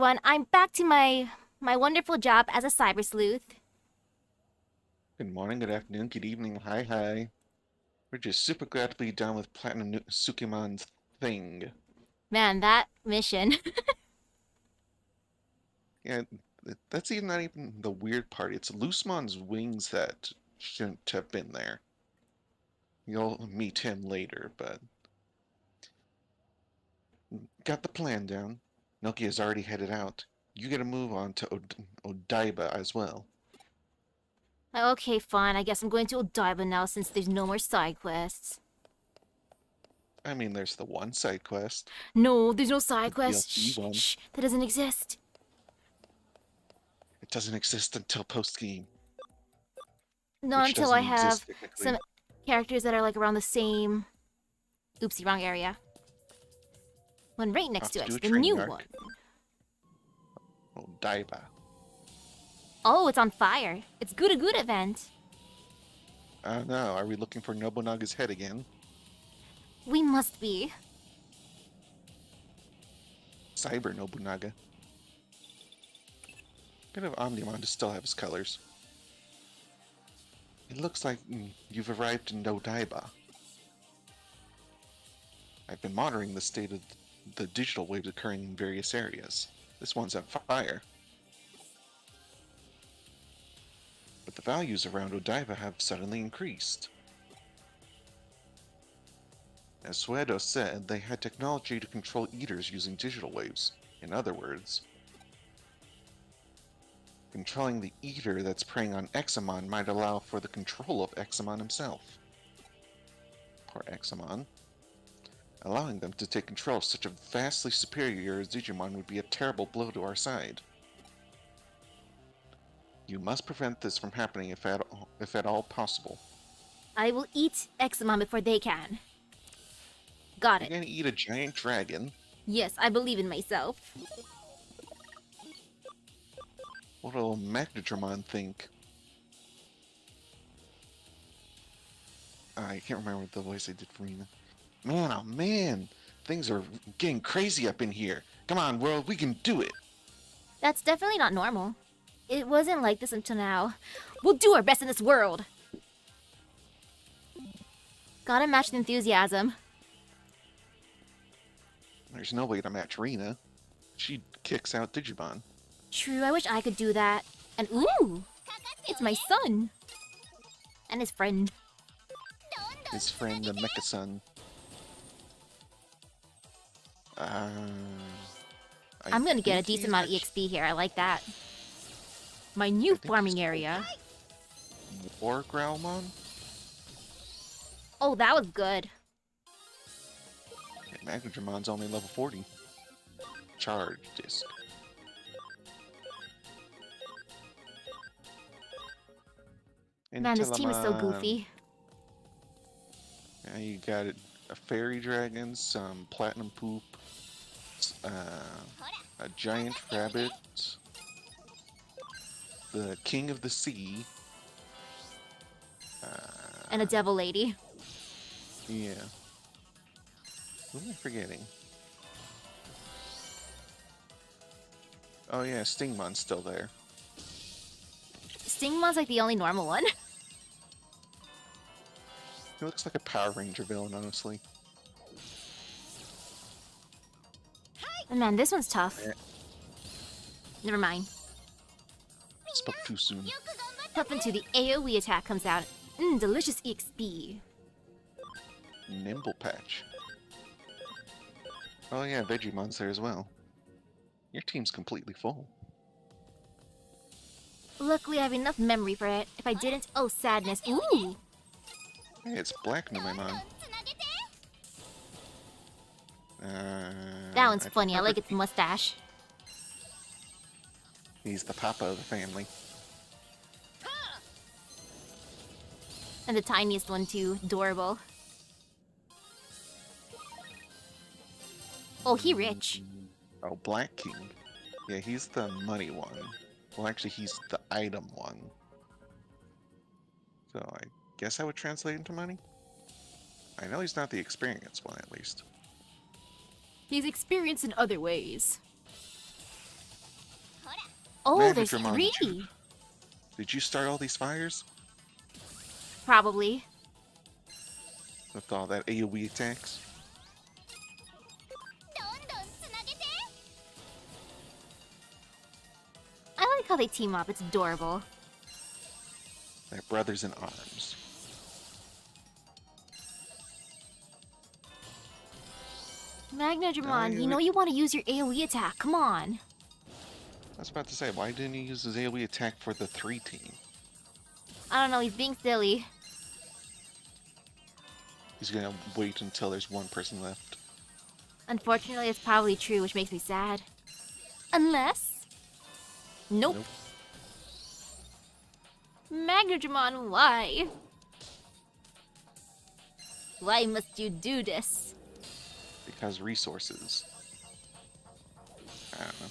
everyone. I'm back to my wonderful job as a cyber sleuth. Good morning, good afternoon, good evening, hi. We're just super glad to be done with Platinum Sukimon's thing. Man, that mission. Yeah, that's even not even the weird part. It's Loosemon's wings that shouldn't have been there. You'll meet him later, but got the plan down. Nokia's already headed out. You gotta move on to Odaiba as well. Okay, fine. I guess I'm going to Odaiba now since there's no more side quests. I mean, there's the one side quest, No, there's no the side quests. DLC Shh, one. shh. That doesn't exist. It doesn't exist until post-game, Not which until I doesn't have exist some technically. characters that are like around the same... Oopsie, wrong area. One right next Off to to do it. a The new training one. arc. Odaiba. Oh, it's on fire. It's good a good event. I don't know. Are we looking for Nobunaga's head again? We must be. Cyber Nobunaga. Bit of Omnimon to still have his colors. It looks like you've arrived in Odaiba. I've been monitoring the state of the digital waves occurring in various areas. This one's on fire. But the values around Odaiba have suddenly increased. As Suedo said, they had technology to control eaters using digital waves. In other words, controlling the eater that's preying on Examon might allow for the control of Examon himself. Poor Examon. Allowing them to take control of such a vastly superior Digimon would be a terrible blow to our side. You must prevent this from happening if at all possible. I will eat Examon before they can. Got You're it. gonna eat a giant dragon? Yes, I believe in myself. What will Magnadramon think? I can't remember what the voice I did for Rena. Man, oh man! Things are getting crazy up in here. Come on, world, we can do it! That's definitely not normal. It wasn't like this until now. We'll do our best in this world! Gotta match the enthusiasm. There's no way to match Rena. She kicks out Digimon. True, I wish I could do that. And ooh! It's my son! And his friend. His friend, the Mecha-Sun. I'm gonna get a think decent he's amount of actually EXP here, I like that. My new think farming he's area. War Growlmon? Oh, that was good. Yeah, Magnadramon's only level 40. Charge disc. Man, this team is so Intellamon. goofy. Yeah, you got it. A fairy dragon, some platinum poop, a giant rabbit, the king of the sea. And a devil lady. Yeah. Who am I forgetting? Oh yeah, Stingmon's still there. Stingmon's like the only normal one. He looks like a Power Ranger villain, honestly. And man, this one's tough. Yeah. Never mind. Spoke too soon. Up until the AoE attack comes out. Delicious EXP. Nimble Patch. Oh yeah, Vegemon's there as well. Your team's completely full. Luckily, I have enough memory for it. If I didn't, oh sadness. Ooh! Hey, it's Black Numemon. That one's I funny. I forgot like its mustache. He's the papa of the family. And the tiniest one too. Adorable. Oh, he rich. Oh, Black King. Yeah, he's the money one. Well, actually, he's the item one. So I guess I would translate into money? I know he's not the experience one, at least. He's experienced in other ways. Oh, there's Magnadramon, 3! did you start all these fires? Probably. With all that AoE attacks? I like how they team up, it's adorable. They're brothers in arms. Magnadramon, you know you want to use your AoE attack, come on. I was about to say, why didn't he use his AoE attack for the 3 team? I don't know, he's being silly. He's gonna wait until there's one person left. Unfortunately, it's probably true, which makes me sad. Unless... Nope. Magnadramon, why? Why must you do this? Because resources. I don't know.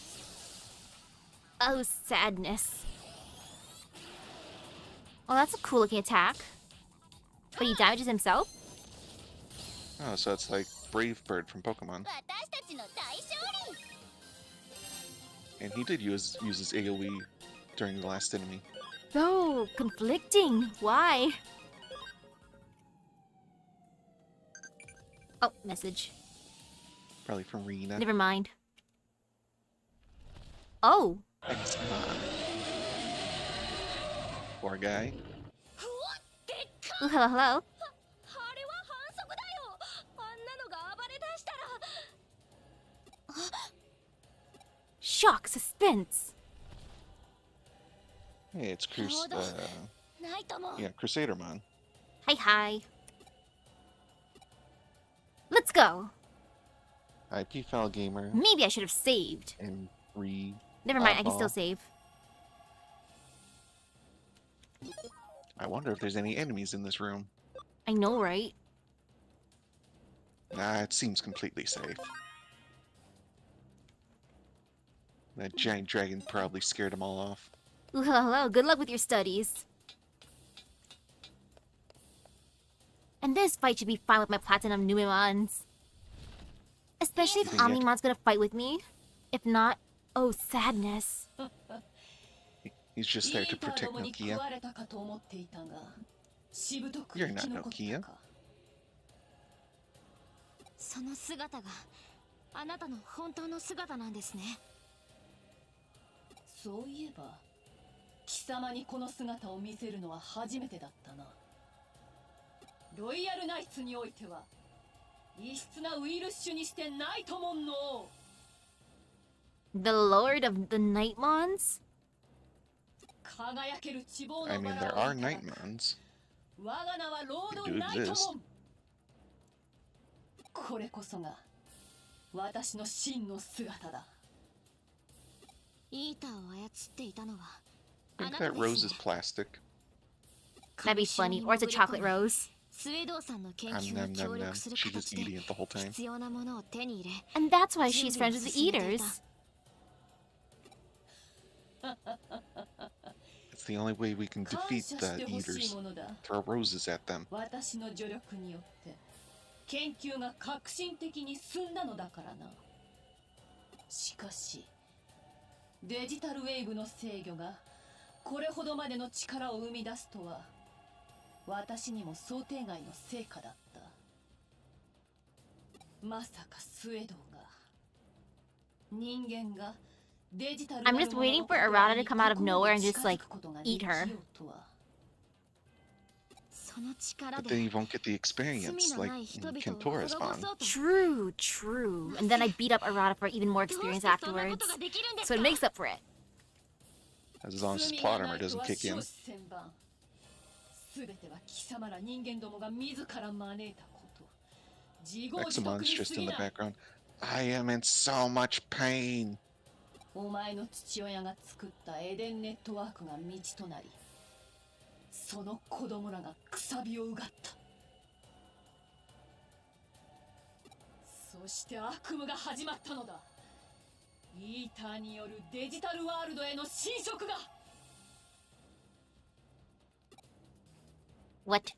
Oh, sadness. Oh, that's a cool looking attack. But he damages himself? Oh, so it's like Brave Bird from Pokemon. And he did use his AoE during the last enemy. Oh, conflicting. Why? Oh, message. Probably from Rena. Never mind. Oh. Exmon. Poor guy. Ooh, hello, hello. Shock, suspense. Hey, it's Crusadermon. Hi, hi. Let's go. IP Foul Gamer. Maybe I should have saved. And Re. Never mind, I can Oddball. still save. I wonder if there's any enemies in this room. I know, right? Nah, it seems completely safe. That giant dragon probably scared them all off. Ooh, hello, hello. Good luck with your studies. And this fight should be fine with my Platinum Numemons. Especially if Omnimon's gonna fight with me. If not, oh, sadness. He's just there to protect Nokia. You're not Nokia. その姿があなたの本当の姿なんですね。そういえば貴様にこの姿を見せるのは初めてだったな。ロイヤルナイツにおいては異質なウイルス種にしてないともんの。 The Lord of the Nightmons? 輝ける地望 I の mean, バ there ラを are いただく。 Nightmons. 我が名はロード They do ナイト exist. モン。これこそが私の真の姿だ。イーターを操っていたのは I あ think なた that で rose す is ね。 plastic. That'd be funny. Or it's a chocolate rose. スウェードさんの研 Nom 究 nom に協 nom nom. 力する She's just 形で eating it the whole time. 必要なものを手に入れ And that's why she's friends with the eaters. It's the only way we can 感 defeat 謝して the ほしい eaters. ものだ。 Throw roses at them. 私の助力によって研究が革新的に進んだのだからな。しかしデジタルウェーブの制御がこれほどまでの力を生み出すとは私にも想定外の成果だった。まさかスウェードが人間がデジタル I'm just waiting for Arata to come out of nowhere and just, like, eat her. その力 But で then you won't get the experience 罪の like ない in 人々を Kentora's 滅ぼ Bond. そうと True, true. And then I beat up Arata for even more どう experience してそんなこ afterwards. とができるんです So か it makes up for it. As long as his plot armor doesn't kick in. すべては貴様ら人間どもが自ら招いたこと。自業自得 Examon's に just 過 in ぎ the ない。 background. I am in so much pain. お前の父親が作ったエデンネットワークが道となり、その子供らがくさびをうがった。そして悪夢が始まったのだ。イーターによるデジタルワールドへの侵食が。 What?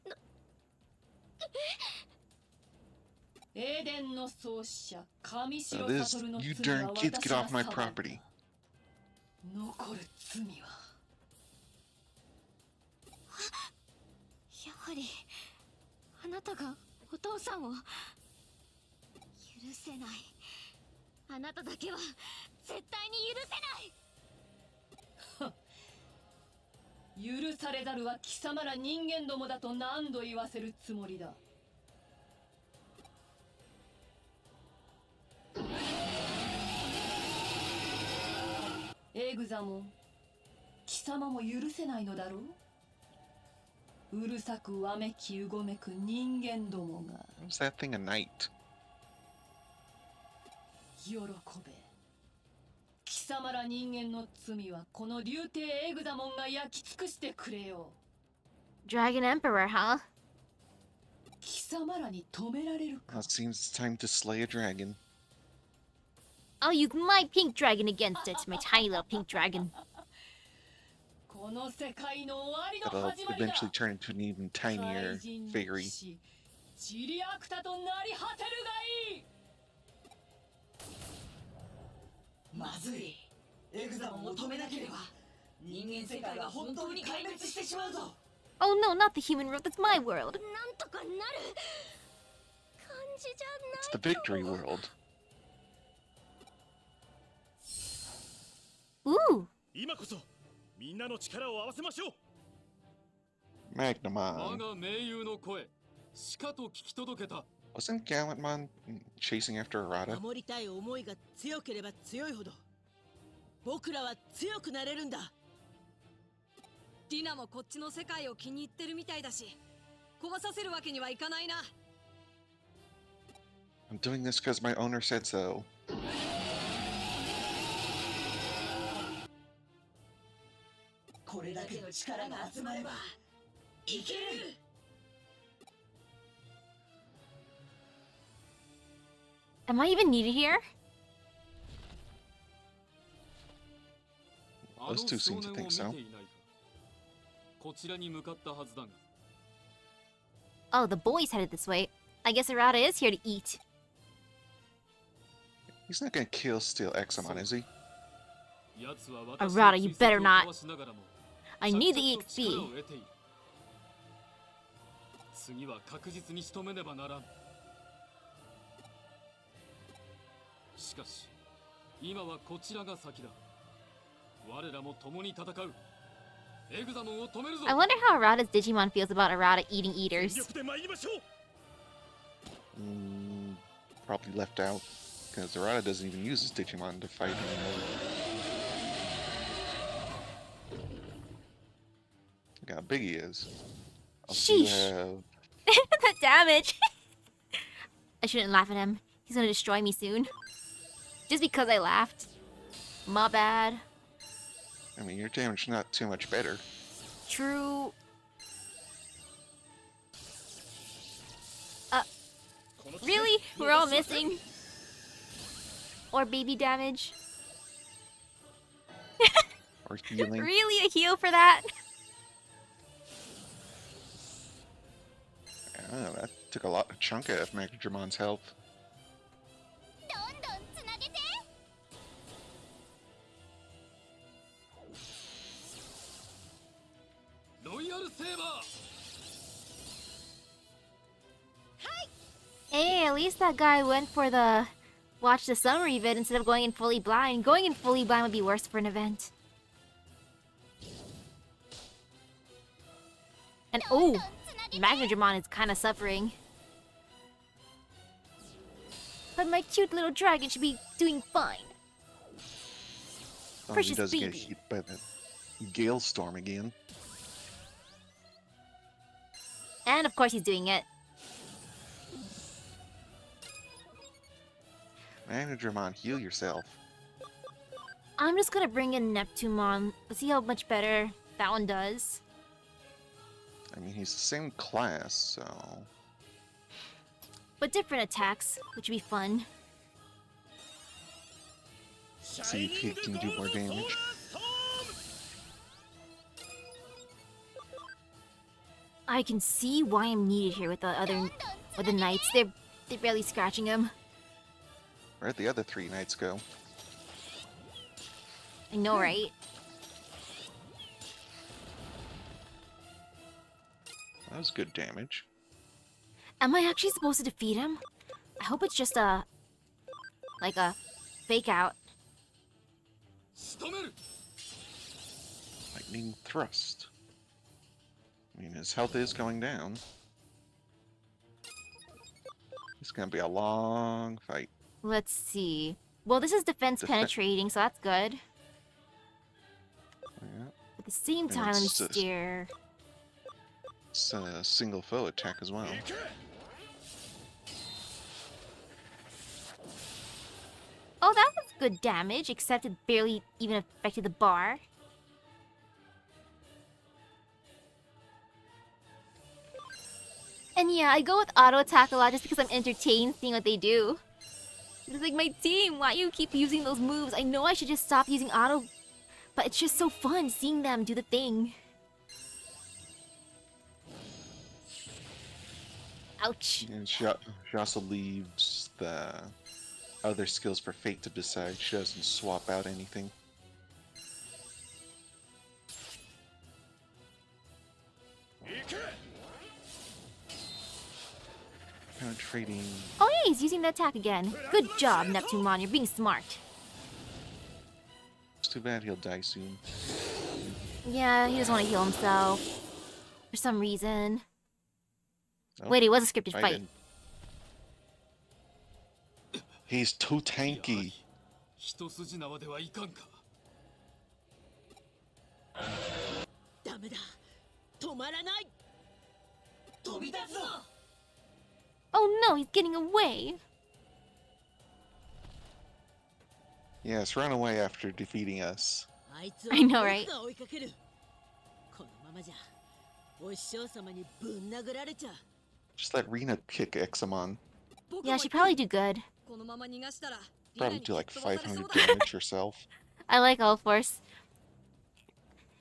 エデンの創始者神城 Now this, 悟の you 罪は darn kids, 私 get が off my 裁いた。 property. 残る罪はやはりあなたがお父さんを許せない。あなただけは絶対に許せない。許されざるは貴様ら人間どもだと何度言わせるつもりだ。エグザモン、貴様も許せないのだろう。うるさくわめきうごめく人間どもが。How's that thing a knight? 喜べ。貴様ら人間の罪はこの竜帝エグザモンが焼き尽くしてくれよ。 Dragon Emperor, huh? 貴様らに止められるか。 Well, it seems it's time to slay a dragon. I'll use my pink dragon against it, my tiny little pink dragon. この世界の終わりの That'll 始まりだ。 eventually turn into an even tinier fairy. チリアクタとなり果てるがいい。まずい。エグザモンを止めなければ人間世界は本当に壊滅してしまうぞ。 Oh no, not the human world, that's my world. なんとかなる感じじゃない。 It's the victory world. Ooh. 今こそみんなの力を合わせましょう。 Magnamon. 我が盟友の声、しかと聞き届けた。 Wasn't Gallantmon chasing after Arata? 守りたい思いが強ければ強いほど僕らは強くなれるんだ。ディナもこっちの世界を気に入ってるみたいだし、壊させるわけにはいかないな。 I'm doing this because my owner said so. これだけの力が集まればいける。 Am I even needed here? Those two seem to think so. こちらに向かったはずだが。 Oh, the boy's headed this way. I guess Arata is here to eat. He's not gonna kill Steel Examon, is he? Arata, you better not. I need the EXP. 次は確実に仕留めねばならん。しかし、今はこちらが先だ。我らも共に戦う。エグザモンを止めるぞ。 I wonder how Arata's Digimon feels about Arata eating eaters. 全力で参りましょう。 Probably left out because Arata doesn't even use his Digimon to fight anymore. Look how big he is. Also, you Sheesh. have The damage! I shouldn't laugh at him. He's gonna destroy me soon. Just because I laughed. My bad. I mean, your damage not too much better. True. Really? We're all missing? Or baby damage? Or healing. Really? A heal for that? Oh, that took a chunk out of Magnadremon's health. どんどんつなげて。ロイヤルセーバ Hey, at least that guy went for the watch the summary vid instead of going in fully blind. Going in fully blind would be worse for an event. And oh, Magnadremon is kind of suffering. But my cute little dragon should be doing fine. Oh, he Precious does get baby. hit by that gale storm again. And of course he's doing it. Magnadremon, heal yourself. I'm just gonna bring in Neptunemon. Let's see how much better that one does. I mean, he's the same class, so... But different attacks, which would be fun. See if he can do more damage. I can see why I'm needed here with the knights. They're barely scratching him. Where'd the other 3 knights go? I know, right? That was good damage. Am I actually supposed to defeat him? I hope it's just a... like a fake out. 仕留める Lightning thrust. I mean, his health is going down. It's gonna be a long fight. Let's see. Well, this is defense penetrating, so that's good. Yeah. At the same And time, let me it's just- steer. It's a single foe attack as well. Oh, that was good damage, except it barely even affected the bar. And yeah, I go with auto attack a lot just because I'm entertained seeing what they do. It's like, my team, why you keep using those moves? I know I should just stop using auto, but it's just so fun seeing them do the thing. Ouch. And she also leaves the other skills for Fate to decide. She doesn't swap out anything. Penetrating. Oh yeah, he's using the attack again. Good job, Neptunemon, you're being smart. It's too bad he'll die soon. Yeah, he doesn't want to heal himself. For some reason. Oh, Wait, it was a scripted I fight. didn't. He's too tanky. 一筋縄ではいかんかダメだ止まらない飛び出すぞ Oh no, he's getting away. Yes, run away after defeating us. あいつは I know, right? 僕が追いかけるこのままじゃお師匠様にぶん殴られちゃう Just let Rena kick Examon. Yeah, she'd probably do good. このまま逃がしたら Probably do like リナに蹴っ飛ばされそう 500 だ damage herself. I like All Force.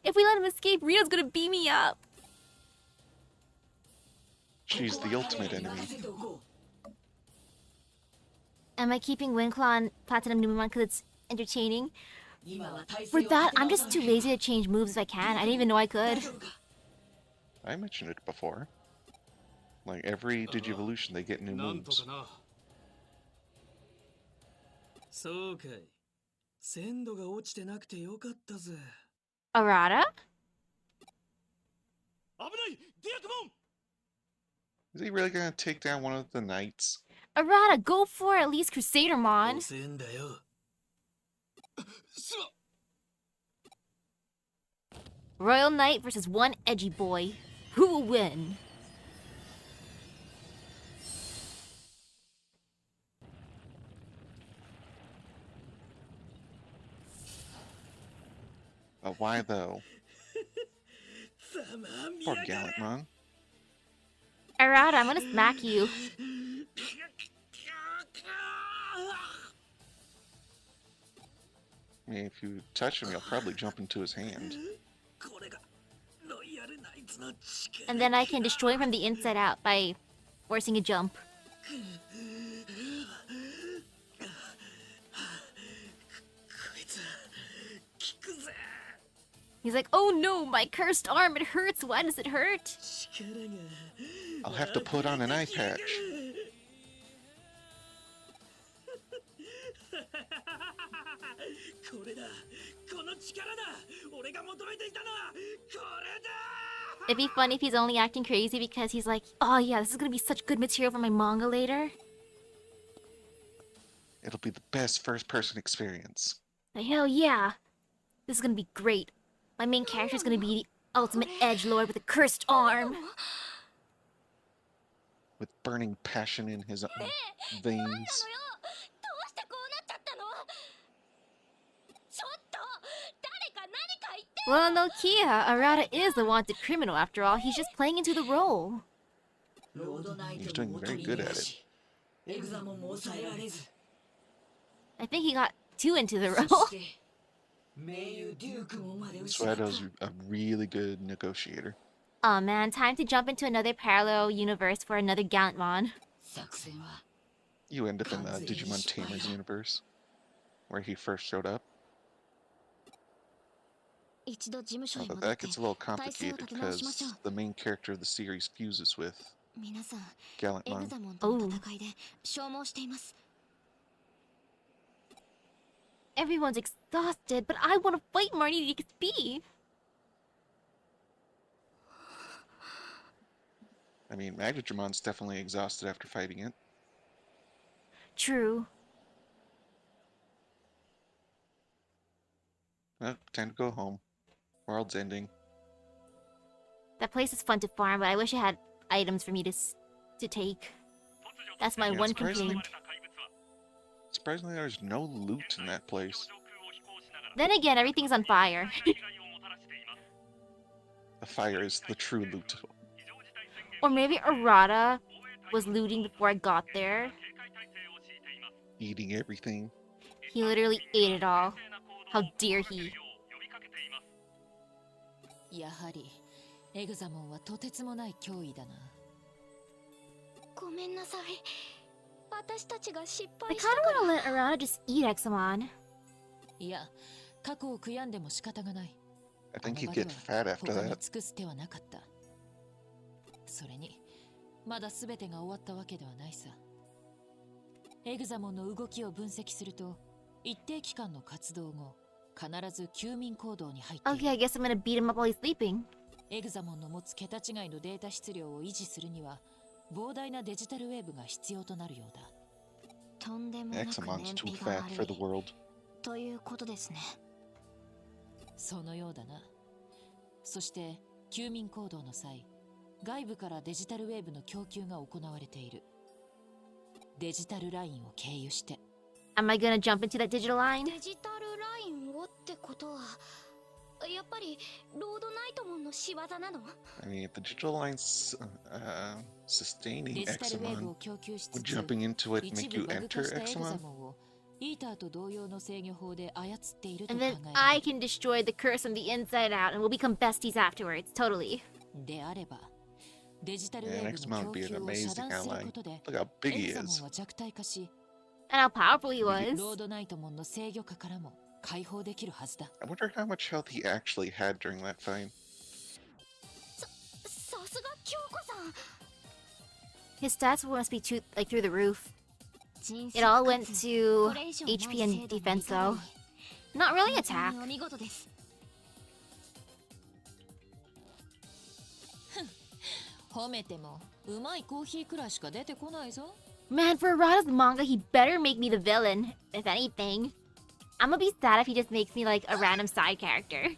If we let him escape, Rio's gonna beat me up. She's the ultimate enemy. Am I keeping Windclaw on Platinum Numemon because it's entertaining? For that, I'm just too lazy to change moves if I can. I didn't even know I could. I mentioned it before. Like every Digivolution, they get new なんと moves. かなそうかい鮮度が落ちてなくてよかったぜ Arata? 危ないディアクモン Is he really gonna take down one of the knights? Arata, go for it, at least Crusadermon. 遅えんだよすわ Royal Knight versus one edgy boy. Who will win? But why though? Poor Gallantmon. Arata, I'm gonna smack you. I mean, if you touch him, you'll probably jump into his hand. これがロイヤルナイツの力 And then I can destroy him from the inside out by forcing a jump. こいつ効くぜ He's like, oh no, my cursed arm, it hurts. Why does it hurt? 力が I'll have to put on an eye patch. これだこの力だ俺が求めていたのはこれだ It'd be funny if he's only acting crazy because he's like, oh yeah, this is gonna be such good material for my manga later. It'll be the best first-person experience. Like, hell yeah. This is gonna be great. My main character is gonna be the ultimate edgelord with a cursed arm. With burning passion in his veins. どうしてこうなっちゃったのちょっと誰か何か言って Well, no, Kia, Arata is the wanted criminal after all. He's just playing into the role. He's doing very good at it. エグザモンも抑えられず I think he got too into the そ role. して名優デュークモンまで失った Suedo's a really good negotiator. Oh man, time to jump into another parallel universe for another Gallantmon. 作戦は You end up in the Digimon Tamers universe, where he first showed up. 一度事務所へ Although 戻っ that て gets a little 体制を complicated 立て直しましょう because the main character of the series fuses with 皆さん Gallant エグ Mon. ザモンとの戦いで消耗しています Everyone's exhausted, but I want to fight more. I need EXP. I mean, Magnetramon's definitely exhausted after fighting it. True. Well, time to go home. World's ending. That place is fun to farm, but I wish it had items for me to take. That's my Yeah, one surprisingly- complaint. Surprisingly, there's no loot in that place. Then again, everything's on fire. The fire is the true loot. Or maybe Arata was looting before I got there. Eating everything. He literally ate it all. How dare he? やはりエグザモンはとてつもない脅威だな。ごめんなさい私たちが失 I 敗 kind した of want to let Arata just eat Examon. いや、過去を悔やんでも仕方がない。 I think こ he'd の場 get では fat after 他に that. 尽くす手はなかった。それに、まだ全てが終わったわけではないさ。エグザモンの動きを分析すると、一定期間の活動後、必ず休眠行動に入ってい Okay, I る。 guess I'm gonna beat him up while he's sleeping. エグザモンの持つ桁違いのデータ質量を維持するには、膨大なデジタルウェーブが必要となるようだ。とんでもなく Examon's 燃 too 費が fat 悪 for the い world. ということですねそのようだな。そして、休眠行動の際、外部からデジタルウェーブの供給が行われている。デジタルラインを経由して。 Am I gonna jump into that digital line? デジタルラインをってことはやっぱりロードナイトモンの仕業なの I mean, if the digital line's sustaining デジタルウェーブ Examon, を供給しつ would つ、 jumping into it 一 make 部 you バグ enter 化したエグザ Examon? モンをイーターと同様の制御法で操っていると And 考 then えられ I る。 can destroy the curse from the inside out and we'll become besties afterwards. Totally. であれば、デジタルウ Yeah, ェーブの Examon 供 would be 給 an を遮 amazing 断する ally. ことで、 Look how エ big he グザモ is. ンは弱体化し、 And how powerful he was. ロードナイトモンの制御下からも解放できるはずだ。 I wonder how much health he actually had during that fight. さすが京子さん His stats must be through the roof. 人 It all か went つ to これ以上ない HP and 精度の defense リカバ though. リ Not really 本当 attack. にお見事です褒めても、うまいコーヒーくらいしか出てこないぞ。 Man, for Arata's manga, he better make me the villain. If anything. I'm gonna be sad if he just makes me like a random side character.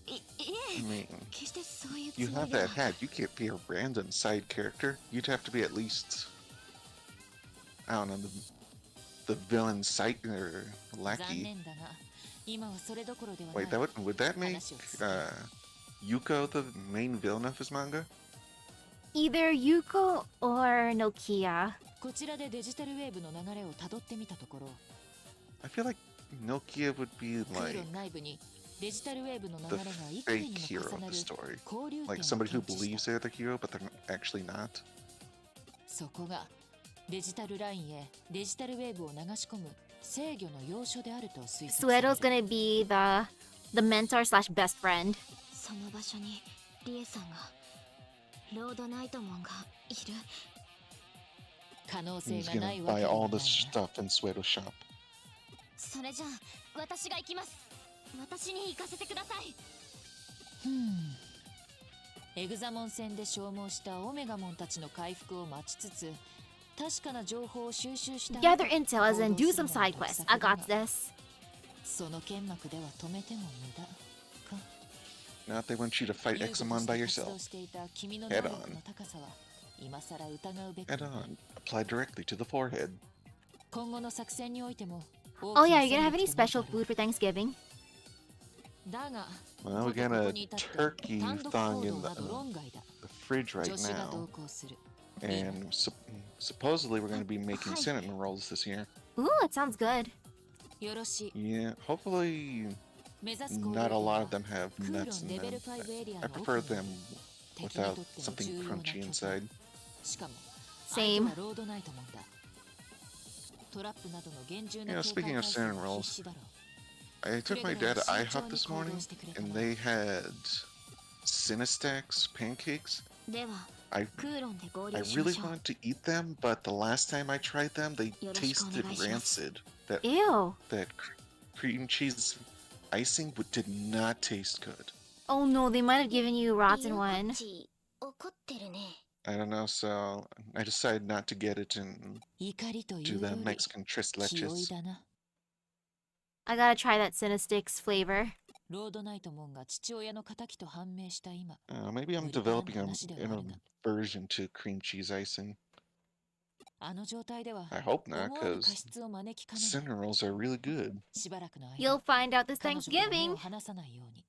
い I え mean, 決してそういうつ you も have りでは that hat. You can't be a random side character. You'd have to be at least, I don't know, the villain side or 残 lackey. 念だが、今はそれどころではない。 Wait, would that make Yuko the main villain of his manga? Either Yuko or Nokia. こちらでデジタルウェーブの流れをたどってみたところ、 I feel like Nokia would be クー like ロン内部にデジタルウェーブの流 the れが幾重 fake に hero も of 重な the る story. 交流点を Like somebody who 検知し believes た。 they're the hero, but they're actually not. そこがデジタルラインへデジタルウェーブを流し込む制御の要所であると推測され Suedo's る。 gonna be the mentor slash best friend. その場所にリエさんがロードナイトモンがいる可能性 He's がない gonna わけ buy では all ない the な。 stuff in Suedo's shop. それじゃあ私が行きます私に行かせてくださいエグザモン戦で消耗したオメガモンたちの回復を待ちつつ、確かな情報を収集した後 Gather intel and then do some side quests. I got this. その剣幕では止めても無駄か。 Now if they want you to fight 遊女と Examon し by て活動 yourself, していた君の能 Head 力 on. の高さは今さら疑うべき head on, apply directly to the forehead. 今後の作戦においても Oh yeah, you're gonna have any special food for Thanksgiving? だが Well, we こ got こ a に至って turkey 単独 thong 行 in 動など論 the 外だ。 fridge right 女子が同 now, 行する。 and supposedly we're going to be making cinnamon rolls this year. Ooh, that sounds good. よろしい。 Yeah, hopefully 目指す行動 not a は lot of them have クーロ nuts ン in レベ them. ル5エリア I の prefer 奥に them 敵に without とっても something 重要な crunchy 拠点。 inside. しかも Same. 相手はロードナイトモンだ。トラップなどの厳重 You な know, 警戒 speaking of 態勢 cinnamon は rolls, 必至だろう。I took my dad to IHOP this morning, and they had Cinestacks pancakes. では I クーロンで合流 I しま really しょう wanted to eat them, but the last time I tried them, they よろしくお tasted 願いします rancid. That Ew. cream cheese icing did not taste good. Oh no, they might have given you a い rotten やこ one. っち怒ってるね I don't know, so I decided not to get it and 怒りとい do う the より Mexican tres 気負い leches. だな。 I gotta try that Cinestick's flavor. ロードナイトモンが父親の仇と判明した今、 Maybe I'm 無理がある developing 話ではあるが、 version to cream cheese icing. あの状態では I hope 思 not, わぬ過 because 失を招きかね cinnamon rolls are really good. ない。しばらくの間、 You'll find out this 彼女から目 Thanksgiving. を離さないように。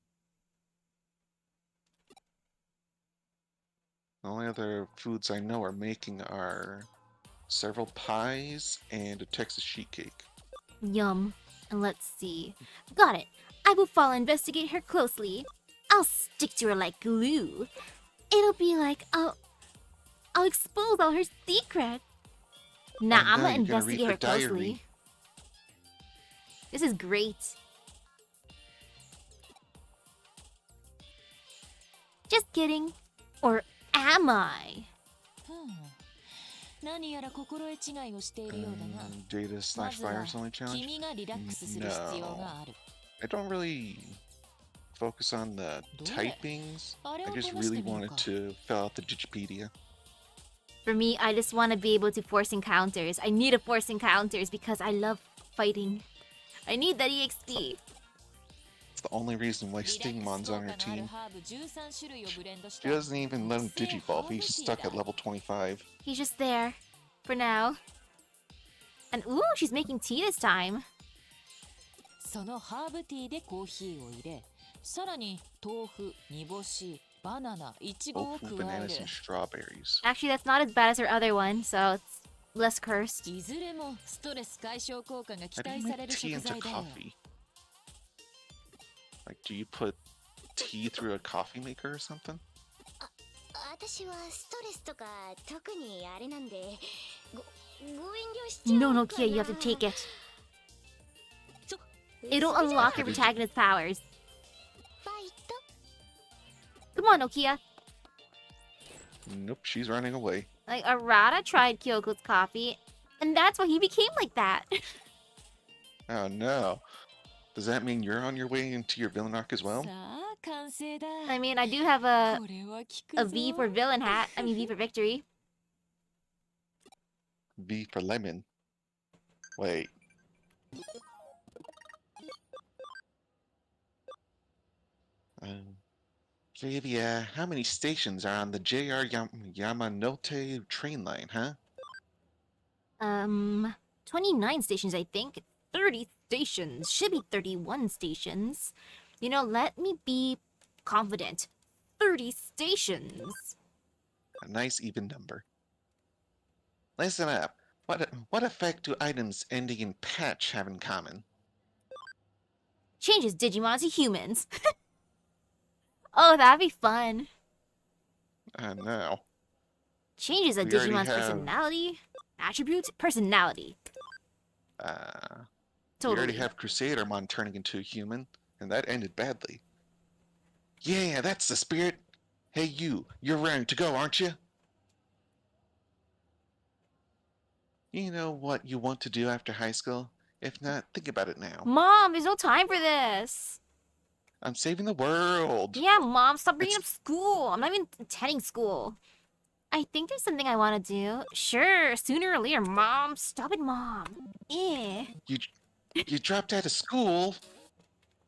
The only other foods I know are making are several pies and a Texas sheet cake. Yum. And let's see. Got it. I will follow and investigate her closely. I'll stick to her like glue. It'll be like I'll expose all her secrets. Nah, And I'm now gonna you're gonna read investigate her her diary. closely. This is great. Just kidding. Or am I? 何やら心得違いをしているようだな。 Data ま slash ずは virus only challenge? 君がリラックスする必要がある。 I don't really focus on the typings. I just really wanted to fill out the Digipedia. For me, I just want to be able to force encounters. I need to force encounters because I love fighting. I need that EXP. It's the only reason why リラックス Stingmon's 効 on 果 her のある team. ハーブ13種類をブレンドし She た doesn't even let him digivolve. He's stuck at level 25. He's just there for now. And ooh, she's making tea this time. そのハーブティーでコーヒーを入れ、さらに豆腐、煮干し、バナナ、イチゴを Tofu, 加え bananas, る and。strawberries. Actually, that's not as bad as her other one, so it's less cursed. いずれもストレス解消効果が期 How do 待 you さ make れる tea 食 into 材だよ。 coffee? Like, do you put tea through a coffee maker or something? 私はストレスとか特にあれなんでご遠慮しちゃう No, か no, な Kia, you have to take it. そ It'll それじゃあ unlock your protagonist's powers. ファイト Come on, Nokia. Nope, she's running away. Like, Arata tried Kyoko's coffee, and that's why he became like that. Oh no. Does that mean you're on your way into your villain arc as well? さあ、完成だ。 I mean, I do have a これは効くぞ。 V for villain hat. I mean, V for victory. V for lemon. Wait. Flavia, how many stations are on the JR Yamanote train line, huh? 29 stations, I think. 30 stations. Should be 31 stations. You know, let me be confident. 30 stations. A nice even number. Listen up. What effect do items ending in patch have in common? Changes Digimon to humans. Oh, that'd be fun. No. Changes a We already Digimon's have- personality. Attributes? Personality. We Totally. already have Crusadermon turning into a human, and that ended badly. Yeah, that's the spirit. Hey you're raring to go, aren't you? You know what you want to do after high school? If not, think about it now. Mom, there's no time for this. I'm saving the world. Yeah, Mom, stop bringing up school. I'm not even attending school. I think there's something I want to do. Sure, sooner or later, Mom. Stop it, Mom. Eh. You dropped out of school?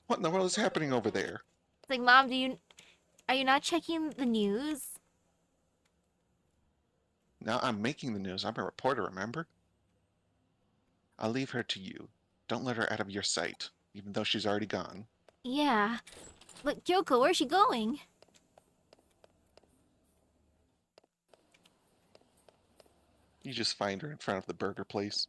What in the world is happening over there? It's like, Mom, are you not checking the news? Now I'm making the news. I'm a reporter, remember? I'll leave her to you. Don't let her out of your sight, even though she's already gone. Yeah. But Kyoko, where's she going? You just find her in front of the burger place.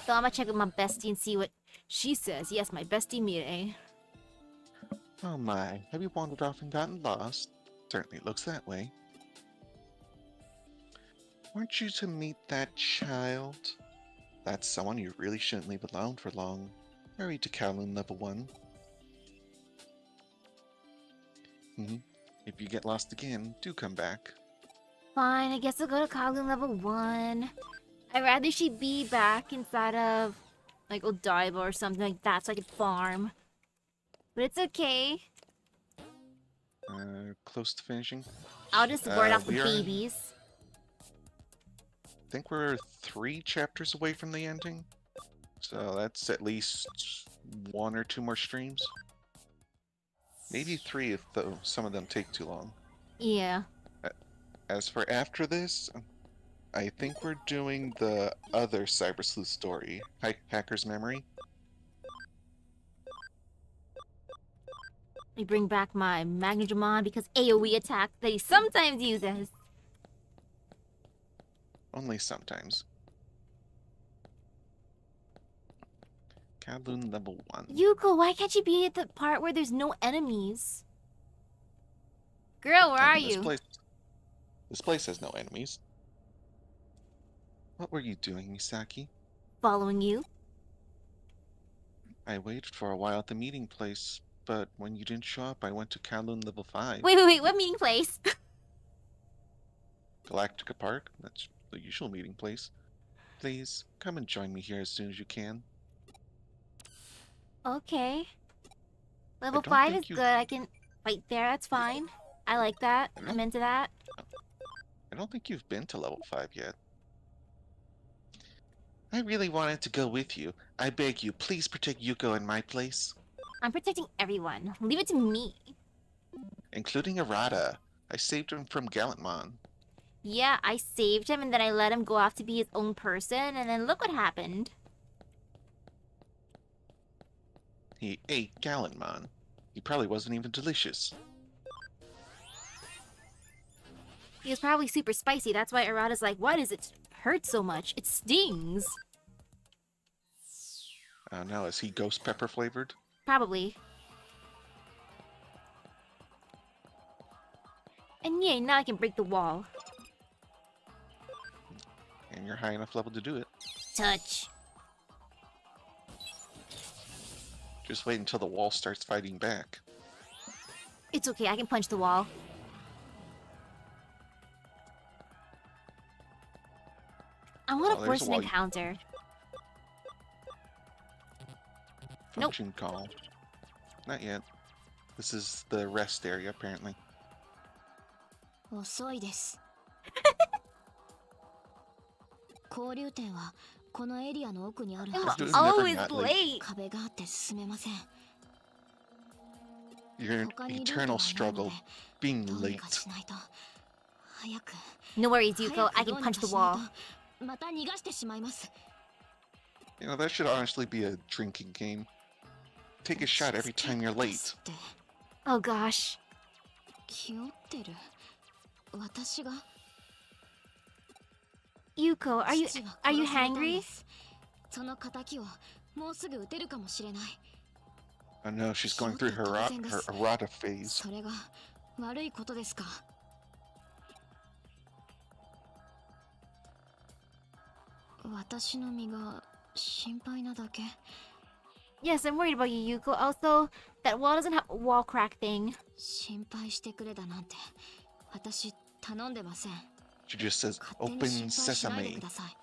So I'm gonna check with my bestie and see what she says. Yes, my bestie Mire. Oh my, have you wandered off and gotten lost? Certainly looks that way. Weren't you to meet that child? That's someone you really shouldn't leave alone for long. Hurry to Kowloon level 1. If you get lost again, do come back. Fine, I guess I'll go to Kowloon level 1. I'd rather she be back inside of, like, Odaiba or something like that so I could farm. But it's okay. Close to finishing. I'll just ward off the we are- babies. I think we're 3 chapters away from the ending. So that's at least 1 or 2 more streams. Maybe 3 if some of them take too long. Yeah. As for after this, I think we're doing the other Cyber Sleuth story, Hacker's Memory. I bring back my Magnadramon because AoE attack that he sometimes uses. Only sometimes. Kowloon level 1. Yuko, why can't you be at the part where there's no enemies? Girl, where are you? This place has no enemies. What were you doing, Misaki? Following you. I waited for a while at the meeting place, but when you didn't show up, I went to Kowloon level 5. Wait, what meeting place? Galactica Park? That's the usual meeting place. Please, come and join me here as soon as you can. Okay. Level don't 5 think is you- good. I can fight there. That's fine. I like that. I'm into that. I don't think you've been to level 5 yet. I really wanted to go with you. I beg you, please protect Yuko in my place. I'm protecting everyone. Leave it to me. Including Arata. I saved him from Gallantmon. Yeah, I saved him and then I let him go off to be his own person, and then look what happened. He ate Gallantmon. He probably wasn't even delicious. He was probably super spicy. That's why Arata's like, why does it hurt so much? It stings. Now, is he ghost pepper flavored? Probably. And yay, now I can break the wall. And you're high enough level to do it. Touch. Just wait until the wall starts fighting back. It's okay, I can punch the wall. I want Oh, to there's force a an wall. encounter. Nope. Function call. Not yet. This is the rest area, apparently. 遅いです交流点はこのエリアの奥にある I'm はず Just です never always not late. 壁があって進めません Your 他にルートはない eternal の struggle で being どうに late. かしないと早く No worries, 早 Yuko. く I ど can うに punch か the しない wall. とまた逃がしてしまいます You know, that should honestly be a drinking game. Take a shot every time you're で late. すって Oh gosh. 気負ってる私が Yuko, are you 父は are you 殺されたん hangry? ですその仇をもうすぐ撃てるかもしれない Oh no, she's going through her errata phase. それが悪いことですか私の身が心配なだけ Yes, I'm worried about you, Yuko. Also, that wall doesn't have a wall crack thing. 心配してくれだなんて私頼んでません She just says, 勝手に open 心配しないで sesame. ください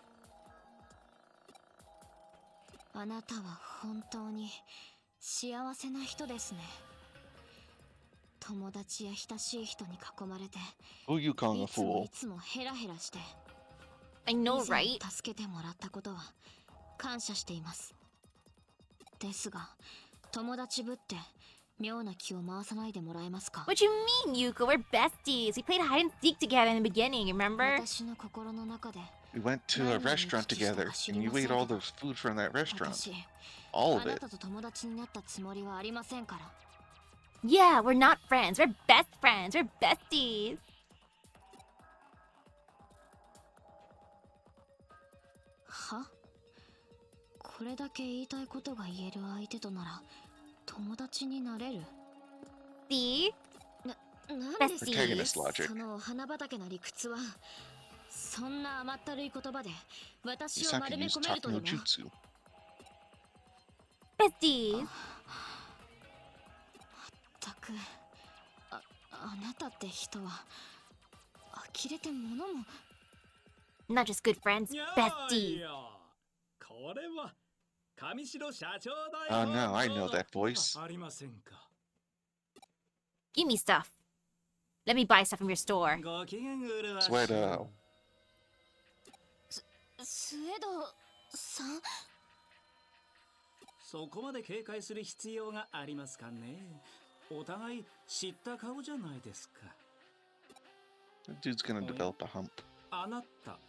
あなたは本当に幸せな人ですね友達や親しい人に囲まれて Who you calling a いつも fool? いつもヘラヘラして I 以 know, 前 right? 助けてもらったことは感謝していますですが友達ぶって妙な気を回さないでもらえますか What you mean, Yuko? We're besties. We played hide and seek together in the beginning, remember? 私の心の中で We went to a restaurant together, and you ate all the food from that restaurant. 私 All あ of な it. たと友達になったつもりはありませんから Yeah, we're not friends. We're best friends. We're besties. はこれだけ言いたいことが言える相手となら友達になれる See? なんです Protagonist logic. その花畑な理屈はそんな甘ったるい言葉で私を Misaki 丸め used 込めると Taku で no も。 Jutsu. Besties. たくあなたって人は呆れて物も。 Not just good friends, いや besties. いやこれは上白社長代 Oh 行 no, I 長 know の that voice. ありませんか。 Give me stuff. Let me buy stuff from your store. ご機嫌うるわしい。 Sweato. スエドさん。そこまで警戒する必要がありますかね。お互い知った顔じゃないですか。 That dude's gonna develop a hump. あなた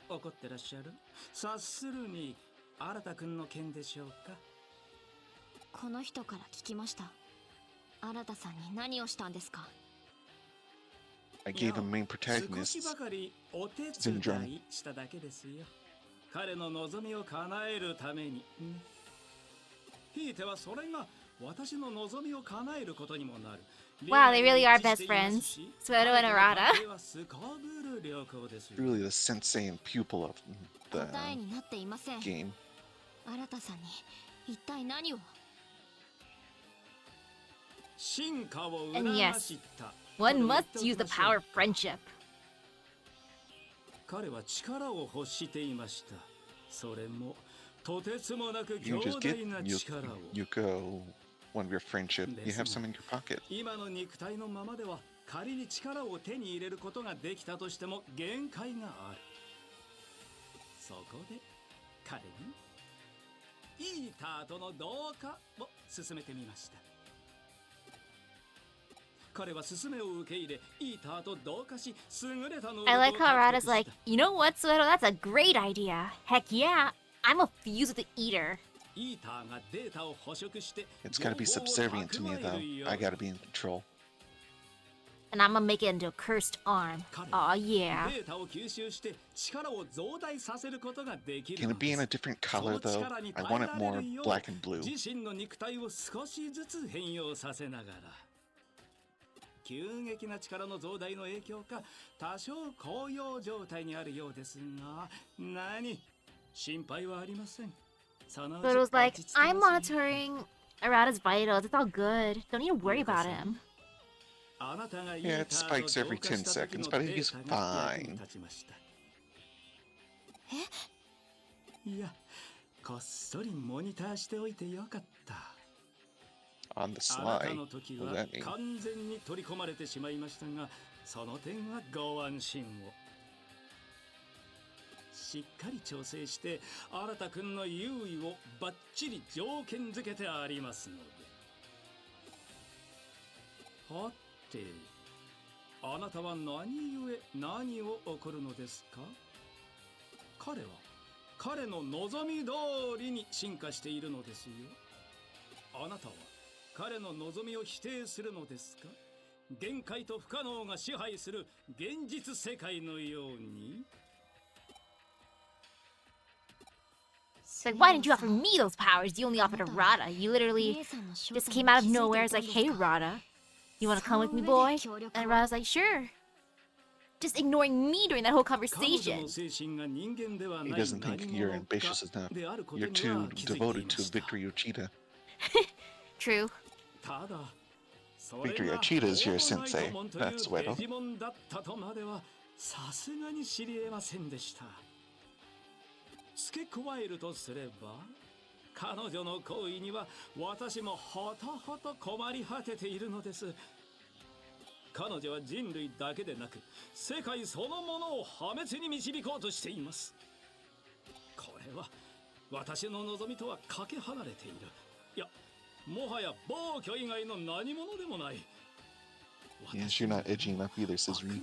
怒ってらっしゃる。察するに新田くんの件でしょうか。この人から聞きました。新田さんに何をしたんですか。 I gave him main 少し protagonists ばかりお手 syndrome. 伝いしただけですよ。彼の望みを叶えるためにね。ひいてはそれが私の望みを叶えることにもなる。 Wow, they really are best friends. Suedo and Arata. Really the sensei and pupil of the 答えになっていません。 game. 新田さんに一体何を。 進化を And 促 yes, した。 one must use the power of friendship. 彼は力を欲していました。それもとてつもなく You 強 can just get 大な力を。 Yuko one of your friendship. You have some in your pocket. 今の肉体のままでは仮に力を手に入れることができたとしても限界がある。そこで彼にイーターとの同化を進めてみました。彼は勧めを受け入れ、イーターと同化し、優れた能力を I like how 獲 Arata's 得 like, した。 you know what, Suedo? That's a great idea. Heck yeah. I'm a fuse with the eater. イーターがデータを捕食して、 It's gotta be 情報を subservient to me 蓄え though. るよう I gotta be in control. And I'm gonna make it into a cursed arm. Aw, yeah. データを吸収して力を増大させることができる Can の it be で in す a different color そ though? の力に I 耐え want it られ more るよう black and blue. 自身の肉体を少しずつ変容させながら急激な力の増大の影響か多少高揚状態にあるようですが何心配はありません。そのうち Suedo's like, 落ち着きます I'm よ monitoring Arata's vitals. It's all good. Don't need to worry about him. あなたが Yeah, it spikes every 10 seconds, but he's fine. いや、こっそりモニターしておいてよかった。 On the あなた sly. の時 What は does that mean? 完全に取り込まれてしまいましたが、その点はご安心を。しっかり調整して新田くんの優位をバッチリ条件付けてありますので。はて、あなたは何故何を起こるのですか？彼は彼の望み通りに進化しているのですよ。あなたは彼の望みを否定するのですか？限界と不可能が支配する現実世界のように。 It's like, why didn't you offer me those powers? You only offered Arata. You literally just came out of nowhere. It's like, hey, Arata, you want to come with me, boy? And Arata's like, sure. Just ignoring me during that whole 彼女 conversation. の精神が人間では He ない doesn't think 何 you're 者か ambitious enough. であること You're に too は気づいてい devoted ま to した。 Victory Uchida. True. ただ、そ Victory れが Uchida is your オートナイ sensei. トモンという That's Wedo. デジモンだったとまではさすがに知り得ませんでした。付け加えるとすれば、彼女の行為には私もほとほと困り果てているのです。彼女は人類だけでなく世界そのものを破滅に導こうとしています。これは私の望みとはかけ離れている。いや、もはや暴挙以外の何者でもない。 Yes, you're not edgy enough either, says Reed.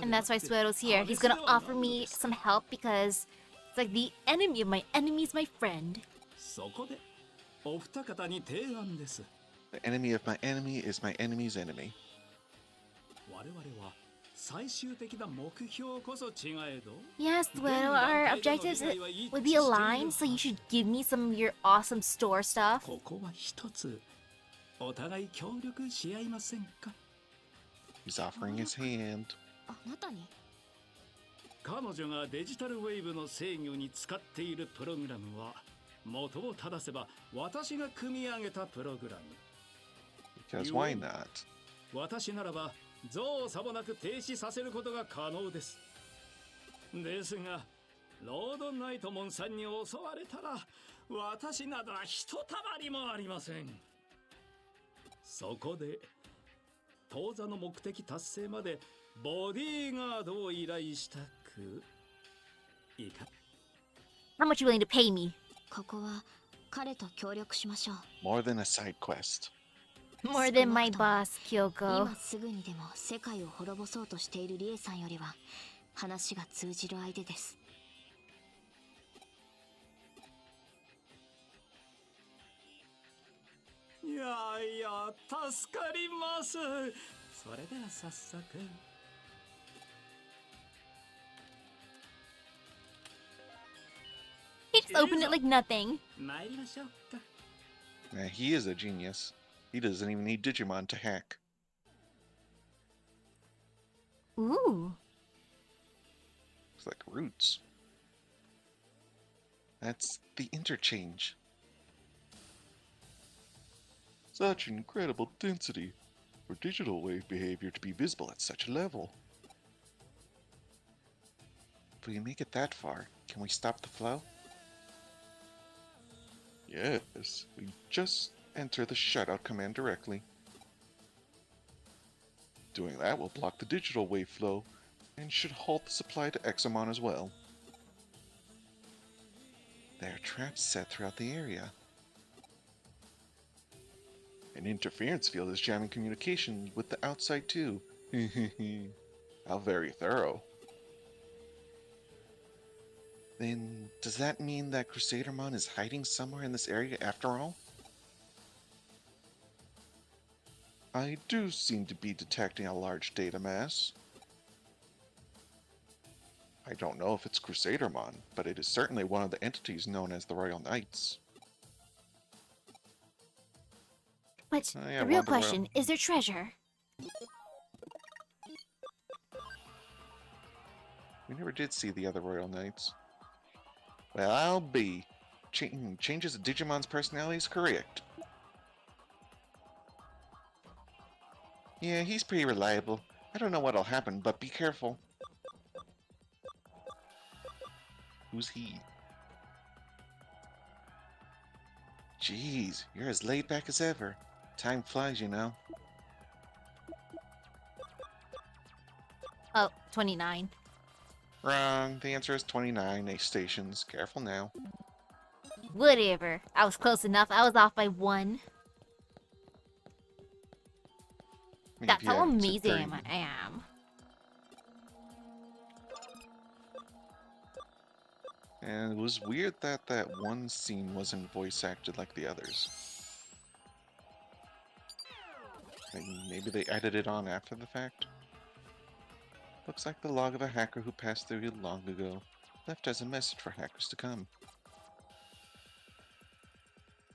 And that's why Suedo's here. He's gonna offer me some help because it's like the enemy of my enemy is my friend. そこでお二方に提案です。 The enemy of my enemy is my enemy's enemy. 我々は最終的な目標こそ違えど、 Yes, Suedo, our objectives would be aligned, so you should give me some of your awesome store stuff. ここは一つお互い協力し合いませんか？ He's offering his hand. あなたに彼女がデジタルウェーブの制御に使っているプログラムは元を正せば私が組み上げたプログラム。 Because why not? 私ならば象をさもなく停止させることが可能です。ですがロードナイトモンさんに襲われたら私などはひとたまりもありません。そこで当座の目的達成までボディーガードを依頼したくいいか。 How much you willing to pay me? ここは彼と協力しましょう。 More than a side quest. More than my boss, 今 Kyoko. すぐにでも世界を滅ぼそうとしているリエさんよりは話が通じる相手です。いやいや助かります。それでは早速。 He just opened it like nothing. 参りましょうか。 Yeah, he is a genius. He doesn't even need Digimon to hack. Ooh. It's like roots. That's the interchange. Such incredible density for digital wave behavior to be visible at such a level. If we make it that far, can we stop the flow? Yes, we just enter the shutout command directly. Doing that will block the digital wave flow and should halt the supply to Examon as well. There are traps set throughout the area. An interference field is jamming communication with the outside too. How very thorough. Then, does that mean that Crusadermon is hiding somewhere in this area after all? I do seem to be detecting a large data mass. I don't know if it's Crusadermon, but it is certainly one of the entities known as the Royal Knights. But yeah, the real wonder where- question, is there treasure? We never did see the other Royal Knights. Well, I'll be. Changes of Digimon's personality is correct. Yeah, he's pretty reliable. I don't know what'll happen, but be careful. Who's he? Jeez, you're as laid back as ever. Time flies, you know. Oh, 29. Wrong. The answer is 29 A stations. Careful now. Whatever. I was close enough. I was off by 1. That's how Yeah, it's a amazing 30. I am. And it was weird that that one scene wasn't voice acted like the others. Maybe they added it on after the fact? Looks like the log of a hacker who passed through here long ago, left as a message for hackers to come.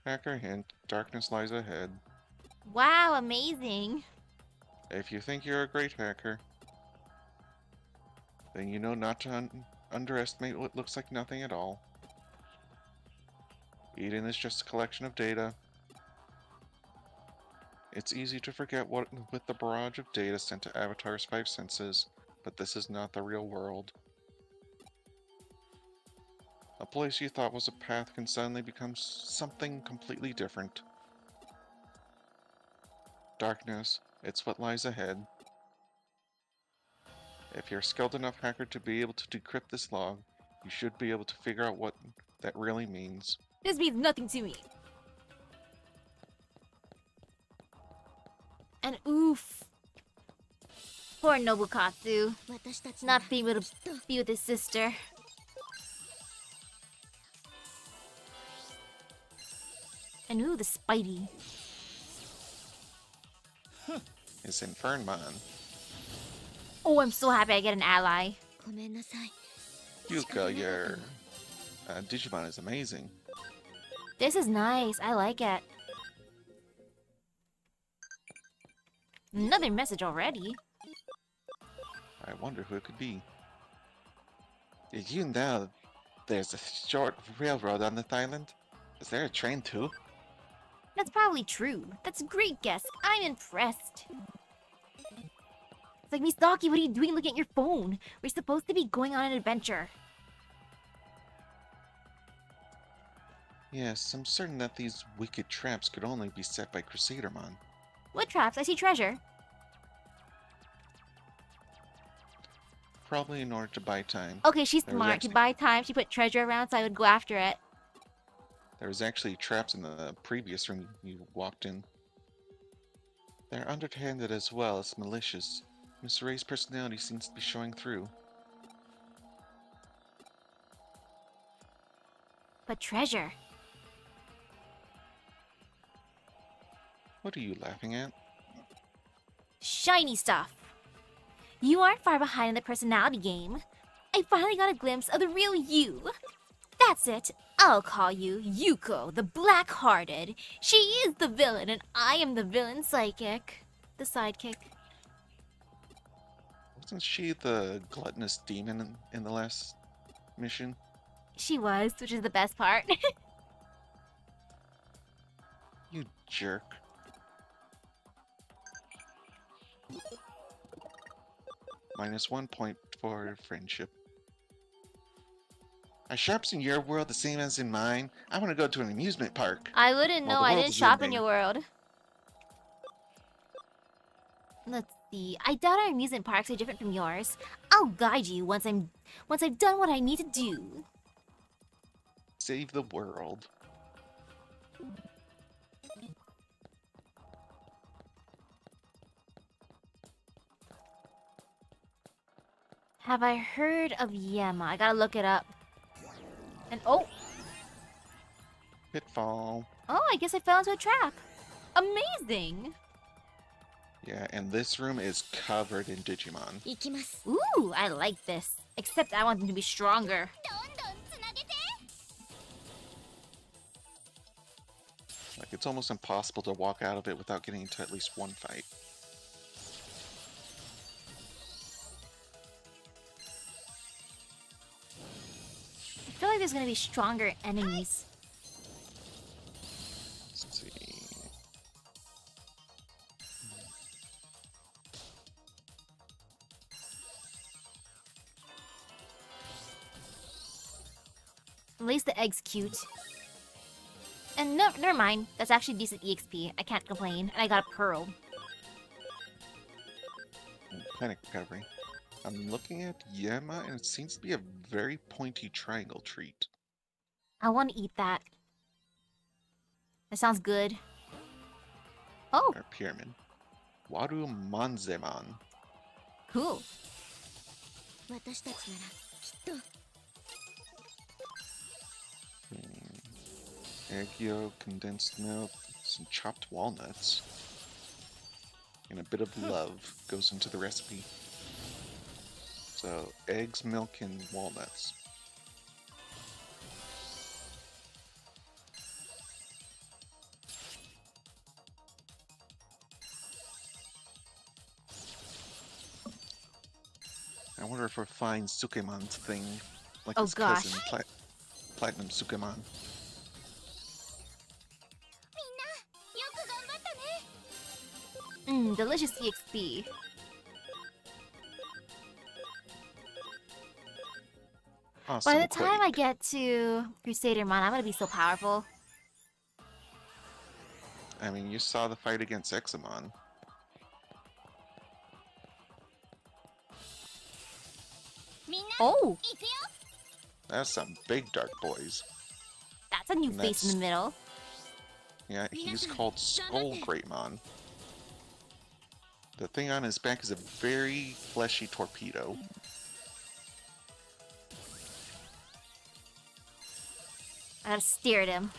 Hacker hint, darkness lies ahead. Wow, amazing. If you think you're a great hacker, then you know not to underestimate what looks like nothing at all. Eden is just a collection of data. It's easy to forget what with the barrage of data sent to Avatar's 5 senses, but this is not the real world. A place you thought was a path can suddenly become something completely different. Darkness, it's what lies ahead. If you're a skilled enough hacker to be able to decrypt this log, you should be able to figure out what that really means. This means nothing to me. And oof. Poor Nobukatsu. 私たちなら Not being able to be with his sister. And ooh, the Spidey. It's Infernmon. Oh, I'm so happy I get an ally. ごめんなさい。 Yuka, your Digimon is amazing. This is nice. I like it. Another message already. I wonder who it could be. Did you know there's a short railroad on this island? Is there a train too? That's probably true. That's a great guess. I'm impressed. It's like, Misaki, what are you doing looking at your phone? We're supposed to be going on an adventure. Yes, I'm certain that these wicked traps could only be set by Crusadermon. What traps? I see treasure. Probably in order to buy time. Okay, she's There was smart. actually- To buy time, she put treasure around so I would go after it. There was actually traps in the previous room you walked in. They're underhanded as well as malicious. Miss Ray's personality seems to be showing through. But treasure. What are you laughing at? Shiny stuff. You aren't far behind in the personality game. I finally got a glimpse of the real you. That's it. I'll call you Yuko, the Black-Hearted. She is the villain, and I am the villain psychic. The sidekick. Wasn't she the gluttonous demon in the last mission? She was, which is the best part. You jerk. -1 point for friendship. Are shops in your world the same as in mine? I want to go to an amusement park. I wouldn't Well, know. the I world didn't is shop in ending. your world. Let's see. I doubt our amusement parks are different from yours. I'll guide you once I've done what I need to do. Save the world. Have I heard of Yema? I gotta look it up. And oh, Pitfall. I guess I fell into a trap. Amazing. Yeah, and this room is covered in Digimon. 行きます Ooh, I like this. Except I want them to be stronger. どんどんつなげて Like, it's almost impossible to walk out of it without getting into at least one fight. I feel like there's gonna be stronger enemies. Let's see. At least the egg's cute. And no, never mind. That's actually decent EXP. I can't complain. And I got a pearl. Panic recovery. I'm looking at Yema, and it seems to be a very pointy triangle treat. I want to eat that. That sounds good. Oh, Or pyramid. Waru Manzemon. cool. 私たちならきっと Egg yolk, condensed milk, some chopped walnuts. And a bit of love goes into the recipe. So, eggs, milk, and walnuts. I wonder if we'll find Sukemon's thing, like Oh, his gosh. cousin, Platinum Sukemon. よく頑張ったね Delicious EXP. Awesome By the time I quake. get to Crusadermon, I'm gonna be so powerful. I mean, you saw the fight against Examon. Oh, いくよ That's some big dark boys. that's a new And face in the middle. Yeah, he's called Skull Greatmon. The thing on his back is a very fleshy torpedo. I gotta stare at him.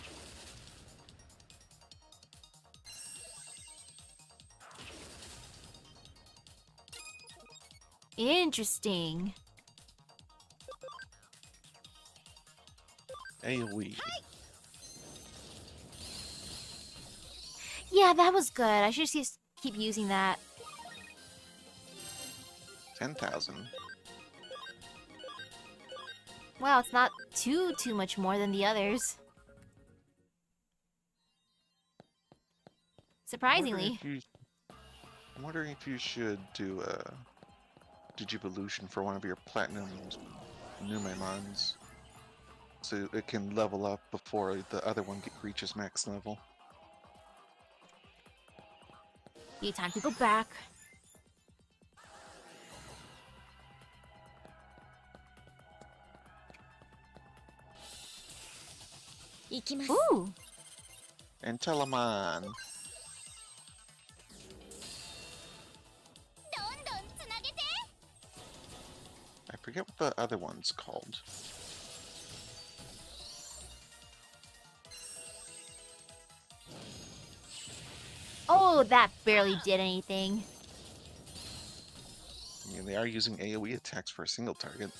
Interesting. AoE. Yeah, that was good. I should just keep using that. 10,000. Wow, it's not too much more than the others. Surprisingly. I'm wondering if you should do a Digivolution for one of your Platinum Numemons, so it can level up before the other one reaches max level. Okay, time to go back. Ooh! And Telemon! I forget what the other one's called. Oh, that barely did anything. Yeah, they are using AoE attacks for a single target.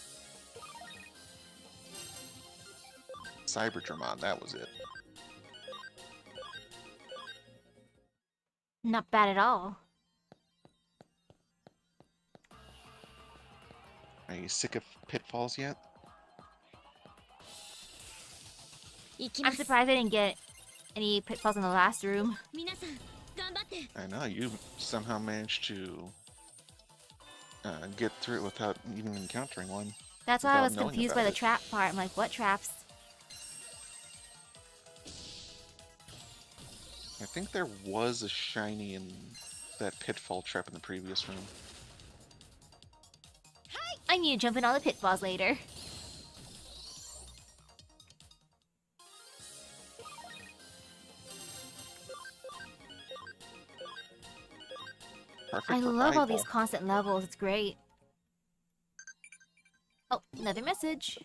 Cyberdramon, that was it. Not bad at all. Are you sick of pitfalls yet? I'm surprised I didn't get any pitfalls in the last room. I know, you somehow managed to get through it without even encountering one. That's why I without was knowing confused about by the it. trap part. I'm like, what traps? I think there was a shiny in that pitfall trap in the previous room. I need to jump in all the pitfalls later. Perfect I for love all eyeball. these constant levels. It's great. Oh, another message.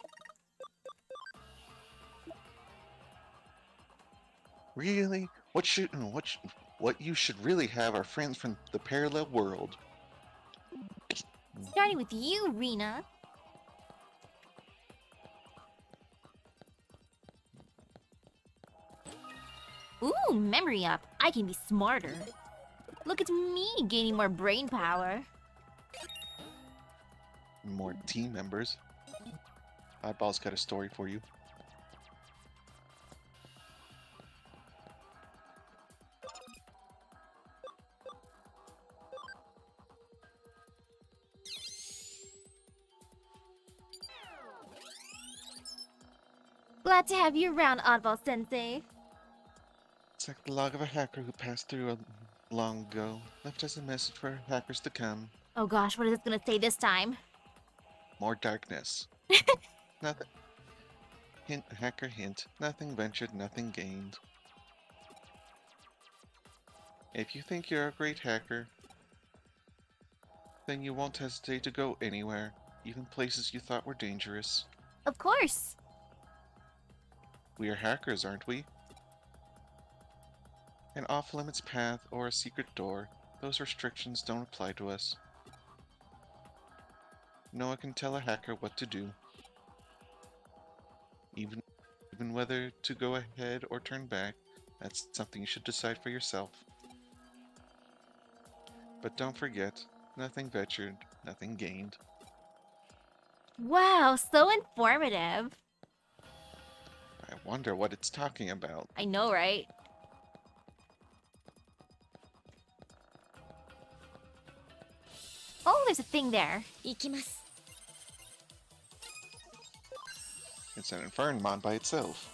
Really? What you should really have are friends from the parallel world. Starting with you, Rena. Ooh, memory up. I can be smarter. Look at me gaining more brain power. More team members. Eyeball's got a story for you. Glad to have you around, Oddball Sensei. It's like the log of a hacker who passed through long ago. Left us a message for hackers to come. Oh gosh, what is it gonna say this time? More darkness. Nothing. Hint, hacker hint. Nothing ventured, nothing gained. If you think you're a great hacker, then you won't hesitate to go anywhere, even places you thought were dangerous. Of course. We are hackers, aren't we? An off-limits path or a secret door, those restrictions don't apply to us. No one can tell a hacker what to do. Even whether to go ahead or turn back, that's something you should decide for yourself. But don't forget, nothing ventured, nothing gained. Wow, so informative. I wonder what it's talking about. I know, right? Oh, there's a thing there. It's an Infernmon by itself.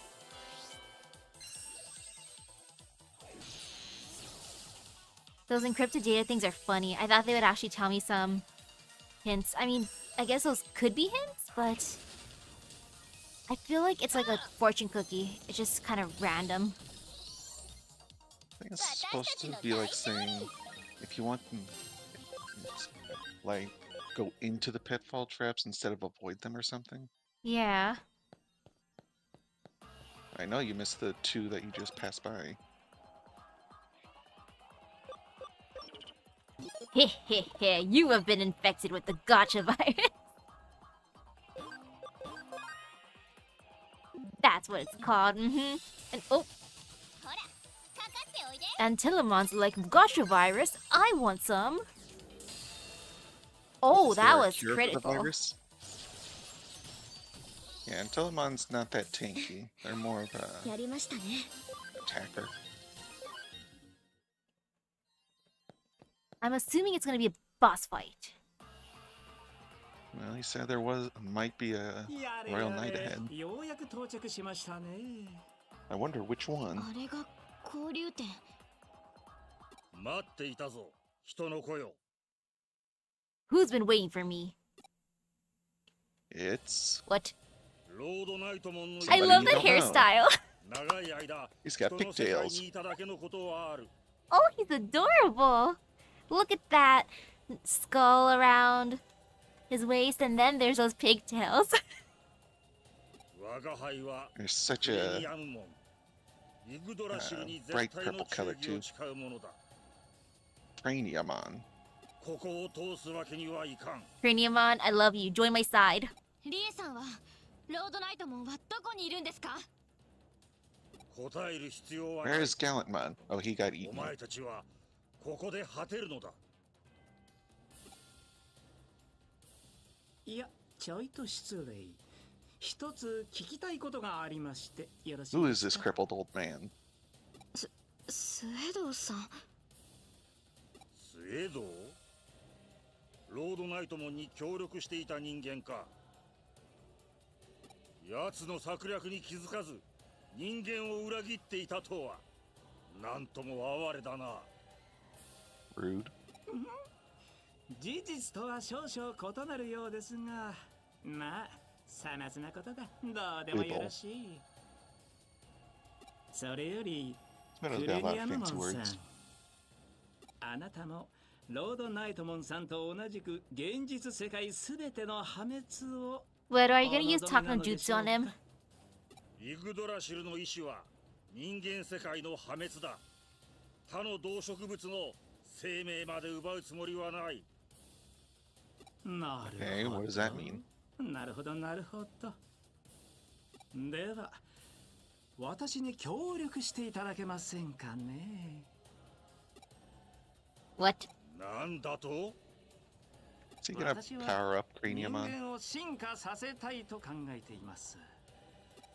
Those encrypted data things are funny. I thought they would actually tell me some hints. I mean, I guess those could be hints, but I feel like it's like a fortune cookie. It's just kind of random. I think it's supposed to be like saying, if you want them, like, go into the pitfall traps instead of avoid them or something. Yeah. I know you missed the two that you just passed by. Heh heh heh, you have been infected with the gotcha virus. That's what it's called, And oh. Antillamon's like gotcha virus. I want some. Oh, Is that there a was cure for the critical. virus? Yeah, Telemon's not that tanky. They're more of a やりましたね。 attacker. I'm assuming it's gonna be a boss fight. Well, he said there might be a やれ Royal や Knight れ ahead. ようやく到着しましたね。 I wonder which one. あれが交流点。待っていたぞ、人の子よ。 Who's been waiting for me? It's What? ロードナイトモンの I Somebody love you that don't know. hairstyle. 長い間、 He's got 人の世界 pigtails. にいただけのことはある。 Oh, he's adorable. Look at that skull around his waist, and then there's those pigtails. 我が輩は There's such プレ a ミアムモン、イグドラシルに bright 絶対の purple color 忠義 too. を誓うものだ。 Craniamon. ここを通すわけにはいかん。 Craniamon, I love you. Join my side. リエさんはロードナイトモンはどこにいるんですか？答える必要はな Where い。 is Gallantmon? Oh, he got お eaten. 前たちはここで果てるのだ。いや、ちょいと失礼。一つ聞きたいことがありまして、よろしい Who で is す this か？ crippled old man? スエドウさん。スエドロードナイトモンに協力していた人間か。奴の策略に気づかず人間を裏切っていたとは、なんとも哀れだな。 Rude. 事実とは少々異なるようですが、まあ、さまつなことだ。どうでもよろしい。それより、 This man ク has レ got a ニ lot ア of ムモン fancy さん words.。あなたもロードナイトモンさんと同じく現実世界すべての破滅を What are you gonna use Taco no Jutsu on him? イグドラシルの意志は人間世界の破滅だ。他の動植物の生命まで奪うつもりはない。なる Okay, ほ what ど。 does that mean? なるほど、なるほど。では、私に協力していただけませんかね。 What? なんだと？ Is he gonna power up 人 Craniamon? 間を進化させたいと考えています。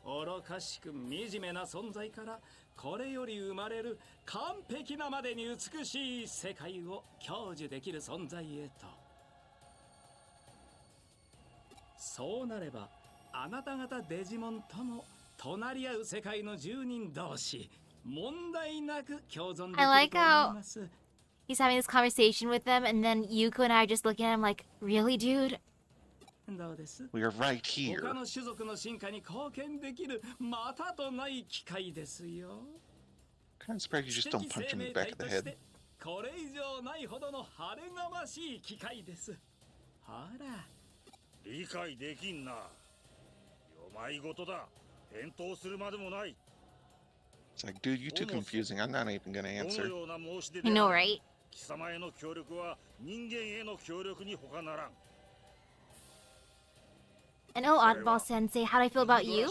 愚かしく惨めな存在からこれより生まれる完璧なまでに美しい世界を享受できる存在へと。そうなればあなた方デジモンとも隣り合う世界の住人同士問題なく共存でき I ると like 思 how います。 he's having this conversation with them, and then Yuko and I are just looking at him like, really, dude? どうです？ We are right here. 他の種族の進化に貢献できるまたとない機会ですよ。 Kind of surprised you just don't punch him in the back of the head. これ以上ないほどの晴れがましい機会です。ほら。理解できんな。よまいごとだ。返答するまでもない。 It's like, dude, you too confusing. I'm not even gonna ど answer. のような申し出 I で know, あれ right? 貴様への協力は人間への協力に他ならん。 And oh, Oddball Sensei, how do I feel about you?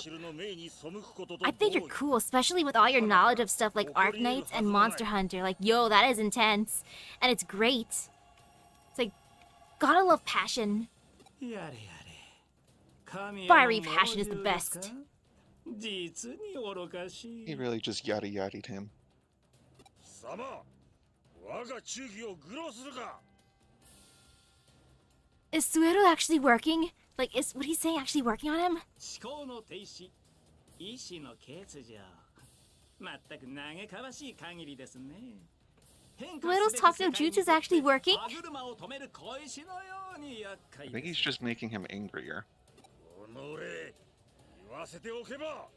I think you're cool, especially with all your knowledge of stuff like Arknights and Monster Hunter. Like, yo, that is intense. And it's great. It's like, gotta love passion. やれやれ。神 Fiery の passion is the 猛獣ですか？ best. 実に愚かしい。 He really just yada yada'd him. 貴様、我が忠義を愚弄するか。 Is Suero actually working? Like, is what he's saying actually working on him? 思考の停止、意志の欠如。まったく嘆かわしい限りですね。 Suero's talk no jutsu is actually working? 歯車を止める小石のように厄 I 介 think で he's す。 just making him angrier. おのれ、言わせておけば。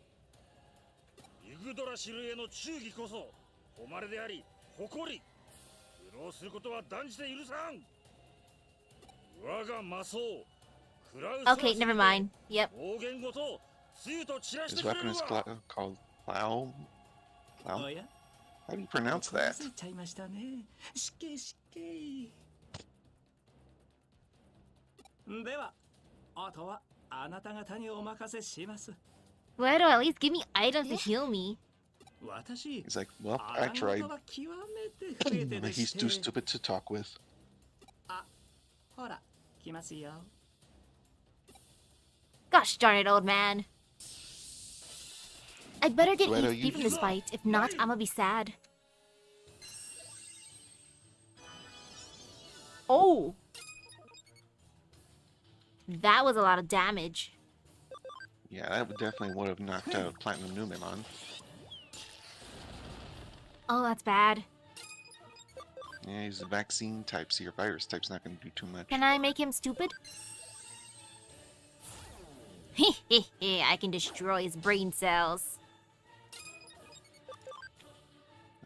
イグドラシルへの忠義こそ誉れであり誇り。愚弄することは断じて許さん。我が魔装。 Okay, never mind. Yep. His weapon is called Plow. Plow? おや How do you pronounce that? 忘れちゃいましたね。失敬失敬。では、あとはあなた方にお任せします。 Suero, at least give me items to heal me. 私、 He's like, well, I あな tried. たは極めて増えて But で he's し too て。 stupid to talk with. ほら、来ますよ。Gosh darn it, old man. I better get Suedo, EXP from this fight. If not, I'ma be sad. Oh! That was a lot of damage. Yeah, that would have knocked out Platinum Numemon. Oh, that's bad. Yeah, he's a vaccine type, so your virus type's not going to do too much. Can I make him stupid? Hehehe, I can destroy his brain cells.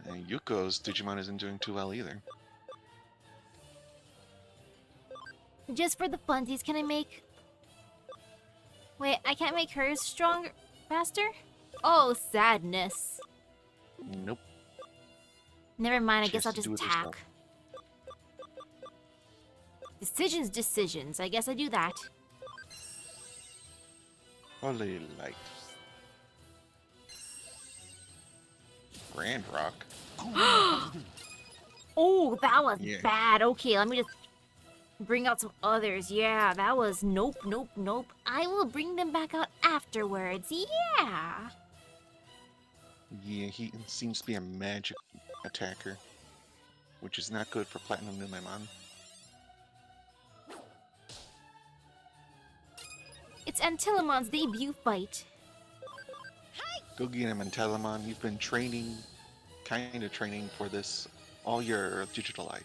And Yuko's Digimon isn't doing too well either. Just for the funsies, can I make... Wait, I can't make hers stronger, faster? Oh, sadness. Nope. Never mind, I She guess has I'll to just do it attack. herself. Decisions. I guess I do that. Holy light. Grand Rock. Oh, that was Yeah. bad. Okay, let me just bring out some others. Yeah, that was nope. I will bring them back out afterwards. Yeah. Yeah, he seems to be a magic attacker, which is not good for Platinum Numemon. It's Antillamon's debut fight. Go get him, Antelamon. You've been training, kind of training for this all your digital life.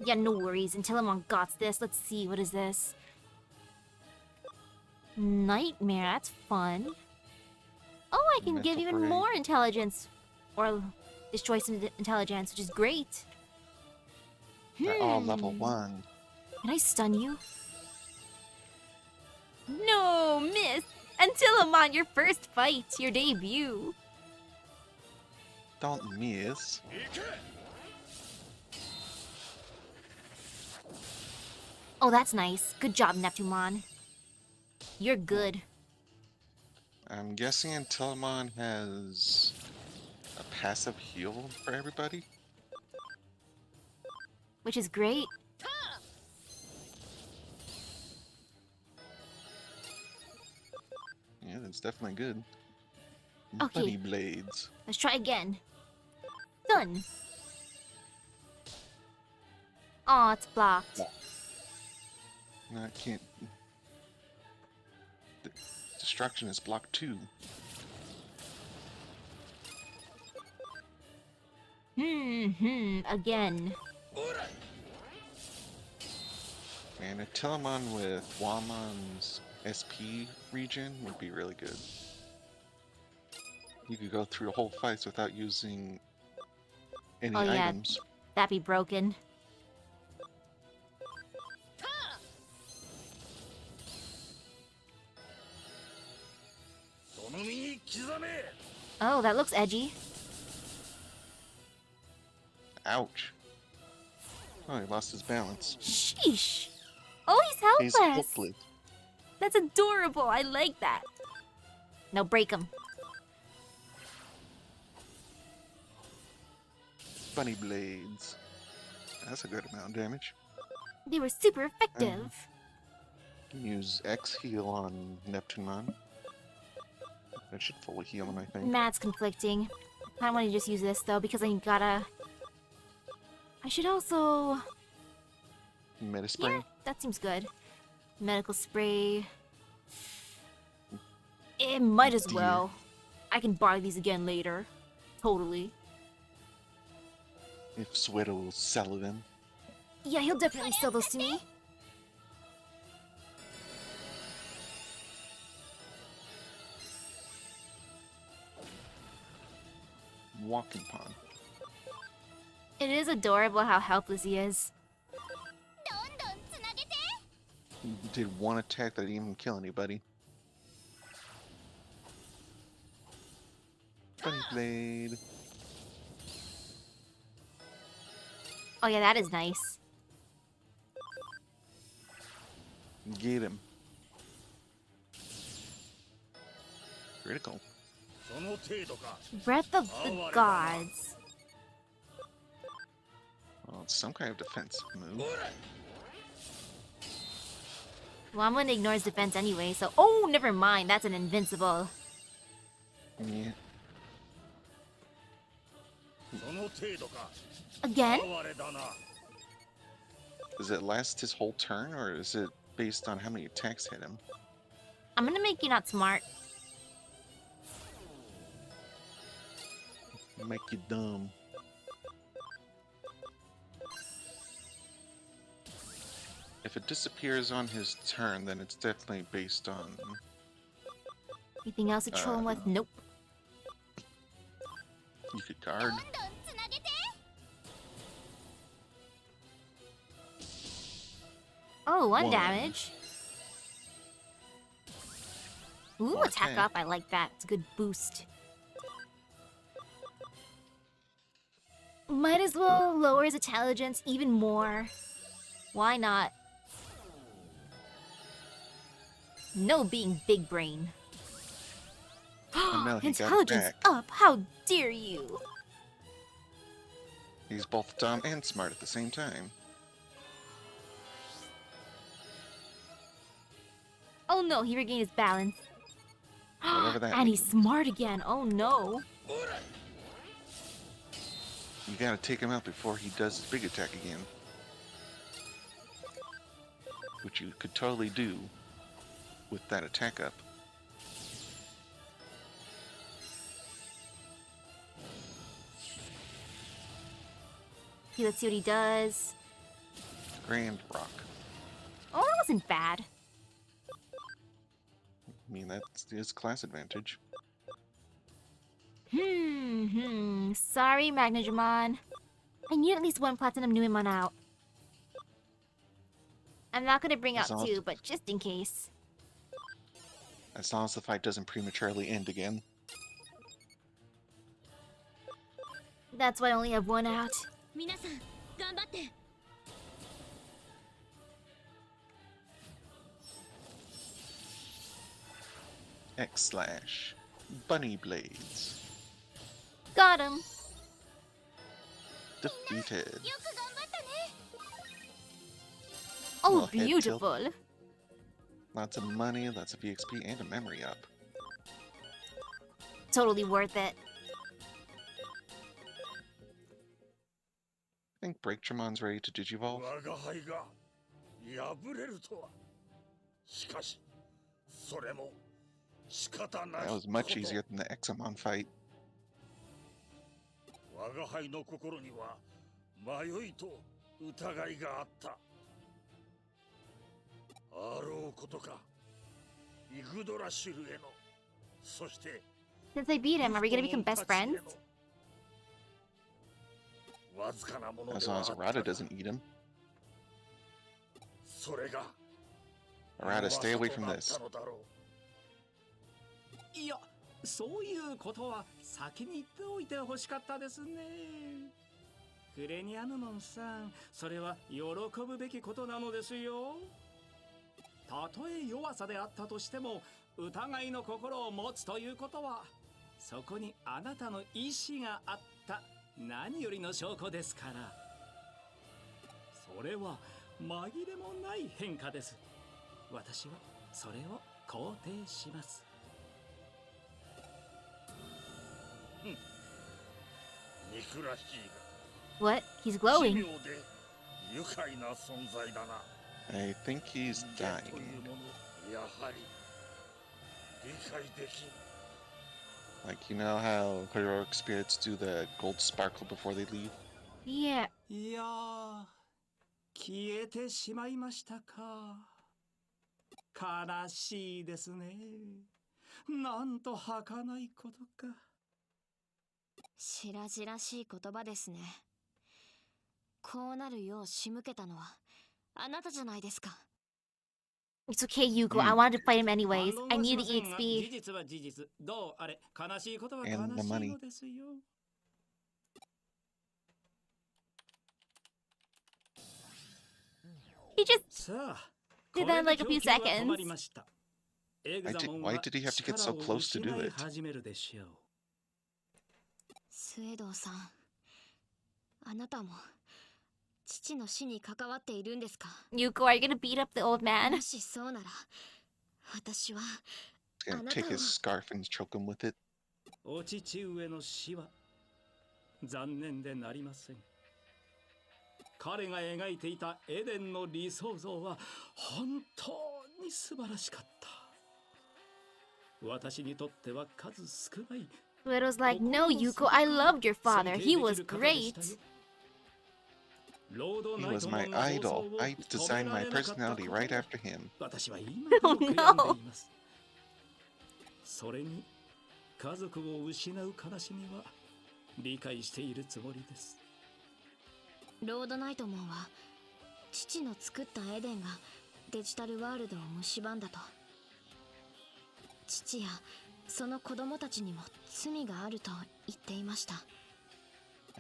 Yeah, no worries. Antillamon got this. Let's see, what is this? Nightmare, that's fun. Oh, I can give Mental even break. more intelligence. Or destroy some intelligence, which is great. They're all level 1. Can I stun you? No, miss! Antillamon, your first fight, your debut. Don't miss. Oh, that's nice. Good job, Neptunemon. You're good. I'm guessing Antelamon has a passive heal for everybody. Which is great. Yeah, that's definitely good. Okay. Buddy Blades. Let's try again. Done. Aw, it's blocked. No, I can't. Destruction is block 2. Again. And a Telemon with Wamon's SP region would be really good. You could go through whole fights without using any Oh, yeah. items. That'd be broken. Oh, that looks edgy. Ouch. Oh, he lost his balance. Sheesh. Oh, he's He's helpless. helpless. That's adorable. I like that. Now break him. Bunny Blades. That's a good amount of damage. They were super effective. You can use X heal on Neptunemon. That should fully heal him, I think. Matt's conflicting. I want to just use this though because I gotta. I should also. Metaspray. Yeah, that seems good. Medical spray. It might as Dear. well. I can buy these again later. Totally. If Suedo will sell them. Yeah, he'll definitely sell those to me. Walking Pond. It is adorable how helpless he is. He did one attack that didn't even kill anybody. Bunny Blade. Oh yeah, that is nice. Get him. Critical. Breath of the Gods. Well, it's some kind of defensive move. Well, I'm gonna ignore his defense anyway, so... Oh, never mind. That's an invincible. Yeah. その程度か Again? 哀れだな Does it last his whole turn, or is it based on how many attacks hit him? I'm gonna make you not smart. Make you dumb. If it disappears on his turn, then it's definitely based on... Anything else to troll him with? Nope. You could guard. Oh, one One. damage. Ooh, More attack attack. up. I like that. It's a good boost. Might as well lower his intelligence even more. Why not? No being big brain. And now he got it Intelligence back. up! How dare you! He's both dumb and smart at the same time. Oh no, he regained his balance. Whatever that And he's means. smart again. Oh no. You gotta take him out before he does his big attack again. Which you could totally do with that attack up. Okay, let's see what he does. Grand Rock. Oh, that wasn't bad. I mean, that's his class advantage. Sorry, Magnagramon. I need at least one Platinum Nuemon out. I'm not gonna bring out That's all. two, but just in case. As long as the fight doesn't prematurely end again. That's why I only have one out. 皆さん頑張って X/. Bunny Blades. Got him. Defeated. Oh, Little head tilt. beautiful. Lots of money, lots of EXP, and a memory up. Totally worth it. I think Breaktramon's ready to Digivolve. 我が輩が敗れるとはしかしそれも仕方ない That was much easier than the Examon fight. 我が輩の心には迷いと疑いがあったあろうことかイグドラシルへのそして Since I beat him, are we gonna become best friends? わずかなもので As long as はあった Arata doesn't eat him. それが Arata, stay away from this. 噂となったのだろういや、そういうことは先に言っておいてほしかったですね。クレニアヌモンさん、それは喜ぶべきことなのですよ。たとえ弱さであったとしても、疑いの心を持つということは、そこにあなたの意志があった何よりの証拠ですから。それは紛れもない変化です。私はそれを肯定します。憎らしい What? He's が奇 glowing. 妙で愉快な存在だな I think he's 人間 dying. というものやはり理解できん Like, you know how heroic spirits do the gold sparkle before they leave? Yeah. いやー、消えてしまいましたか。悲しいですね。なんと儚いことか。白々しい言葉ですね。こうなるよう仕向けたのはあなたじゃないですか。 It's okay, Yuko. I wanted to fight him anyways. 反 I 論はし need ま the せんが EXP. 事実は事実。どうあれ、悲しいことは悲 And the しい money. のですよ。He just さあ、 did これ that in で like a few 供給は止まり seconds. ました。エグザモン why は did he have to get so 力を close to do 失い it? 始めるでしょう。スエドウさん、あなたも父の死に関わっているんですか？ Yuko, are you gonna beat up the old man? もしそうなら、私は He's gonna take his scarf and choke him with it. お父上の死は残念でなりません。彼が描いていたエデンの理想像は本当に素晴らしかった。私にとっては数少ない。 Widow's like, no, Yuko, I loved your father. He was great. He was my idol. I designed my personality right after him. Oh no. それに家族を失う悲しみは理解しているつもりです。ロードナイトモンは父の作ったエデンがデジタルワールドを蝕んだと。父やその子供たちにも罪があると言っていました。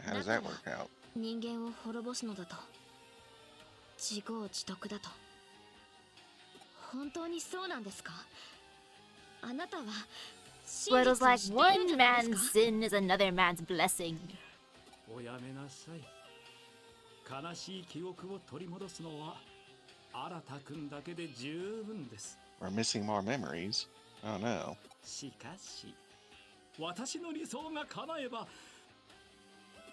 How does that work out? 人間を滅ぼすのだと。自業自得だと。本当にそうなんですか？あなたは Widow's like, one man's sin is another man's blessing. おやめなさい。悲しい記憶を取り戻すのは新田くんだけで十分です。 We're missing more memories. Oh no. しかし、私の理想が叶えば、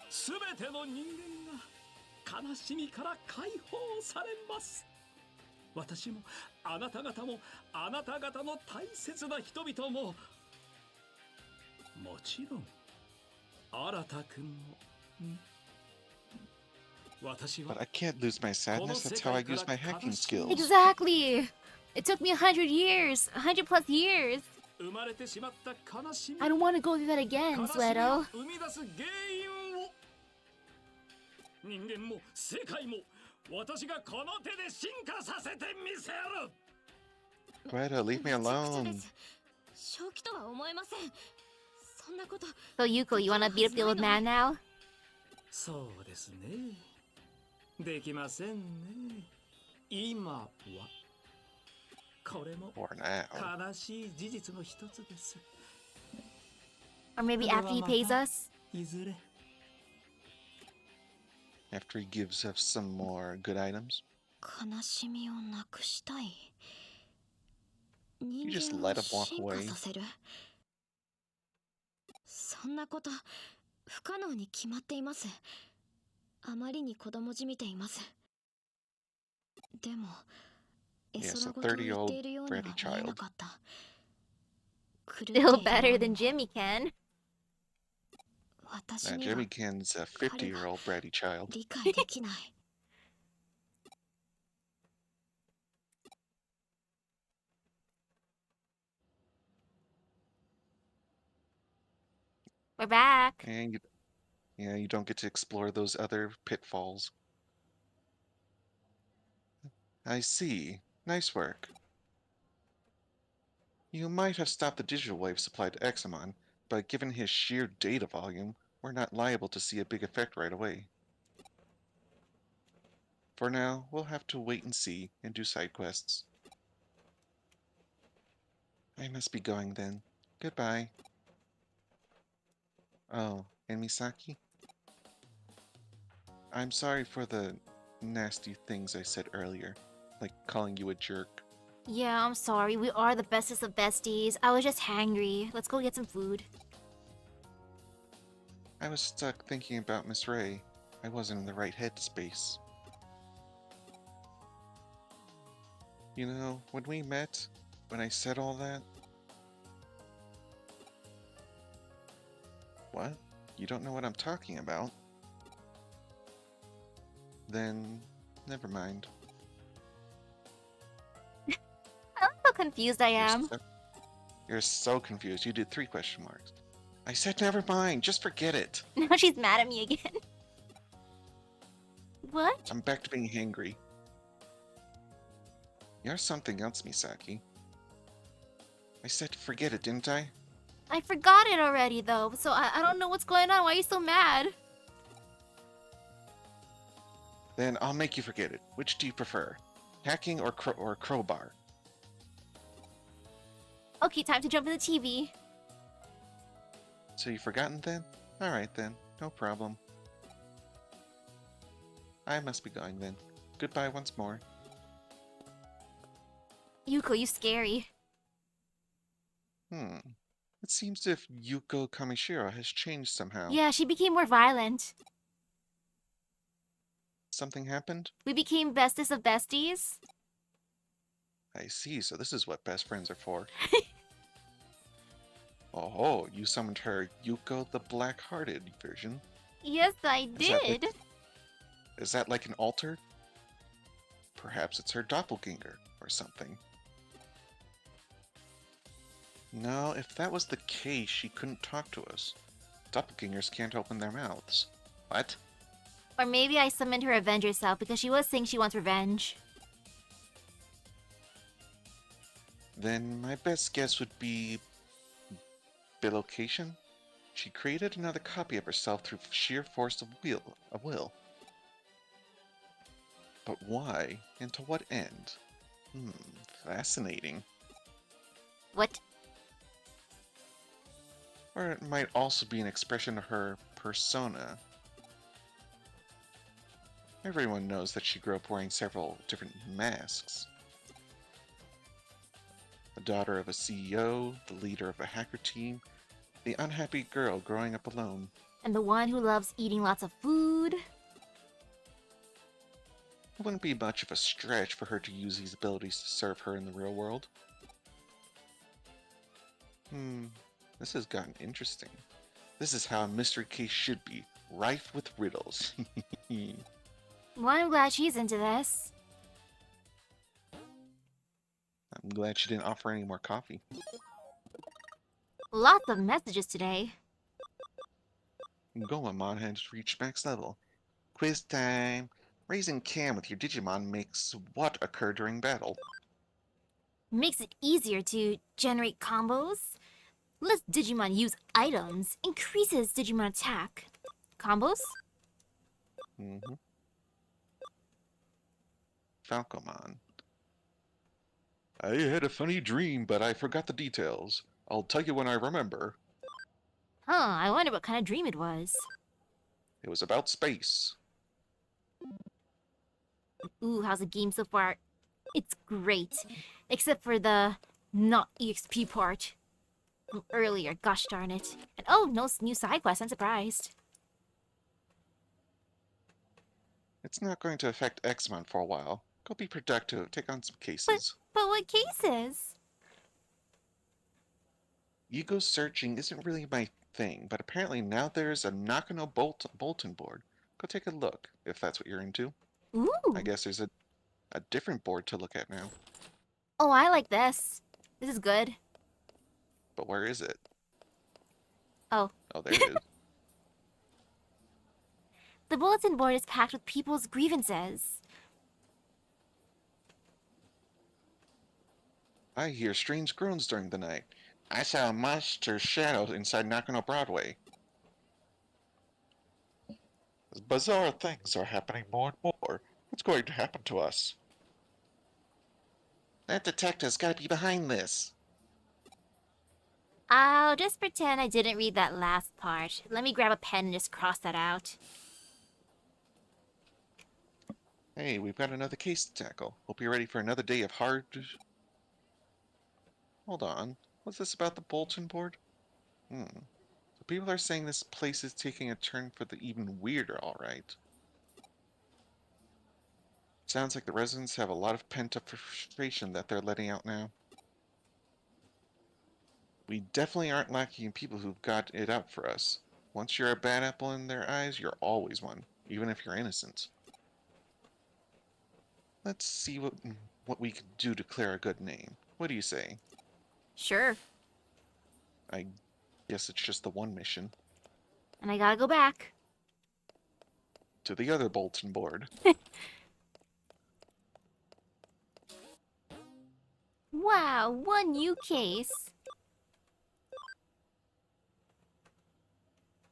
すべての人間が悲しみから解放されます。私も、あなた方も、あなた方の大切な人々も、もちろん、新田くんも。私は But I can't lose my sadness. That's how I use my hacking skills. Exactly. It took me 100 years, 100 plus years. 生まれてしまった悲しみ。 I don't want to go through that again, 悲しみ Swedo. を生み出す原因を人間も世界も私がこの手で進化させてみせる。 Greta, leave me めちゃくちゃで alone. す。正気とは思えません。そんなこと。 So Yuko, you want to beat up the old man now? そうですね。できませんね。今はこれも For now. 悲しい事実の一つです。 Or maybe after he pays us? いずれ After he gives us some more good items. 悲しみをなくしたい。 You 人 just 間を let him walk 進化 away. させる。そんなこと不可能に決まっています。あまりに子供じみています。でも、絵 Yes, 空 a 事を言っているようには 30-year-old 見 bratty えな child. かった。 Still better than Jimmy can. 私 Now, には Jimmy Ken's a 50-year-old bratty child. 理解できない。 We're back. And you don't get to explore those other pitfalls. I see. Nice work. You might have stopped the digital wave supply to Examon, but given his sheer data volume, we're not liable to see a big effect right away. For now, we'll have to wait and see and do side quests. I must be going then. Goodbye. Oh, and Misaki? I'm sorry for the nasty things I said earlier, like calling you a jerk. Yeah, I'm sorry. We are the bestest of besties. I was just hangry. Let's go get some food. I was stuck thinking about Miss Ray. I wasn't in the right headspace. You know, when we met, when I said all that... What? You don't know what I'm talking about? Then, never mind. How confused I am. You're so confused. You did 3 question marks. I said never mind. Just forget it. Now she's mad at me again. What? I'm back to being hangry. You're something else, Misaki. I said forget it, didn't I? I forgot it already, though, so I don't know what's going on. Why are you so mad? Then I'll make you forget it. Which do you prefer? Hacking or crowbar? Okay, time to jump in the TV. So you've forgotten then? Alright then, no problem. I must be going then. Goodbye once more. Yuko, you scary. It seems as if Yuko Kamishiro has changed somehow. Yeah, she became more violent. Something happened? We became bestest of besties. I see, so this is what best friends are for. Oh, you summoned her Yuko the Black-Hearted version. Yes, I did. Is that like an altar? Perhaps it's her doppelganger or something. No, if that was the case, she couldn't talk to us. Doppelgangers can't open their mouths. What? Or maybe I summoned her Avenger self because she was saying she wants revenge. Then my best guess would be bilocation. She created another copy of herself through sheer force of will. But why? And to what end? Fascinating. What? Or it might also be an expression of her persona. Everyone knows that she grew up wearing several different masks. The daughter of a CEO, the leader of a hacker team, the unhappy girl growing up alone. And the one who loves eating lots of food. It wouldn't be much of a stretch for her to use these abilities to serve her in the real world. This has gotten interesting. This is how a mystery case should be, rife with riddles. Well, I'm glad she's into this. I'm glad she didn't offer any more coffee. Lots of messages today. Gomamon has reached max level. Quiz time! Raising Cam with your Digimon makes what occur during battle? Makes it easier to generate combos. Lets Digimon use items. Increases Digimon attack. Combos? Falcomon. I had a funny dream, but I forgot the details. I'll tell you when I remember. Huh, I wonder what kind of dream it was. It was about space. Ooh, how's the game so far? It's great. Except for the not EXP part from earlier, gosh darn it. And oh, no new side quest, I'm surprised. It's not going to affect Xmon for a while. Go be productive, take on some cases. But what cases? Ego searching isn't really my thing, but apparently now there's a Nakano bulletin board. Go take a look, if that's what you're into. Ooh. I guess there's a different board to look at now. Oh, I like this. This is good. But where is it? Oh. Oh, there it is. The bulletin board is packed with people's grievances. I hear strange groans during the night. I saw a monster's shadow inside Nakano Broadway. Bizarre things are happening more and more. What's going to happen to us? That detective's gotta be behind this. I'll just pretend I didn't read that last part. Let me grab a pen and just cross that out. Hey, we've got another case to tackle. Hope you're ready for another day of hard... Hold on. What's this about the bulletin board? So people are saying this place is taking a turn for the even weirder, alright. Sounds like the residents have a lot of pent-up frustration that they're letting out now. We definitely aren't lacking in people who've got it out for us. Once you're a bad apple in their eyes, you're always one, even if you're innocent. Let's see what we can do to clear a good name. What do you say? Sure. I guess it's just the one mission. And I gotta go back. To the other bulletin board. Wow, one new case.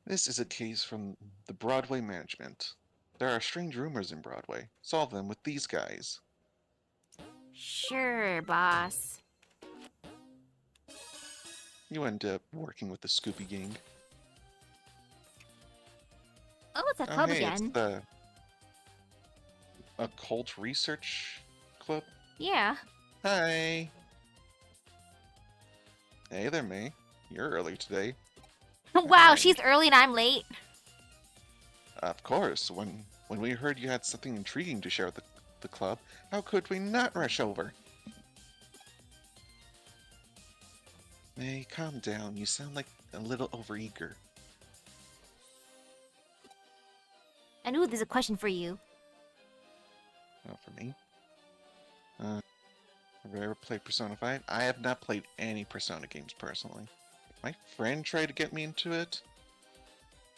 This is a case from the Broadway management. There are strange rumors in Broadway. Solve them with these guys. Sure, boss. You end up working with the Scoopy Gang. Oh, it's a club hey, again. occult research club? Yeah. Hi. Hey there, May. You're early today. Wow, Hi. she's early and I'm late. Of course. When we heard you had something intriguing to share with the club, how could we not rush over? May, calm down. You sound like a little overeager. And ooh, there's a question for you. Not for me. Have you ever played Persona 5? I have not played any Persona games personally. My friend tried to get me into it.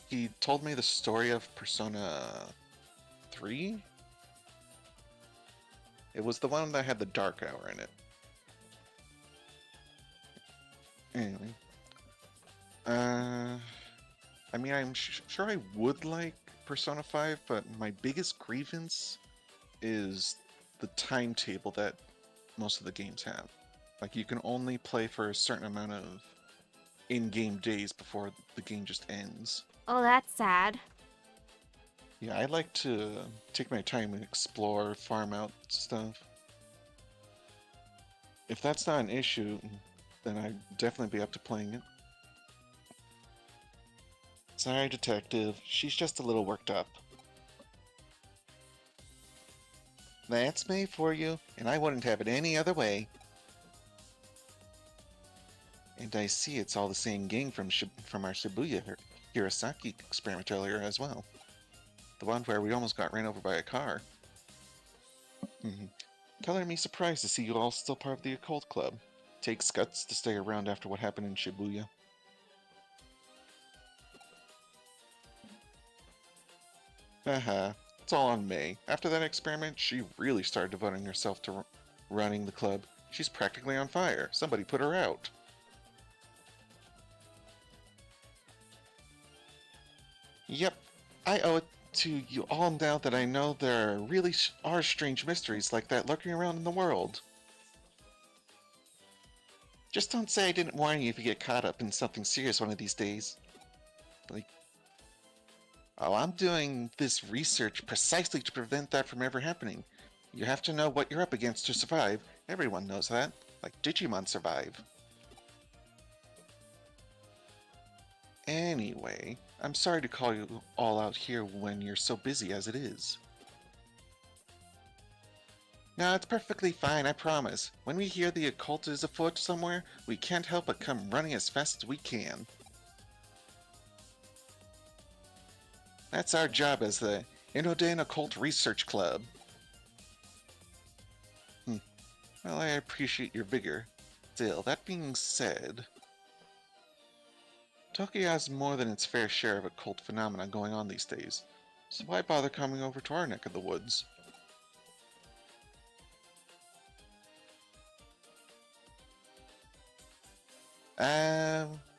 He told me the story of Persona 3? It was the one that had the Dark Hour in it. Anyway. I mean, I'm sure I would like Persona 5, but my biggest grievance is the timetable that most of the games have. Like, you can only play for a certain amount of in-game days before the game just ends. Oh, that's sad. Yeah, I like to take my time and explore, farm out stuff. If that's not an issue, then I'd definitely be up to playing it. Sorry, Detective. She's just a little worked up. That's May for you, and I wouldn't have it any other way. And I see it's all the same gang from our Shibuya Hirosaki experiment earlier as well. The one where we almost got ran over by a car. Color me surprised to see you all still part of the occult club. Takes guts to stay around after what happened in Shibuya. Haha, it's all on May. After that experiment, she really started devoting herself to running the club. She's practically on fire. Somebody put her out. Yep, I owe it to you all now that I know there really are strange mysteries like that lurking around in the world. Just don't say I didn't warn you if you get caught up in something serious one of these days. Like, oh, I'm doing this research precisely to prevent that from ever happening. You have to know what you're up against to survive. Everyone knows that. Like Digimon survive. Anyway, I'm sorry to call you all out here when you're so busy as it is. No, it's perfectly fine, I promise. When we hear the occult is afoot somewhere, we can't help but come running as fast as we can. That's our job as the Inoden Occult Research Club. Well, I appreciate your vigor. Still, that being said, Tokyo has more than its fair share of occult phenomena going on these days, so why bother coming over to our neck of the woods?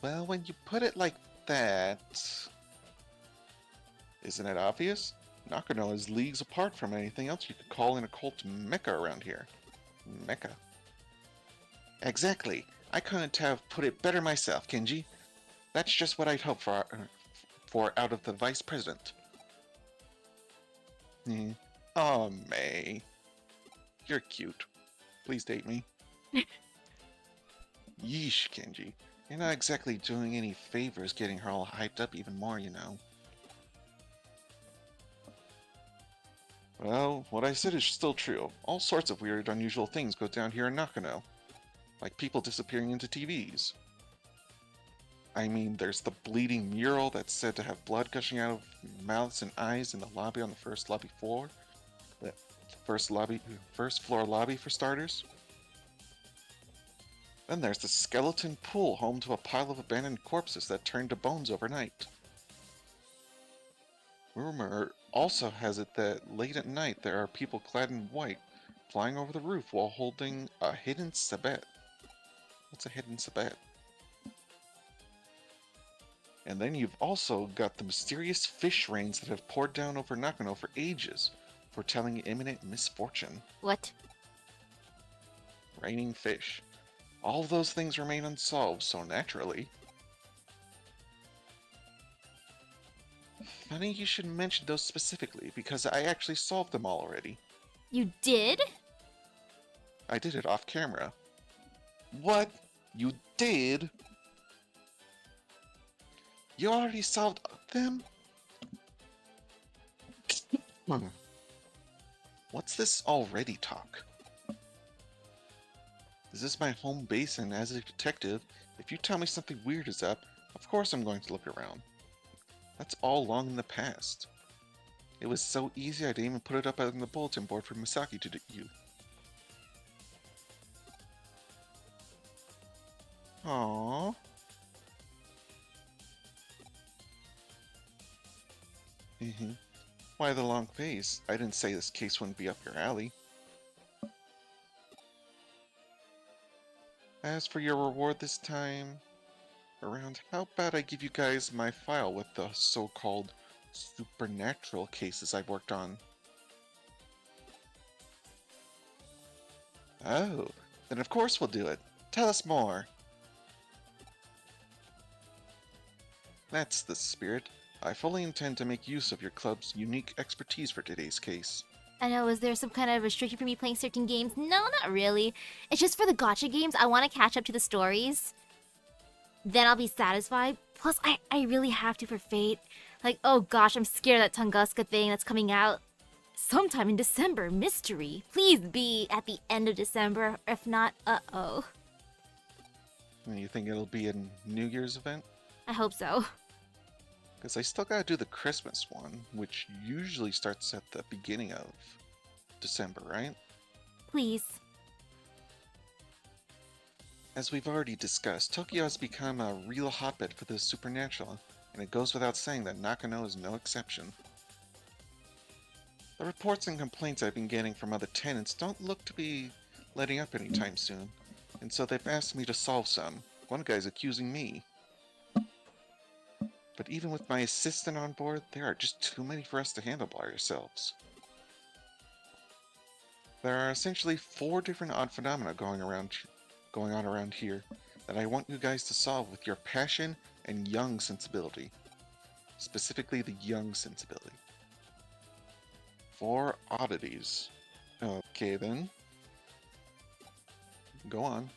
Well, when you put it like that, isn't it obvious? Nakano is leagues apart from anything else you could call an occult mecca around here. Mecca. Exactly. I couldn't have put it better myself, Kenji. That's just what I'd hope for out of the vice president. Oh, May. You're cute. Please date me. Yeesh, Kenji. You're not exactly doing any favors getting her all hyped up even more, you know. Well, what I said is still true. All sorts of weird, unusual things go down here in Nakano. Like people disappearing into TVs. I mean, there's the bleeding mural that's said to have blood gushing out of mouths and eyes in the lobby on the first lobby floor. The first floor lobby for starters. Then there's the skeleton pool home to a pile of abandoned corpses that turned to bones overnight. Rumor also has it that late at night there are people clad in white flying over the roof while holding a hidden sabbat. What's a hidden sabbat? And then you've also got the mysterious fish rains that have poured down over Nakano for ages, foretelling imminent misfortune. What? Raining fish. All of those things remain unsolved, so naturally. Funny you should mention those specifically, because I actually solved them all already. You did? I did it off camera. What? You did? You already solved them? What's this already talk? This is my home base, and as a detective, if you tell me something weird is up, of course I'm going to look around. That's all long in the past. It was so easy I didn't even put it up on the bulletin board for Misaki to do. Aww. Why the long face? I didn't say this case wouldn't be up your alley. As for your reward this time around, how about I give you guys my file with the so-called supernatural cases I've worked on? Oh, then of course we'll do it. Tell us more. That's the spirit. I fully intend to make use of your club's unique expertise for today's case. I know, is there some kind of restriction for me playing certain games? No, not really. It's just for the gacha games, I want to catch up to the stories. Then I'll be satisfied. Plus, I really have to for Fate. Like, oh gosh, I'm scared of that Tunguska thing that's coming out sometime in December. Mystery. Please be at the end of December. If not, uh-oh. You think it'll be a New Year's event? I hope so. Because I still gotta do the Christmas one, which usually starts at the beginning of December, right? Please. As we've already discussed, Tokyo has become a real hotbed for the supernatural, and it goes without saying that Nakano is no exception. The reports and complaints I've been getting from other tenants don't look to be letting up anytime soon, and so they've asked me to solve some. One guy's accusing me. But even with my assistant on board, there are just too many for us to handle by ourselves. There are essentially 4 different odd phenomena going on around here that I want you guys to solve with your passion and young sensibility. Specifically the young sensibility. 4 oddities. Okay then. Go on.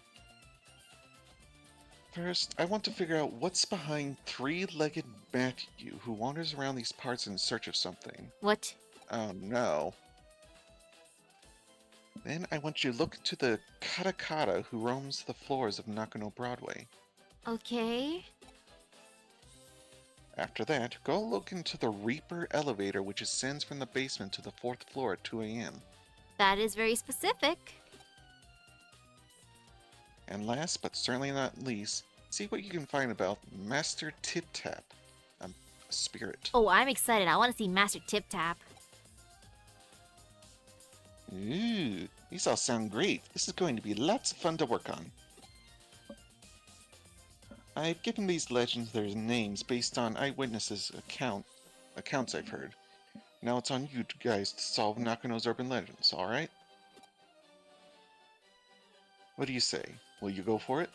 First, I want to figure out what's behind 3-legged Matthew who wanders around these parts in search of something. What? Oh no. Then I want you to look into the Katakata who roams the floors of Nakano Broadway. Okay. After that, go look into the Reaper elevator which ascends from the basement to the 4th floor at 2 AM. That is very specific. And last, but certainly not least, see what you can find about Master Tip Tap, a spirit. Oh, I'm excited. I want to see Master Tip Tap. Ooh, these all sound great. This is going to be lots of fun to work on. I've given these legends their names based on eyewitnesses' accounts I've heard. Now it's on you guys to solve Nakano's urban legends, alright? What do you say? Will you go for it?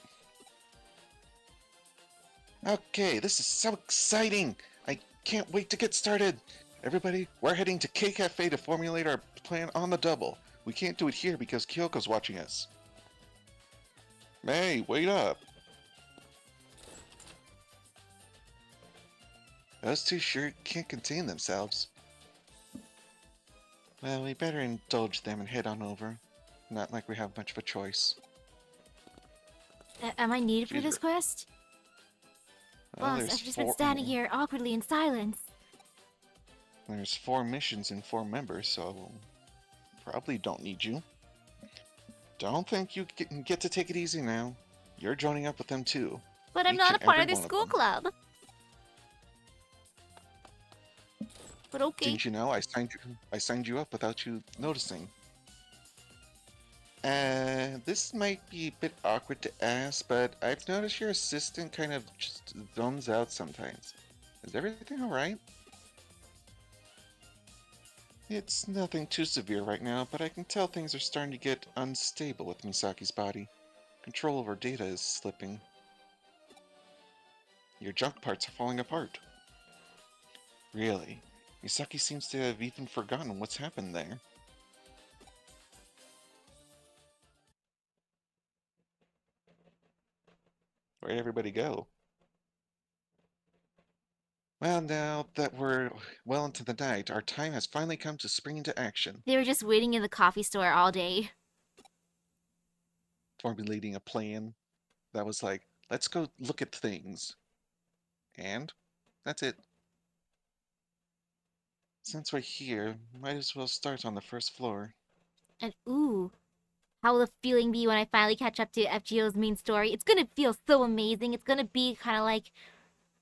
Okay, this is so exciting! I can't wait to get started! Everybody, we're heading to K Cafe to formulate our plan on the double. We can't do it here because Kyoko's watching us. May, wait up! Those two sure can't contain themselves. Well, we better indulge them and head on over. Not like we have much of a choice. Am I needed for this quest? Well, Boss, I've just been standing here awkwardly in silence. There's 4 missions and 4 members, so probably don't need you. Don't think you can get to take it easy now. You're joining up with them too. But I'm Each not a and part of every their one school them. club. But okay. Didn't you know I signed you up without you noticing? This might be a bit awkward to ask, but I've noticed your assistant kind of just zones out sometimes. Is everything alright? It's nothing too severe right now, but I can tell things are starting to get unstable with Misaki's body. Control over data is slipping. Your junk parts are falling apart. Really? Misaki seems to have even forgotten what's happened there. Where'd everybody go? Well, now that we're well into the night, our time has finally come to spring into action. They were just waiting in the coffee store all day. Formulating a plan that was like, let's go look at things. And that's it. Since we're here, might as well start on the first floor. And ooh, how will the feeling be when I finally catch up to FGO's main story? It's gonna feel so amazing. It's gonna be kind of like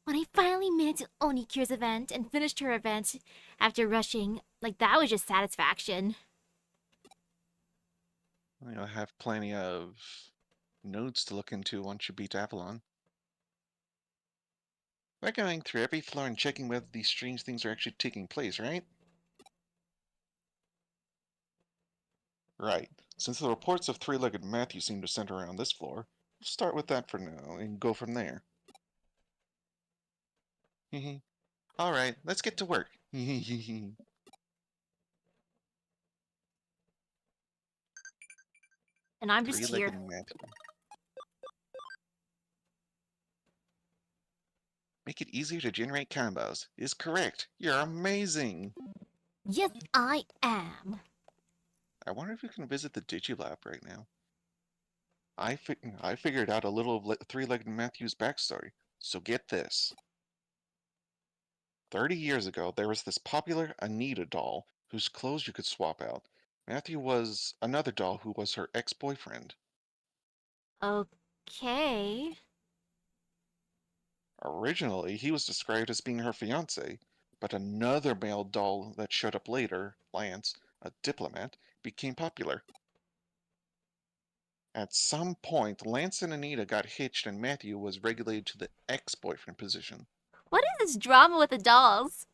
when I finally made it to Onikyu's event and finished her event after rushing. Like, that was just satisfaction. You'll have plenty of nodes to look into once you beat Avalon. We're going through every floor and checking whether these strange things are actually taking place, right? Right. Since the reports of three-legged Matthew seem to center around this floor, we'll start with that for now and go from there. Alright, let's get to work. And I'm just here. Three-legged Matthew. Make it easier to generate combos. Is correct. You're amazing. Yes, I am. I wonder if we can visit the Digilab right now. I figured out a little of three-legged Matthew's backstory. So get this. 30 years ago, there was this popular Anita doll whose clothes you could swap out. Matthew was another doll who was her ex-boyfriend. Okay. Originally, he was described as being her fiancé, but another male doll that showed up later, Lance, a diplomat, became popular. At some point, Lance and Anita got hitched and Matthew was regulated to the ex-boyfriend position. What is this drama with the dolls?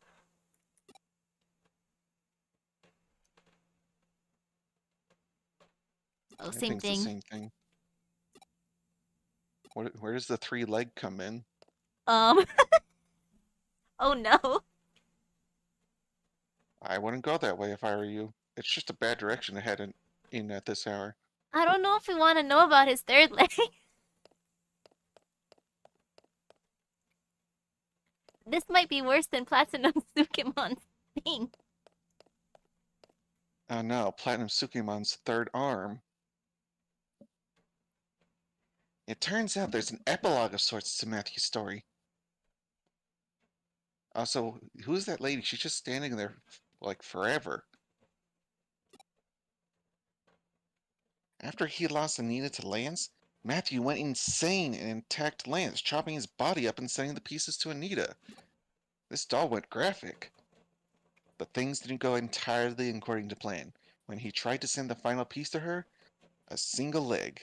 Oh, I same think thing. it's the same thing. Where does the three-leg come in? Oh no. I wouldn't go that way if I were you. It's just a bad direction to head in at this hour. I don't know if we want to know about his third leg. This might be worse than Platinum Sukemon's thing. Oh no, Platinum Sukemon's third arm. It turns out there's an epilogue of sorts to Matthew's story. Also, who's that lady? She's just standing there, like, forever. After he lost Anita to Lance, Matthew went insane and attacked Lance, chopping his body up and sending the pieces to Anita. This doll went graphic. But things didn't go entirely according to plan. When he tried to send the final piece to her, a single leg.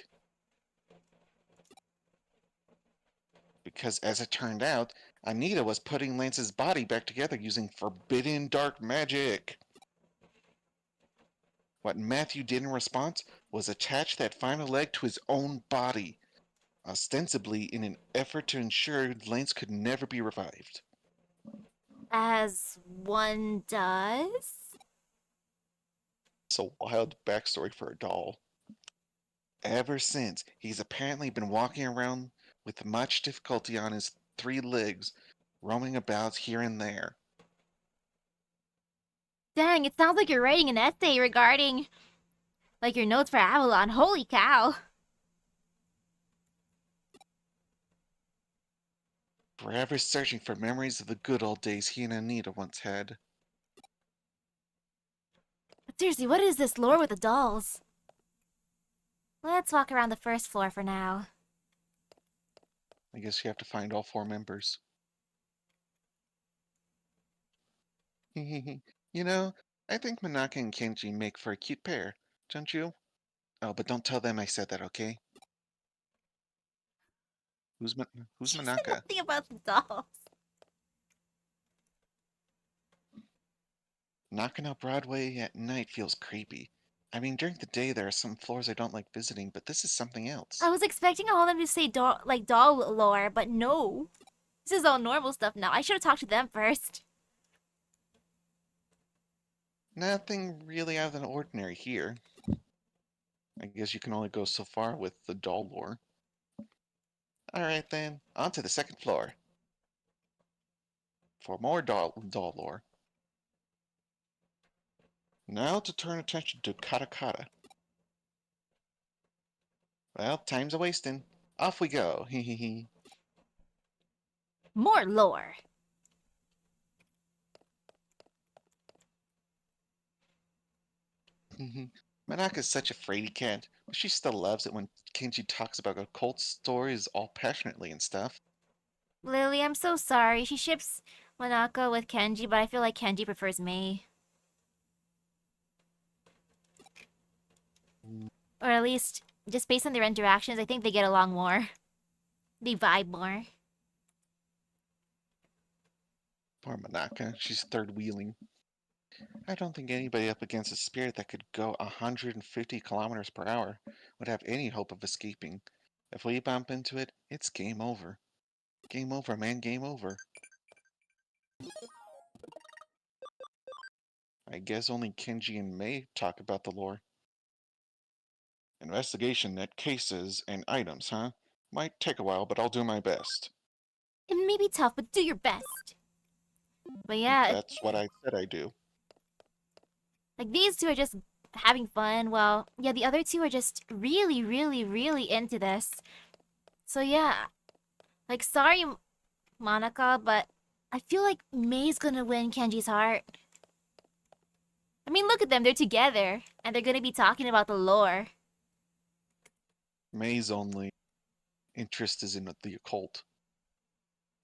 Because as it turned out, Anita was putting Lance's body back together using forbidden dark magic. What Matthew did in response was attach that final leg to his own body, ostensibly in an effort to ensure Lance could never be revived. As one does? It's a wild backstory for a doll. Ever since, he's apparently been walking around with much difficulty on his three legs, roaming about here and there. Dang, it sounds like you're writing an essay regarding, like, your notes for Avalon. Holy cow. Forever searching for memories of the good old days he and Anita once had. But seriously, what is this lore with the dolls? Let's walk around the first floor for now. I guess you have to find all four members. You know, I think Manaka and Kenji make for a cute pair, don't you? Oh, but don't tell them I said that, okay? Who's She said Manaka? nothing about the dolls. Knocking out Broadway at night feels creepy. I mean, during the day there are some floors I don't like visiting, but this is something else. I was expecting all of them to say doll lore, but no. This is all normal stuff now. I should have talked to them first. Nothing really out of the ordinary here. I guess you can only go so far with the doll lore. Alright then, on to the second floor. For more doll lore. Now to turn attention to Katakata. Well, time's a-wasting. Off we go, hehehe. More lore. Manaka's such a fraidy cat, but she still loves it when Kenji talks about occult stories all passionately and stuff. Lily, I'm so sorry. She ships Monaka with Kenji, but I feel like Kenji prefers Mei. Or at least, just based on their interactions, I think they get along more. They vibe more. Poor Manaka, she's third wheeling. I don't think anybody up against a spirit that could go 150 kilometers per hour would have any hope of escaping. If we bump into it, it's game over. Game over, man, game over. I guess only Kenji and Mei talk about the lore. Investigation at cases and items, huh? Might take a while, but I'll do my best. It may be tough, but do your best. But yeah, That's what I said I do. like these two are just having fun. Well, yeah, the other two are just really, really, really into this. So yeah, like sorry, Monica, but I feel like Mei's gonna win Kenji's heart. I mean, look at them, they're together, and they're gonna be talking about the lore. Mei's only interest is in the occult.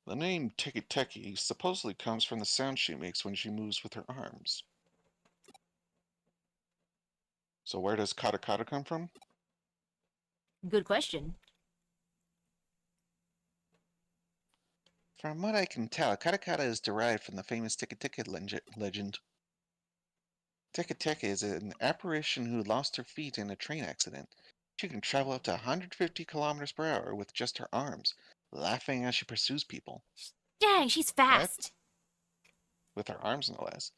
The name Teki Teki supposedly comes from the sound she makes when she moves with her arms. So where does Kata Kata come from? Good question. From what I can tell, Kata Kata is derived from the famous Teki Teki legend. Teki Teki is an apparition who lost her feet in a train accident. She can travel up to 150 kilometers per hour with just her arms, laughing as she pursues people. Dang, she's That, fast. with her arms no less.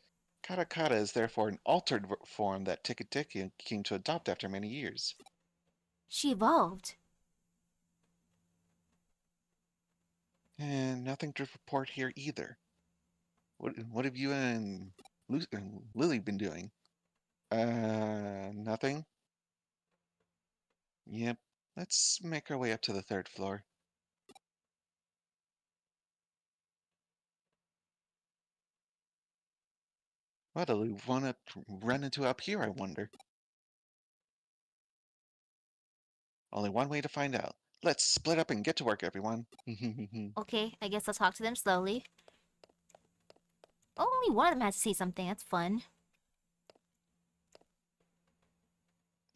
Kata Kata is therefore an altered form that Teki Teki came to adopt after many years. She evolved. And nothing to report here either. What have you and Lily been doing? Nothing? Yep. Let's make our way up to the third floor. What do we want to run into up here, I wonder? Only one way to find out. Let's split up and get to work, everyone. Okay, I guess I'll talk to them slowly. Only one of them has to say something, that's fun.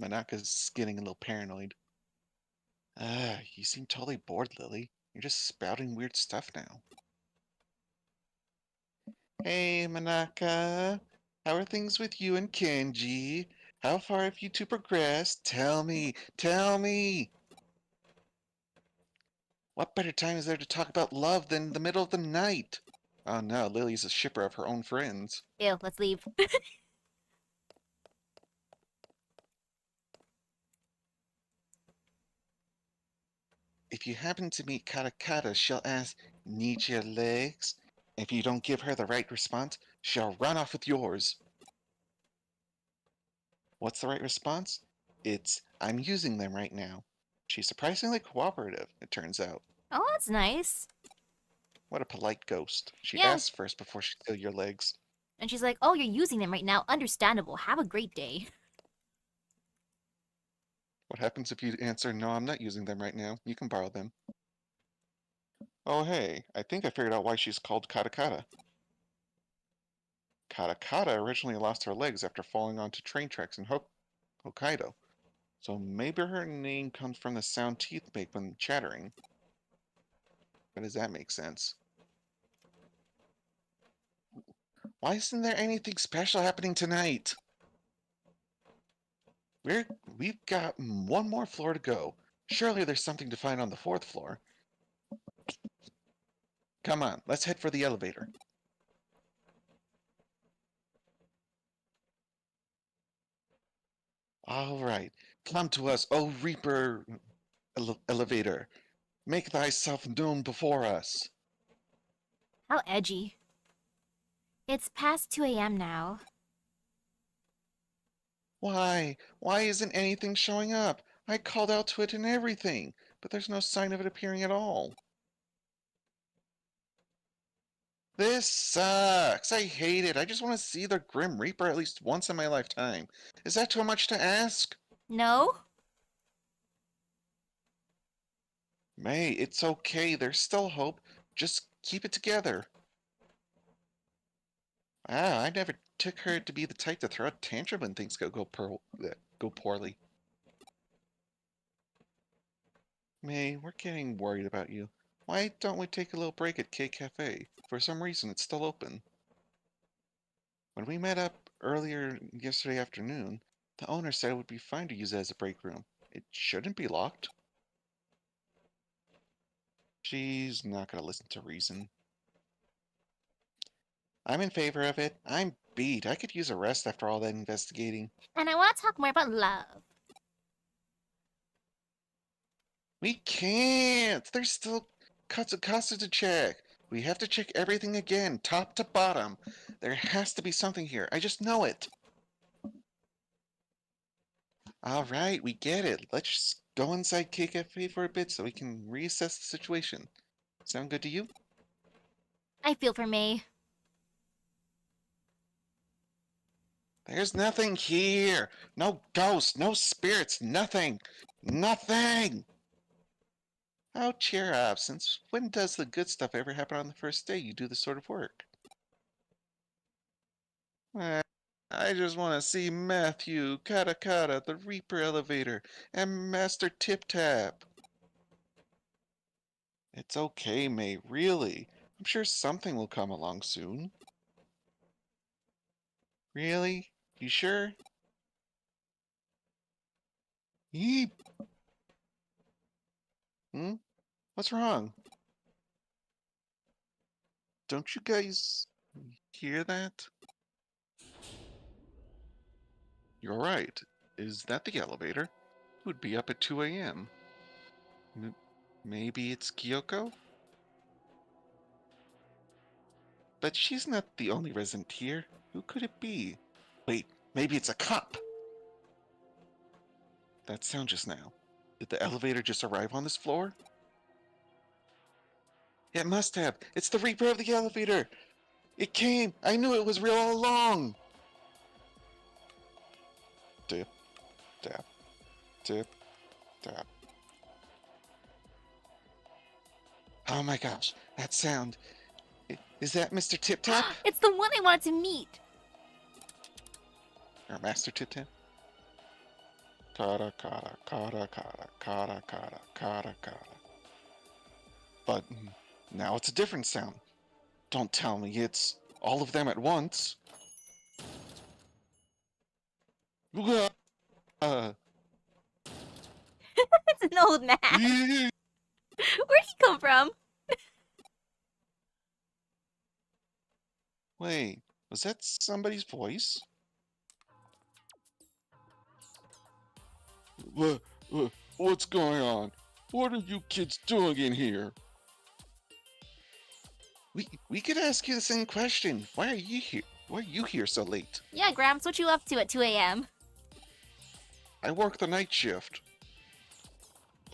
Manaka's getting a little paranoid. You seem totally bored, Lily. You're just spouting weird stuff now. Hey, Manaka. How are things with you and Kenji? How far have you two progressed? Tell me, tell me! What better time is there to talk about love than the middle of the night? Oh no, Lily's a shipper of her own friends. Ew, let's leave. If you happen to meet Kata Kata, she'll ask, "Need your legs?" If you don't give her the right response, she'll run off with yours. What's the right response? It's, "I'm using them right now." She's surprisingly cooperative, it turns out. Oh, that's nice. What a polite ghost. She Yeah. asks first before she steals your legs. And she's like, oh, you're using them right now. Understandable. Have a great day. What happens if you answer, "No, I'm not using them right now. You can borrow them." Oh hey, I think I figured out why she's called Kata Kata. Kata Kata originally lost her legs after falling onto train tracks in Hokkaido. So maybe her name comes from the sound teeth make when chattering. But does that make sense? Why isn't there anything special happening tonight? We've got one more floor to go. Surely there's something to find on the fourth floor. Come on, let's head for the elevator. All right, come to us, oh Reaper elevator. Make thyself known before us. How edgy. It's past 2 a.m. now. Why? Why isn't anything showing up? I called out to it and everything, but there's no sign of it appearing at all. This sucks. I hate it. I just want to see the Grim Reaper at least once in my lifetime. Is that too much to ask? No? May, it's okay. There's still hope. Just keep it together. Ah, I never took her to be the type to throw a tantrum when things go poorly. May, we're getting worried about you. Why don't we take a little break at K Cafe? For some reason, it's still open. When we met up earlier yesterday afternoon, the owner said it would be fine to use it as a break room. It shouldn't be locked. She's not gonna listen to reason. I'm in favor of it. I'm beat. I could use a rest after all that investigating. And I want to talk more about love. We can't! There's still Katsu to check. We have to check everything again, top to bottom. There has to be something here. I just know it. Alright, we get it. Let's just go inside K Cafe for a bit so we can reassess the situation. Sound good to you? I feel for May. There's nothing here. No ghosts, no spirits, nothing. Nothing! Oh, cheer up. Since when does the good stuff ever happen on the first day you do this sort of work? I just want to see Matthew, Kata, the Reaper Elevator, and Master Tip Tap. It's okay, May, really. I'm sure something will come along soon. Really? You sure? Yeep. Hmm? What's wrong? Don't you guys hear that? You're right. Is that the elevator? Who'd be up at 2 a.m.? Maybe it's Kyoko? But she's not the only resident here. Who could it be? Wait, maybe it's a cop! That sound just now. Did the elevator just arrive on this floor? It must have. It's the Reaper of the elevator! It came! I knew it was real all along! Tip, tap, tip, tap. Oh my gosh, that sound. Is that Mr. Tip Tap? It's the one I wanted to meet. Or Master Tip Tap? Kata, kata, kata, kata, kata, kata, kata, kata. But now it's a different sound. Don't tell me it's all of them at once. It's an old man. Where'd he come from? Wait, was that somebody's voice? What's going on? What are you kids doing in here? We could ask you the same question. Why are you here? Why are you here so late? Yeah, Gramps, what you up to at 2 a.m.? I work the night shift.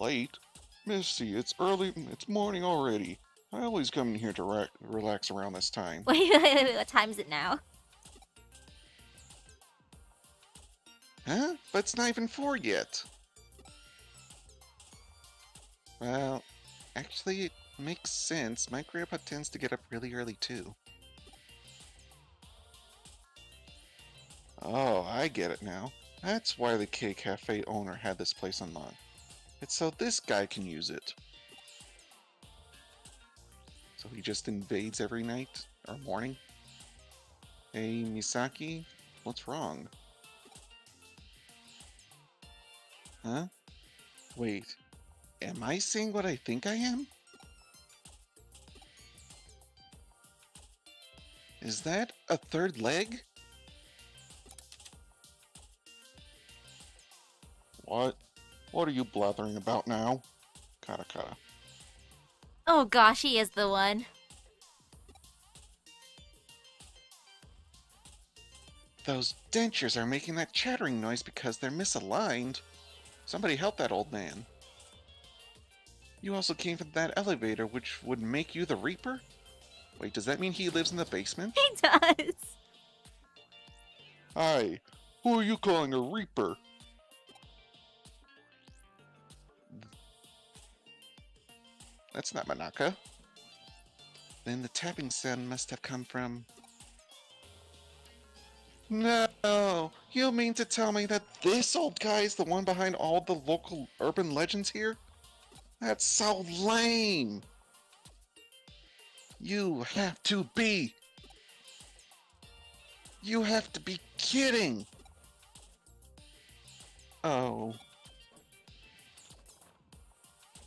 Late? Missy, it's early. It's morning already. I always come in here to relax around this time. Wait, what time is it now? Huh? But it's not even 4 yet. Well, actually, it makes sense. My grandpa tends to get up really early, too. Oh, I get it now. That's why the K Cafe owner had this place on loan. It's so this guy can use it. So he just invades every night or morning? Hey, Misaki, what's wrong? Huh? Wait, am I seeing what I think I am? Is that a third leg? What? What are you blathering about now? Kata. Oh gosh, he is the one. Those dentures are making that chattering noise because they're misaligned. Somebody help that old man. You also came from that elevator, which would make you the Reaper? Wait, does that mean he lives in the basement? He does. Hi, who are you calling a Reaper? That's not Manaka. Then the tapping sound must have come from... No! You mean to tell me that this old guy is the one behind all the local urban legends here? That's so lame! You have to be... You have to be kidding! Oh...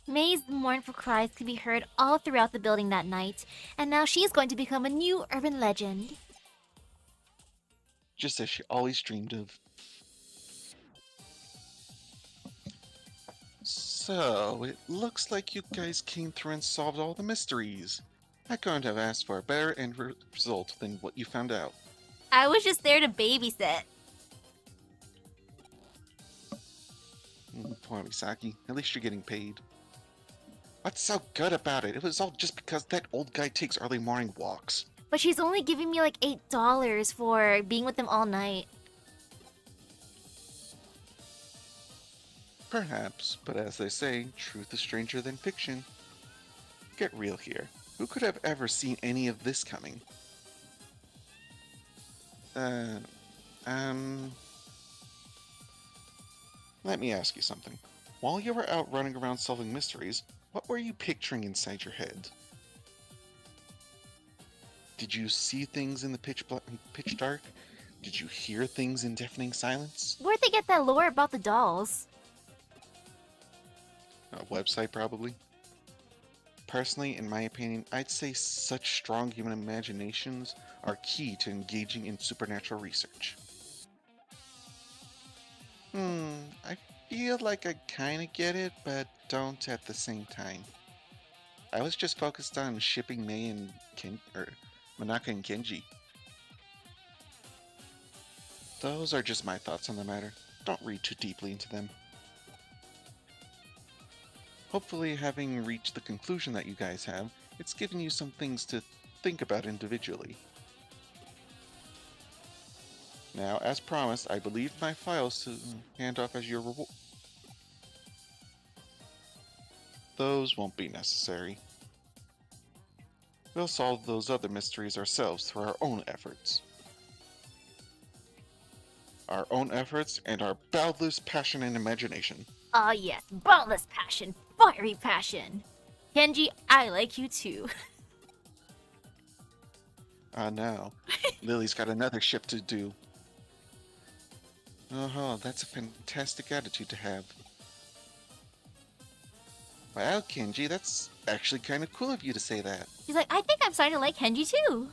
May's mournful cries could be heard all throughout the building that night, and now she's going to become a new urban legend. Just as she always dreamed of. So, it looks like you guys came through and solved all the mysteries. I couldn't have asked for a better end result than what you found out. I was just there to babysit. Poor Misaki. At least you're getting paid. What's so good about it? It was all just because that old guy takes early morning walks. But she's only giving me like $8 for being with them all night. Perhaps, but as they say, truth is stranger than fiction. Get real here. Who could have ever seen any of this coming? Let me ask you something. While you were out running around solving mysteries, what were you picturing inside your head? Did you see things in the pitch dark? Did you hear things in deafening silence? Where'd they get that lore about the dolls? A website, probably. Personally, in my opinion, I'd say such strong human imaginations are key to engaging in supernatural research. I feel like I kinda get it, but don't at the same time. I was just focused on shipping Mei and Manaka and Kenji. Those are just my thoughts on the matter. Don't read too deeply into them. Hopefully, having reached the conclusion that you guys have, it's given you some things to think about individually. Now, as promised, I believed my files to hand off as your reward. Those won't be necessary. We'll solve those other mysteries ourselves through our own efforts. Our own efforts and our boundless passion and imagination. Ah yes, boundless passion, fiery passion. Kenji, I like you too. No. Lily's got another ship to do. Oh, that's a fantastic attitude to have. Wow, Kenji, that's actually kind of cool of you to say that. He's like, I think I'm starting to like Kenji too.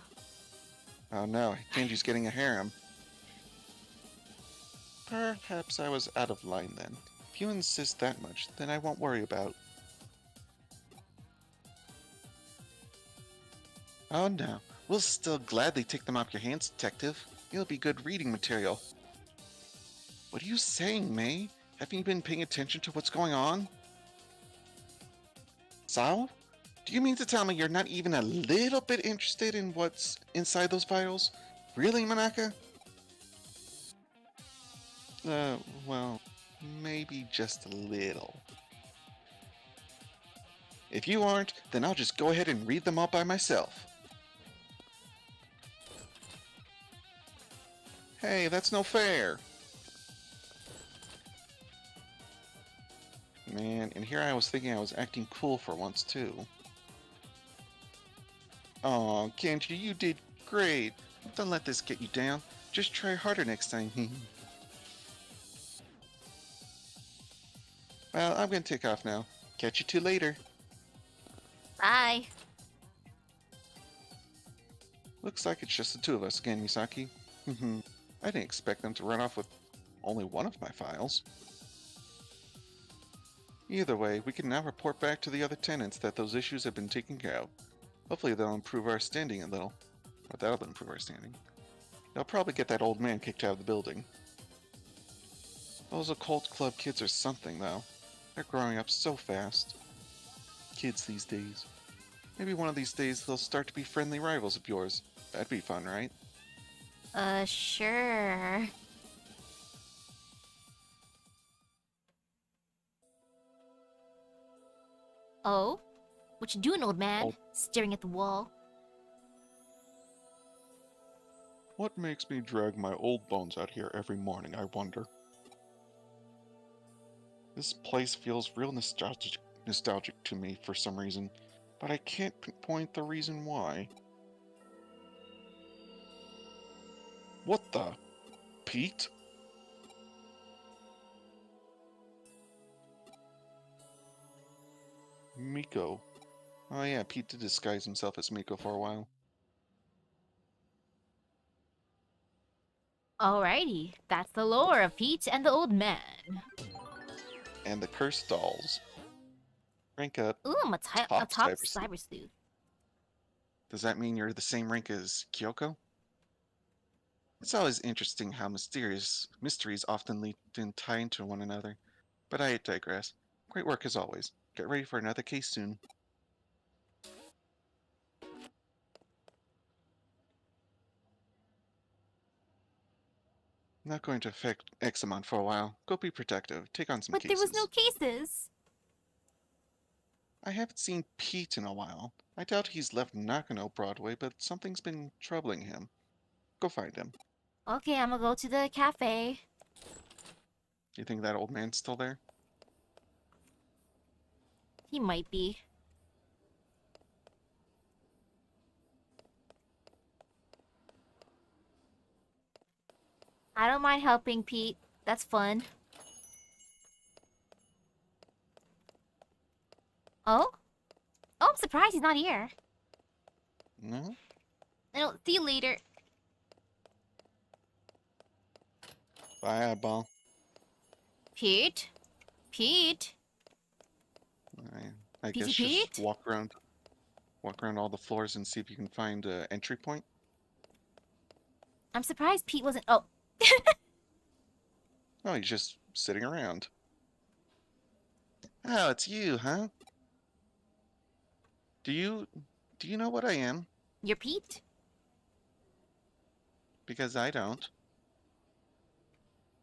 Oh no, Kenji's getting a harem. Perhaps I was out of line then. If you insist that much, then I won't worry about... Oh no, we'll still gladly take them off your hands, Detective. It'll be good reading material. What are you saying, Mei? Haven't you been paying attention to what's going on? Sao? Do you mean to tell me you're not even a little bit interested in what's inside those files? Really, Manaka? Well, maybe just a little. If you aren't, then I'll just go ahead and read them all by myself. Hey, that's no fair! Man, and here I was thinking I was acting cool for once, too. Aw, Kenji, you did great. Don't let this get you down. Just try harder next time. Well, I'm gonna take off now. Catch you two later. Bye. Looks like it's just the two of us again, Misaki. I didn't expect them to run off with only one of my files. Either way, we can now report back to the other tenants that those issues have been taken care of. Hopefully they'll improve our standing a little. Or that'll improve our standing. They'll probably get that old man kicked out of the building. Those occult club kids are something, though. They're growing up so fast. Kids these days. Maybe one of these days they'll start to be friendly rivals of yours. That'd be fun, right? Sure. Oh? What you doing, old man? Oh. Staring at the wall. What makes me drag my old bones out here every morning, I wonder? This place feels real nostalgic to me for some reason, but I can't pinpoint the reason why. What the? Pete? Miko. Oh yeah, Pete did disguise himself as Miko for a while. Alrighty, that's the lore of Pete and the old man. And the cursed dolls. Rank up. Ooh, I'm a top cyber sleuth. Does that mean you're the same rank as Kyoko? It's always interesting how mysteries often lead and tie into one another. But I digress. Great work as always. Get ready for another case soon. Not going to affect Examon for a while. Go be protective. Take on some But cases. there was no cases. I haven't seen Pete in a while. I doubt he's left Nakano Broadway, but something's been troubling him. Go find him. Okay, I'm gonna go to the cafe. You think that old man's still there? He might be. I don't mind helping Pete. That's fun. Oh? Oh, I'm surprised he's not here. No? I'll see you later. Bye, eyeball. Pete? Pete? I guess Pete? just walk around all the floors and see if you can find an entry point. I'm surprised Pete wasn't. Oh. Oh, he's just sitting around. Oh, it's you, huh? Do you know what I am? You're Pete? Because I don't.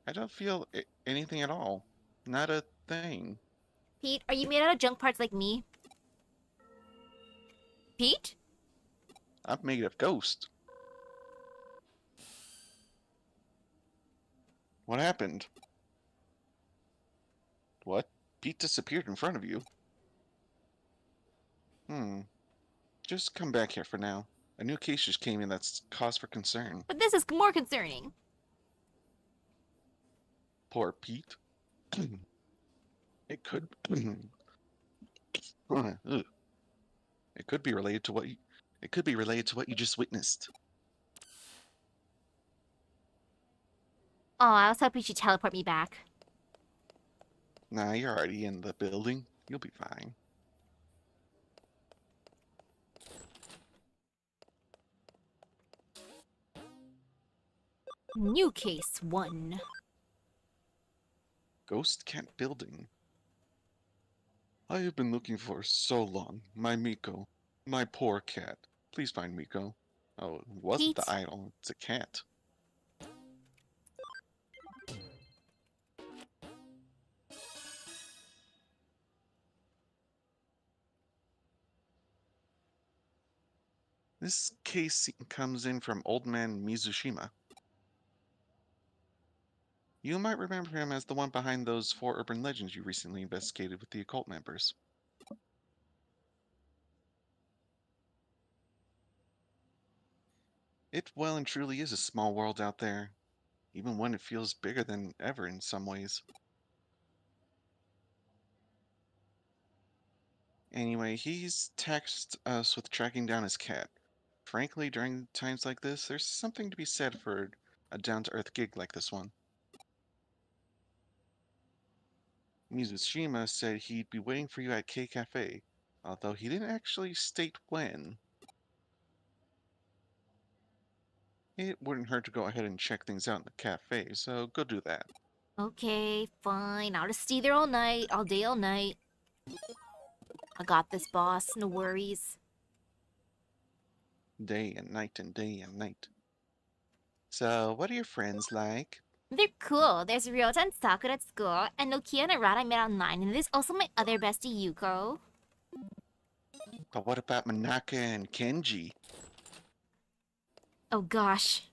I don't feel anything at all. Not a thing. Pete, are you made out of junk parts like me? Pete? I'm made of ghost. What happened? What? Pete disappeared in front of you? Just come back here for now. A new case just came in that's cause for concern. But this is more concerning. Poor Pete. It could... It could be related to what you just witnessed. Oh, I was hoping she'd teleport me back. Nah, you're already in the building. You'll be fine. New case 1. Ghost Cat Building. I have been looking for so long. My Miko. My poor cat. Please find Miko. Oh, it wasn't Pete. the idol. It's a cat. This case comes in from Old Man Mizushima. You might remember him as the one behind those 4 urban legends you recently investigated with the occult members. It well and truly is a small world out there, even when it feels bigger than ever in some ways. Anyway, he's tasked us with tracking down his cat. Frankly, during times like this, there's something to be said for a down-to-earth gig like this one. Mizushima said he'd be waiting for you at K Cafe, although he didn't actually state when. It wouldn't hurt to go ahead and check things out in the cafe, so go do that. Okay, fine. I'll just stay there all night, all day, all night. I got this, boss. No worries. Day and night and day and night. So, what are your friends like? They're cool. There's Ryota and Sakura at school, and Nokia and Arata I met online, and there's also my other bestie, Yuko. But what about Manaka and Kenji? Oh gosh.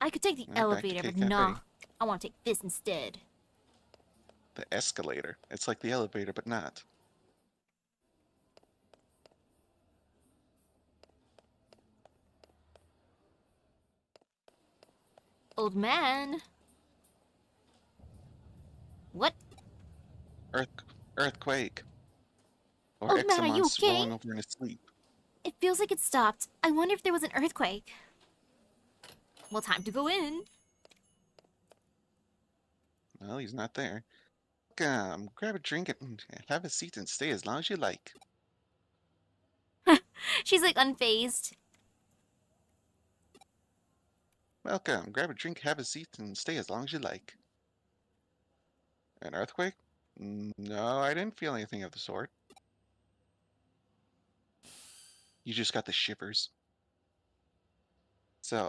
I could take the Well, back to elevator, K but Cafe. nah. I want to take this instead. The escalator. It's like the elevator, but not. Old man. What? Earthquake. Or Old man, are you Examon's okay? rolling over in his sleep. It feels like it stopped. I wonder if there was an earthquake. Well, time to go in. Well, he's not there. Come, grab a drink and have a seat and stay as long as you like. She's like unfazed. Welcome, grab a drink, have a seat, and stay as long as you like. An earthquake? No, I didn't feel anything of the sort. You just got the shivers. So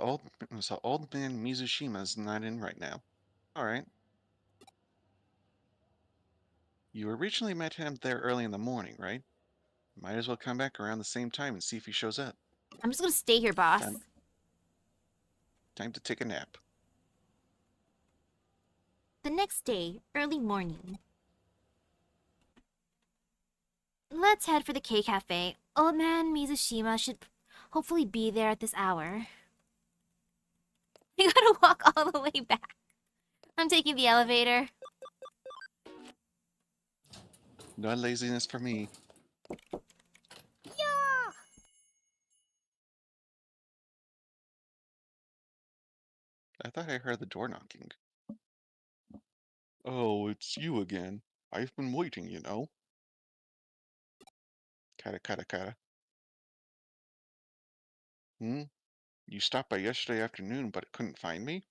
old man Mizushima's not in right now. Alright. You originally met him there early in the morning, right? Might as well come back around the same time and see if he shows up. I'm just gonna stay here, boss. Time to take a nap. The next day, early morning. Let's head for the K Cafe. Old man Mizushima should hopefully be there at this hour. We gotta walk all the way back. I'm taking the elevator. No laziness for me. Yeah! I thought I heard the door knocking. Oh, it's you again. I've been waiting, you know. Kata kata kata. You stopped by yesterday afternoon, but couldn't find me?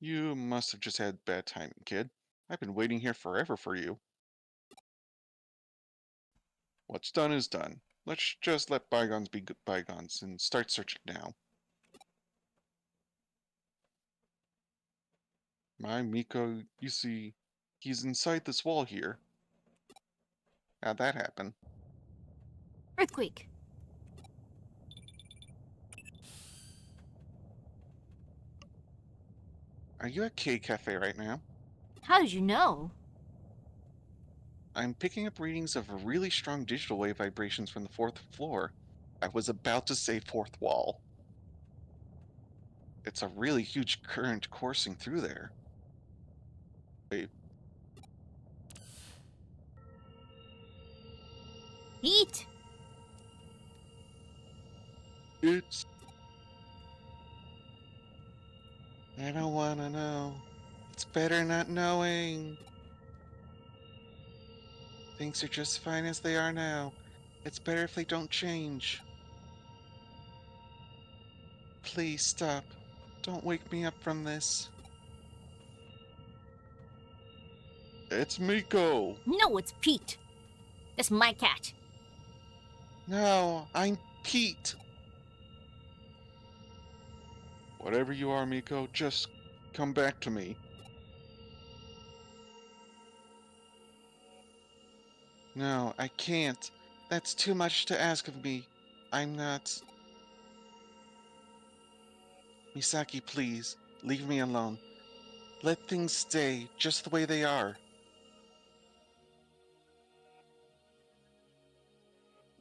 You must have just had bad timing, kid. I've been waiting here forever for you. What's done is done. Let's just let bygones be bygones and start searching now. My Miko, you see, he's inside this wall here. How'd that happen? Earthquake. Are you at K Cafe right now? How did you know? I'm picking up readings of really strong digital wave vibrations from the 4th floor. I was about to say 4th wall. It's a really huge current coursing through there. Wait, Heat. it's... I don't wanna know. It's better not knowing. Things are just fine as they are now. It's better if they don't change. Please stop. Don't wake me up from this. It's Miko! No, it's Pete. That's my cat. No, I'm Pete! Whatever you are, Miko, just come back to me. No, I can't. That's too much to ask of me. I'm not... Misaki, please, leave me alone. Let things stay just the way they are.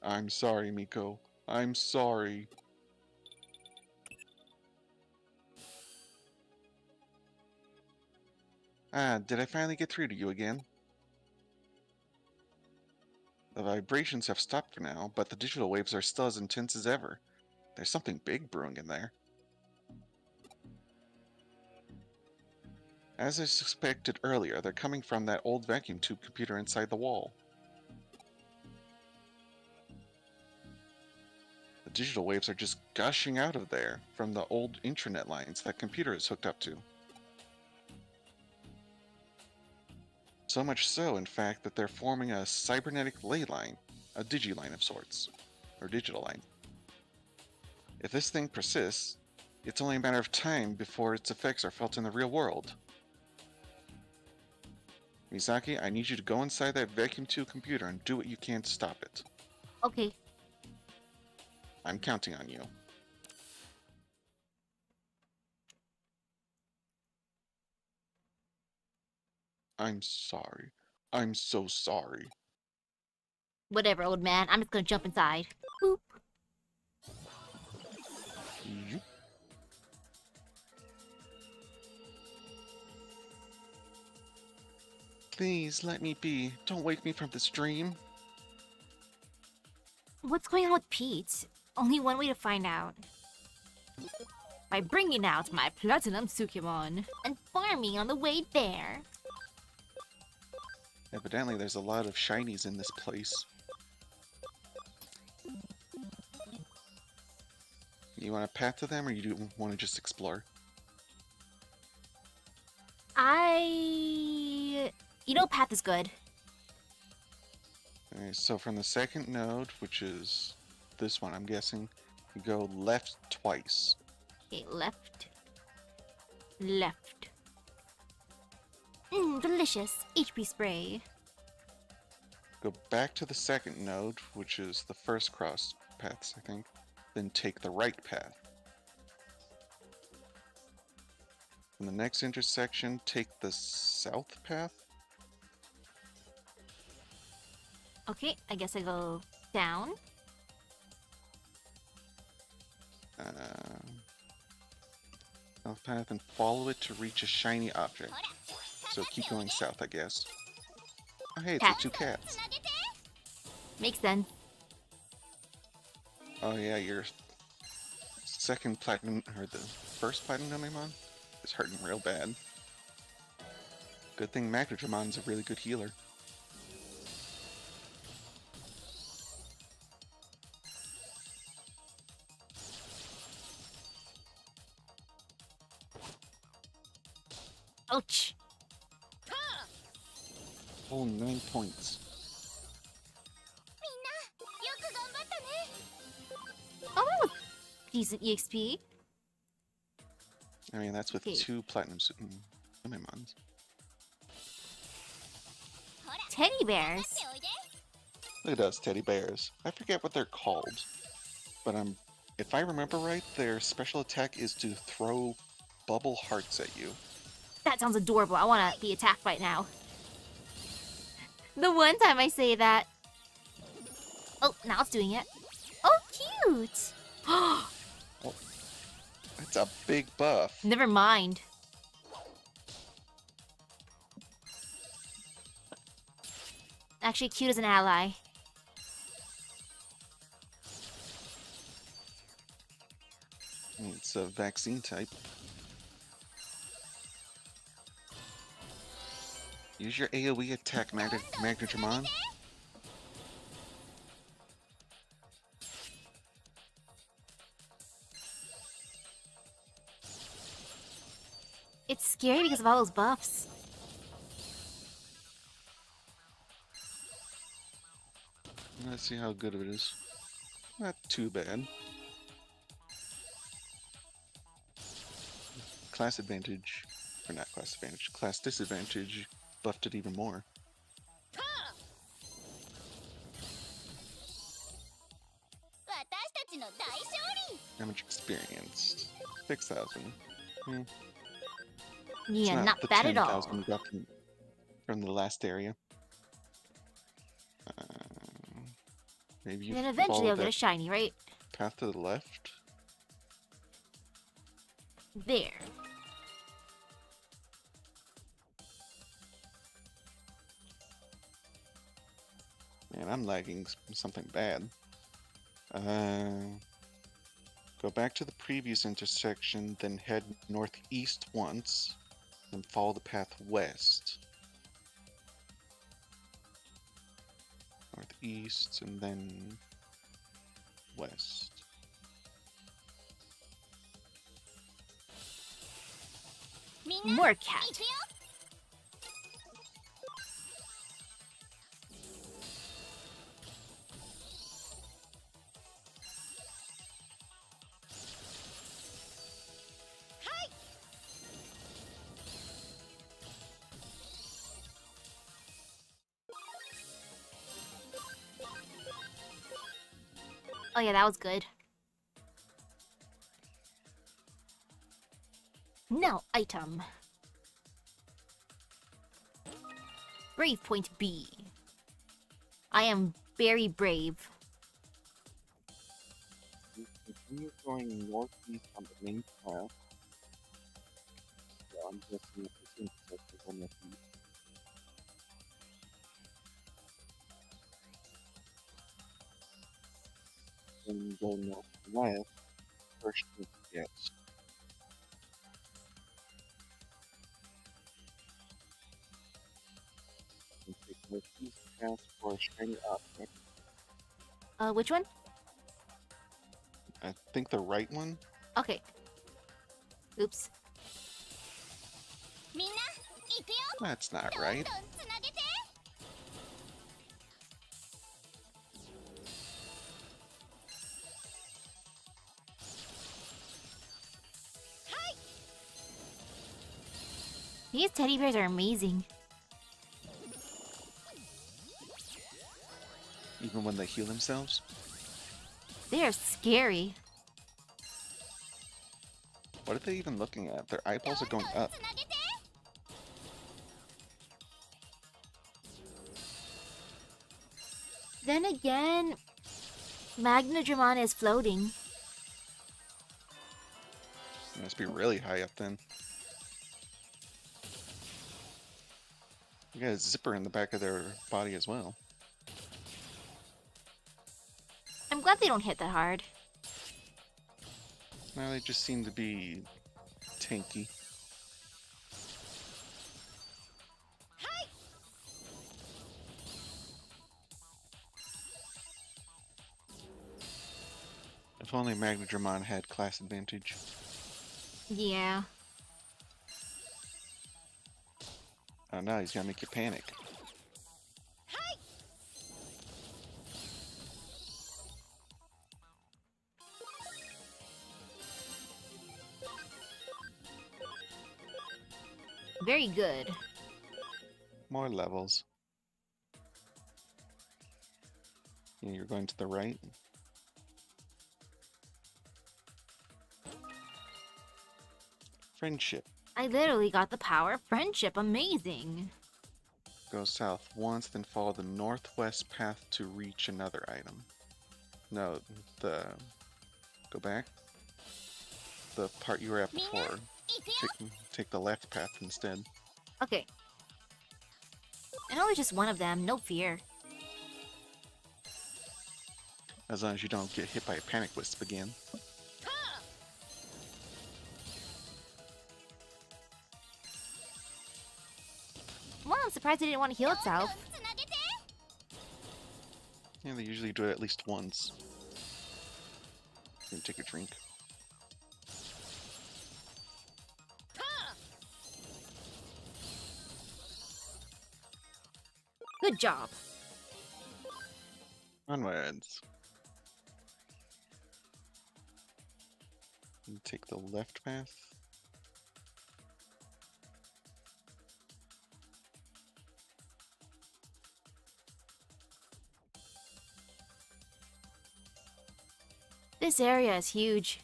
I'm sorry, Miko. I'm sorry. Ah, did I finally get through to you again? The vibrations have stopped for now, but the digital waves are still as intense as ever. There's something big brewing in there. As I suspected earlier, they're coming from that old vacuum tube computer inside the wall. The digital waves are just gushing out of there from the old intranet lines that computer is hooked up to. So much so, in fact, that they're forming a cybernetic ley line, a digiline of sorts, or digital line. If this thing persists, it's only a matter of time before its effects are felt in the real world. Misaki, I need you to go inside that vacuum tube computer and do what you can to stop it. Okay. I'm counting on you. I'm sorry. I'm so sorry. Whatever, old man. I'm just gonna jump inside. Boop. Yoop. Please let me be. Don't wake me from this dream. What's going on with Pete? Only one way to find out. By bringing out my Platinum Tsukimon and farming on the way there. Evidently, there's a lot of shinies in this place. You want to path to them, or you do want to just explore? You know, path is good. Alright, so from the second node, which is this one, I'm guessing, you go left twice. Okay, left. Left. Delicious. HP spray. Go back to the second node, which is the first cross paths, I think. Then take the right path. From the next intersection, take the south path. Okay, I guess I go down. South path and follow it to reach a shiny object. So keep going south, I guess. Oh hey, it's Cat. the two cats. Makes sense. Oh yeah, your second platinum, or the first platinum Digimon is hurting real bad. Good thing Magnetramon's a really good healer. Ouch. Oh, 9 points. Oh, that was decent EXP. I mean, that's with Okay. 2 platinum Digimons. Teddy bears. Look at those teddy bears. I forget what they're called, but if I remember right, their special attack is to throw bubble hearts at you. That sounds adorable. I want to be attacked right now. The one time I say that. Oh, now it's doing it. Oh, cute. That's a big buff. Never mind. Actually, cute as an ally. It's a vaccine type. Use your AoE attack, Magnetramon. It's scary because of all those buffs. Let's see how good it is. Not too bad. Class advantage, or not class advantage, class disadvantage buffed it even more. Damage experience, 6,000. It's Yeah, not the bad at all. 10,000 we got from the last area. Maybe you And then eventually follow I'll get a that shiny, right? path to the left. There. Man, I'm lagging something bad. Go back to the previous intersection, then head northeast once, then follow the path west. Northeast, and then west. More cat. Oh yeah, that was good. Now, item. Brave point B. I am very brave. Continue going northeast on the main path. So I'm guessing that this intersection is on the east. Then go northwest. First, yes. And take northeast path for a shiny object. Which one? I think the right one. Okay. Oops. That's not right. These teddy bears are amazing. Even when they heal themselves. They are scary. What are they even looking at? Their eyeballs are going up. Then again, Digimon is floating. It must be really high up then. You got a zipper in the back of their body as well. I'm glad they don't hit that hard. No, they just seem to be tanky. If only Digimon had class advantage. Yeah. Oh no, he's gonna make you panic. Very good. More levels. Yeah, you're going to the right. Friendship. I literally got the power of friendship. Amazing. Go south once, then follow the northwest path to reach another item. No, go back. The part you were at before. Take the left path instead. Okay. I know there's just one of them. No fear. As long as you don't get hit by a panic wisp again. Well, I'm surprised it didn't want to heal itself. Yeah, they usually do it at least once. Then take a drink. Good job. Onwards. And take the left path. This area is huge.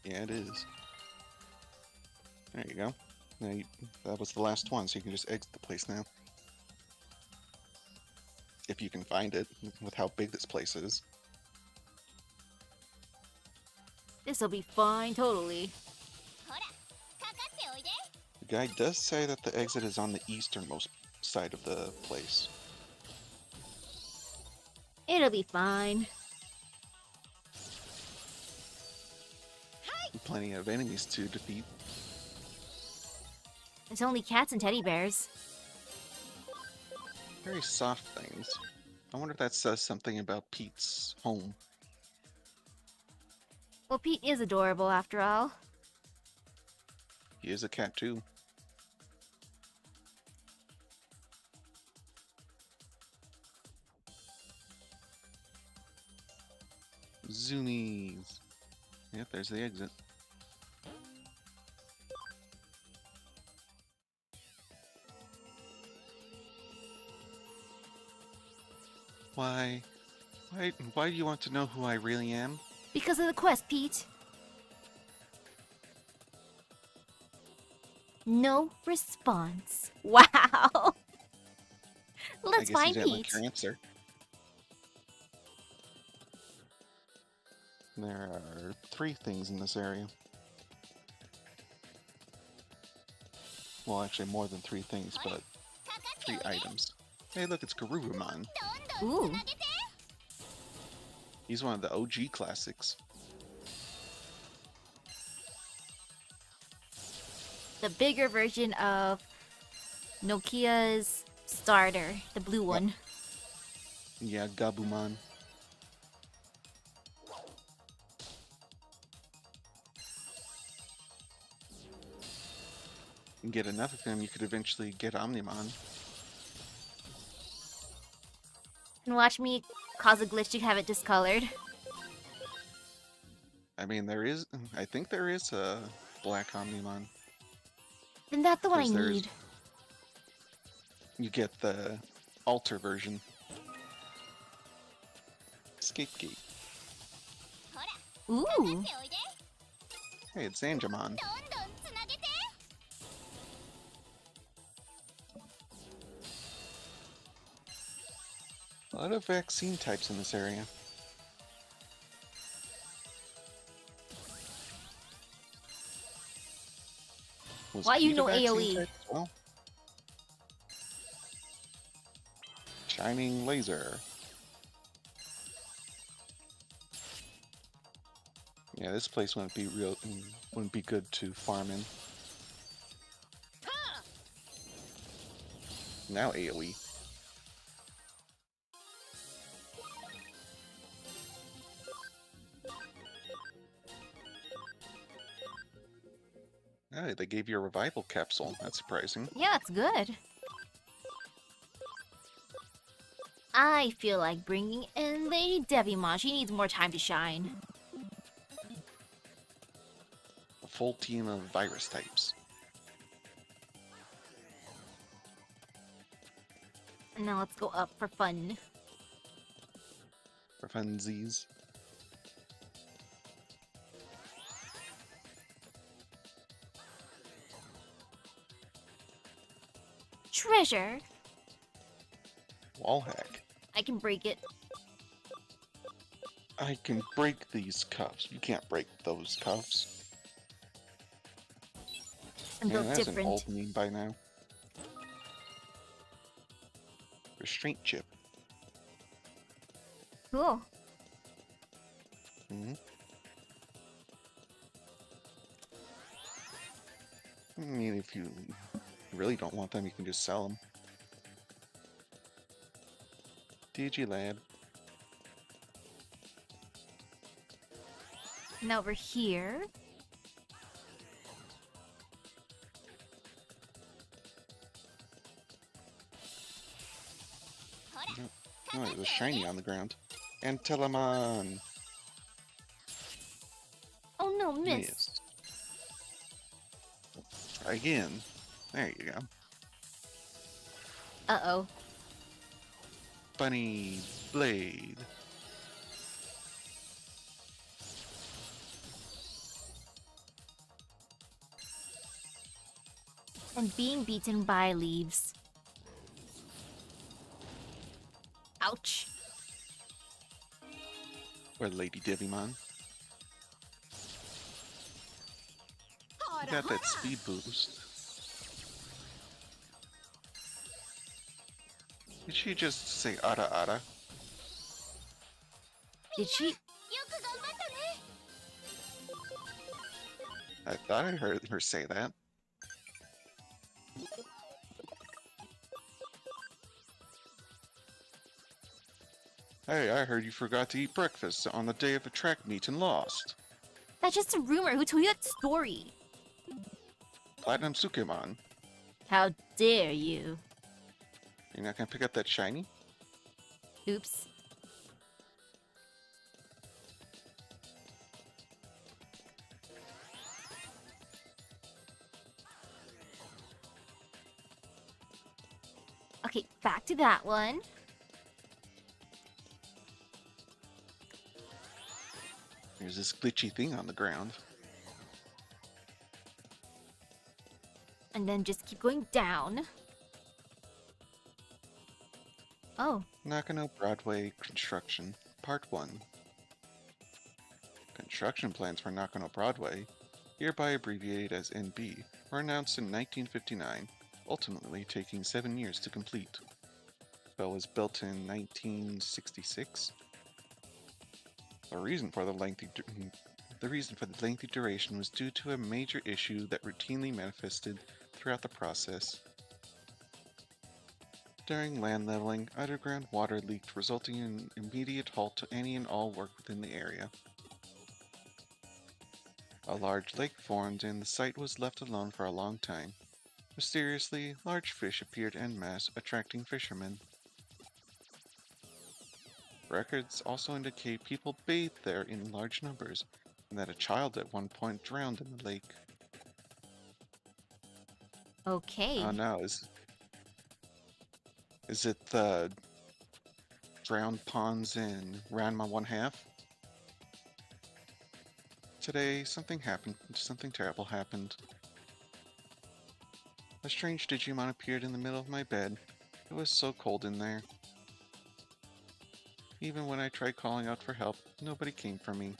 Yeah, it is. There you go. That was the last one, so you can just exit the place now. If you can find it, with how big this place is. This'll be fine, totally. The guide does say that the exit is on the easternmost side of the place. It'll be fine. plenty of enemies to defeat. It's only cats and teddy bears. Very soft things. I wonder if that says something about Pete's home. Well, Pete is adorable after all. He is a cat too. Zoomies. Yep, there's the exit. Why do you want to know who I really am? Because of the quest, Pete. No response. Wow. Let's I guess find you didn't like Pete. your answer. There are 3 things in this area. Well, actually more than 3 things, but 3 items. Hey, look, it's Garurumon. Ooh. He's one of the OG classics. The bigger version of Nokia's starter, the blue one. Yeah, Gabumon. And get enough of him, you could eventually get Omnimon. And watch me cause a glitch to have it discolored. I mean, I think there is a black Omnimon. Then that's the one I 'Cause there's- need. You get the alter version. Escape Gate. Ooh. Hey, it's Zanjamon. A lot of vaccine types in this area. Was Why you Pete a know vaccine AoE? type as well? Shining laser. Yeah, this place wouldn't be good to farm in. Now AoE. Oh, they gave you a revival capsule. That's surprising. Yeah, that's good. I feel like bringing in Lady Devimon. She needs more time to shine. A full team of virus types. And now let's go up for fun. For funsies. Treasure. Wall hack. I can break it. I can break these cuffs. You can't break those cuffs. I'm Man, built that's an different. old meme by now. Restraint chip. Cool. Hmm. I mean, if you really don't want them, you can just sell them. Digilab. And over here. Oh, there's a shiny on the ground. And Telemon. Oh no, miss. Yes. Try again. There you go. Uh-oh. Bunny Blade. And being beaten by leaves. Ouch. Or Lady Devimon. You got that speed boost. Did she just say ara ara? Did she? I thought I heard her say that. Hey, I heard you forgot to eat breakfast on the day of the track meet and lost. That's just a rumor. Who told you that story? Platinum Sukemon. How dare you? You're not gonna pick up that shiny? Oops. Okay, back to that one. There's this glitchy thing on the ground. And then just keep going down. Oh. Nakano Broadway Construction, Part 1. Construction plans for Nakano Broadway, hereby abbreviated as NB, were announced in 1959, ultimately taking 7 years to complete. It was built in 1966. The reason for the lengthy duration was due to a major issue that routinely manifested throughout the process. During land leveling, underground water leaked, resulting in an immediate halt to any and all work within the area. A large lake formed and the site was left alone for a long time. Mysteriously, large fish appeared en masse, attracting fishermen. Records also indicate people bathed there in large numbers, and that a child at one point drowned in the lake. Okay. Oh no, is it the drowned ponds in Ranma 1/2? Today, something terrible happened. A strange Digimon appeared in the middle of my bed. It was so cold in there. Even when I tried calling out for help, nobody came for me.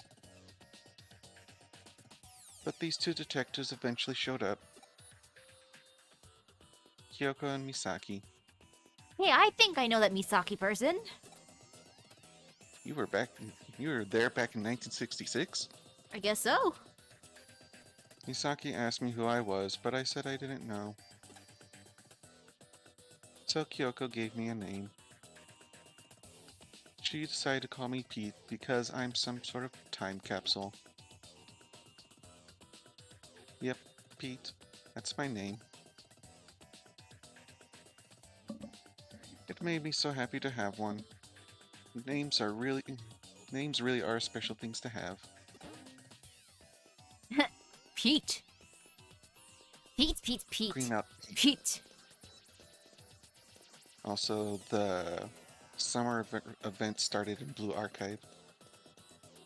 But these two detectives eventually showed up. Kyoko and Misaki. Hey, I think I know that Misaki person. You were there back in 1966? I guess so. Misaki asked me who I was, but I said I didn't know. So Kyoko gave me a name. She decided to call me Pete because I'm some sort of time capsule. Yep, Pete. That's my name. It made me so happy to have one. Names really are special things to have. Pete. Pete. Green up. Pete. Also, the summer event started in Blue Archive.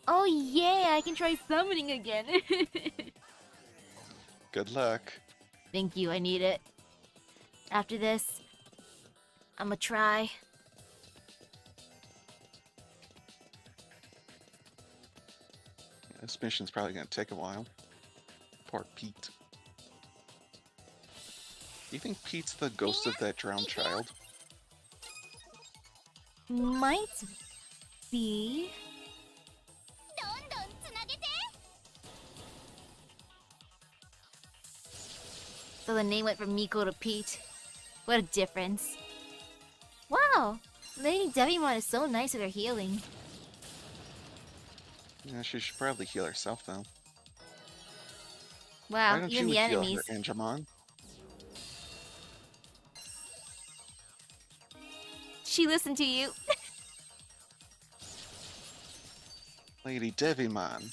Oh yeah, I can try summoning again. Good luck. Thank you, I need it. After this, I'ma try. This mission's probably gonna take a while. Poor Pete. Do you think Pete's the ghost of that drowned child? Might be. So the name went from Miko to Pete. What a difference. Wow! Lady Devimon is so nice with her healing. Yeah, she should probably heal herself though. Wow, Why don't even you the heal enemies. her, Angemon? She listened to you. Lady Devimon.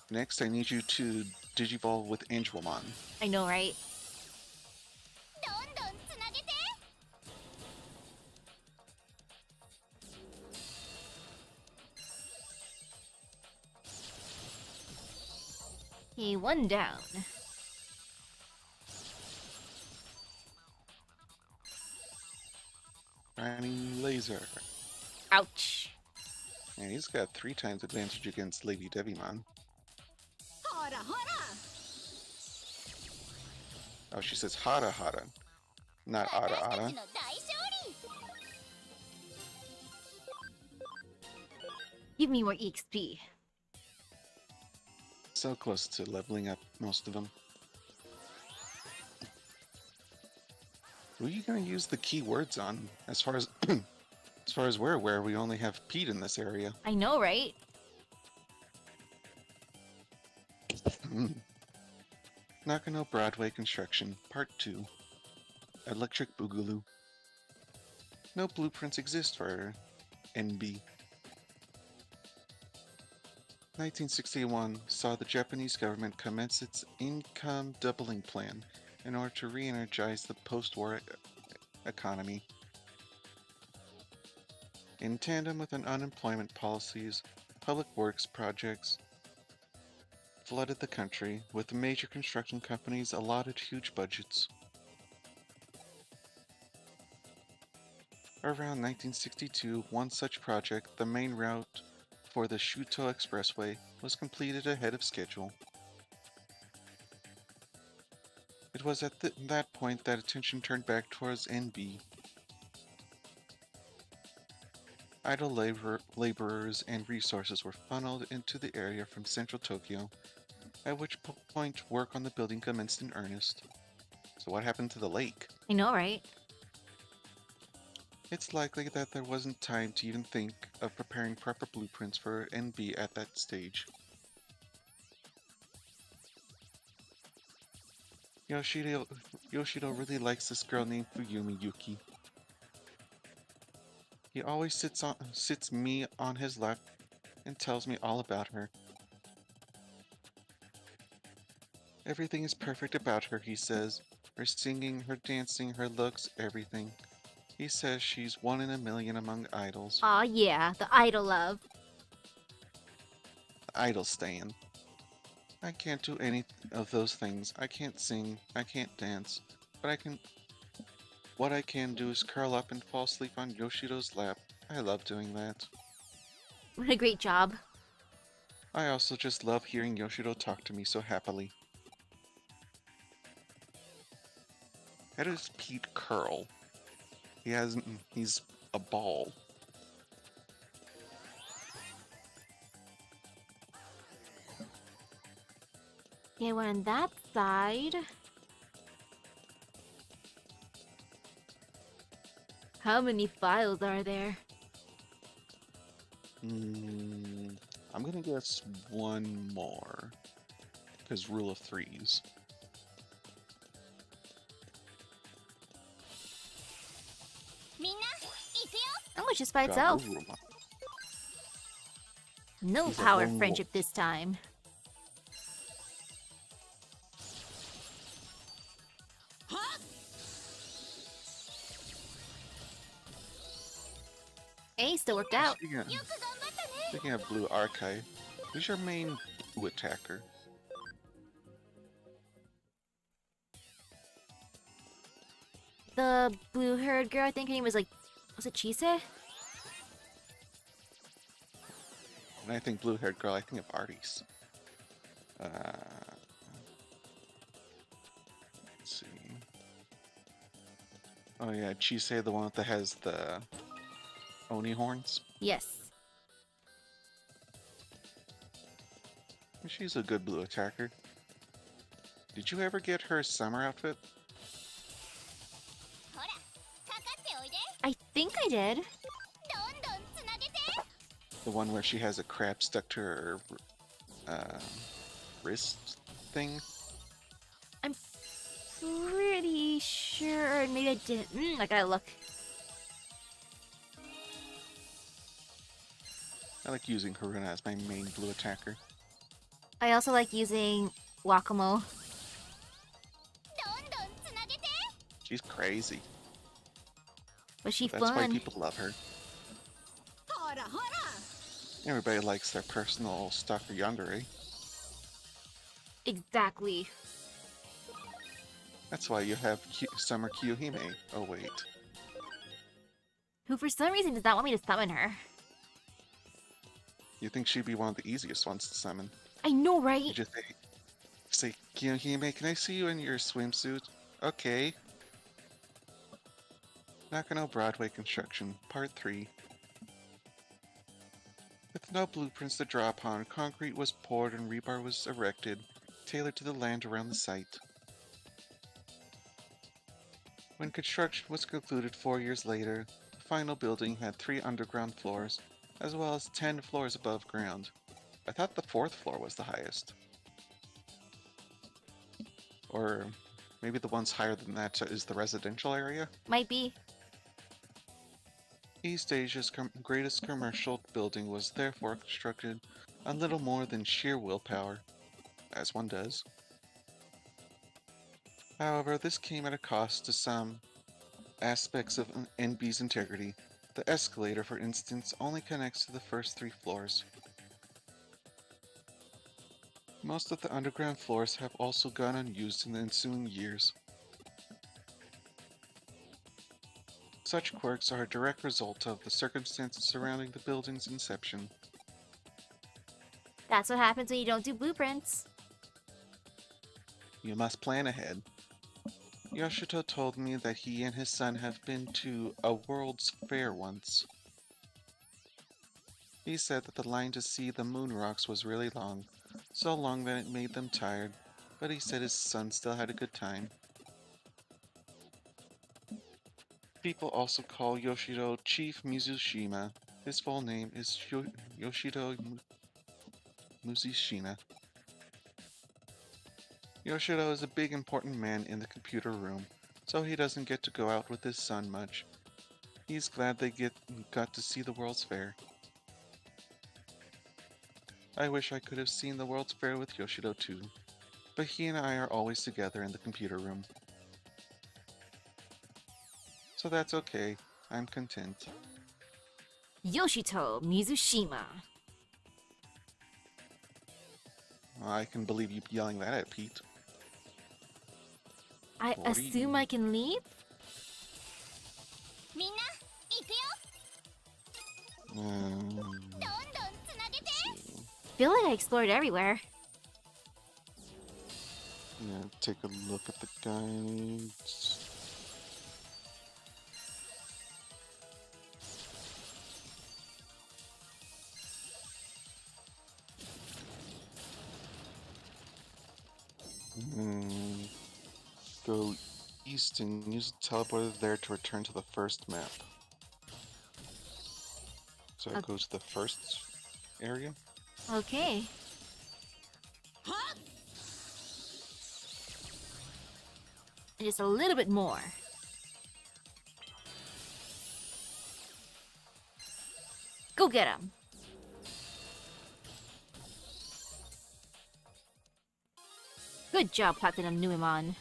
Next, I need you to Digivolve with Angelmon. I know, right? Okay, one down. Shining Laser. Ouch. And he's got 3 times advantage against Lady Devimon. Oh, she says Hara Hara, not Ara Ara. Give me more EXP. so close to leveling up most of them. Who are you gonna use the keywords on? As far as as far as we're aware, we only have Pete in this area. I know, right? Nakano Broadway Construction, Part 2. Electric Boogaloo. No blueprints exist for NB. 1961 saw the Japanese government commence its income doubling plan in order to re-energize the post-war economy. In tandem with an unemployment policies, public works projects flooded the country, with major construction companies allotted huge budgets. Around 1962, one such project, the main route for the Shuto Expressway, was completed ahead of schedule. It was at that point that attention turned back towards NB. Idle laborers and resources were funneled into the area from central Tokyo, at which point work on the building commenced in earnest. So what happened to the lake? I know, right? It's likely that there wasn't time to even think of preparing proper blueprints for NB at that stage. Yoshido really likes this girl named Fuyumi Yuki. He always sits me on his lap and tells me all about her. Everything is perfect about her, he says. Her singing, her dancing, her looks, everything. He says she's 1 in a million among idols. Aw, yeah, the idol love. Idol stan. I can't do any of those things. I can't sing, I can't dance, but what I can do is curl up and fall asleep on Yoshido's lap. I love doing that. What a great job. I also just love hearing Yoshido talk to me so happily. How does Pete curl? He's a ball. Okay, we're on that side. How many files are there? I'm gonna guess one more. Because rule of threes. Oh, it's just by God, itself. Ruruma. No He's a power lone friendship this time. Hey, still worked out. Speaking of Blue Archive, who's your main blue attacker? The blue-haired girl, I think her name was like... Was it Chise? When I think blue-haired girl, I think of Artis. Let's see. Oh yeah, Chise, the one that has the Oni horns. Yes. She's a good blue attacker. Did you ever get her summer outfit? I think I did. The one where she has a crab stuck to her wrist thing? I'm pretty sure. Maybe I didn't. I gotta look. I like using Haruna as my main blue attacker. I also like using Wakamo. She's crazy. Was she That's why fun? people love her. Everybody likes their personal stalker yandere. Exactly. That's why you have Summer Kiyohime. Oh wait. Who for some reason does not want me to summon her. You think she'd be one of the easiest ones to summon. I know, right? You just say, Kiyohime, can I see you in your swimsuit? Okay. Nakano Broadway Construction, Part 3. With no blueprints to draw upon. Concrete was poured and rebar was erected, tailored to the land around the site. When construction was concluded 4 years later, the final building had 3 underground floors, as well as 10 floors above ground. I thought the 4th floor was the highest. Or maybe the ones higher than that is the residential area? Might be. East Asia's greatest commercial building was therefore constructed on little more than sheer willpower, as one does. However, this came at a cost to some aspects of NB's integrity. The escalator, for instance, only connects to the first 3 floors. Most of the underground floors have also gone unused in the ensuing years. Such quirks are a direct result of the circumstances surrounding the building's inception. That's what happens when you don't do blueprints. You must plan ahead. Yoshito told me that he and his son have been to a World's Fair once. He said that the line to see the moon rocks was really long, so long that it made them tired, but he said his son still had a good time. People also call Yoshito Chief Mizushima. His full name is Yoshito Mizushima. Yoshito is a big important man in the computer room, so he doesn't get to go out with his son much. He's glad they got to see the World's Fair. I wish I could have seen the World's Fair with Yoshito too, but he and I are always together in the computer room. So that's okay. I'm content. Yoshito Mizushima. I can believe you yelling that at Pete. I 40. assume I can leave? Feel like I explored everywhere. Yeah, take a look at the guides. Go east and use the teleporter there to return to the first map. So it goes to the first area? Okay. And just a little bit more. Go get him. Good job, Platinum Nuimon.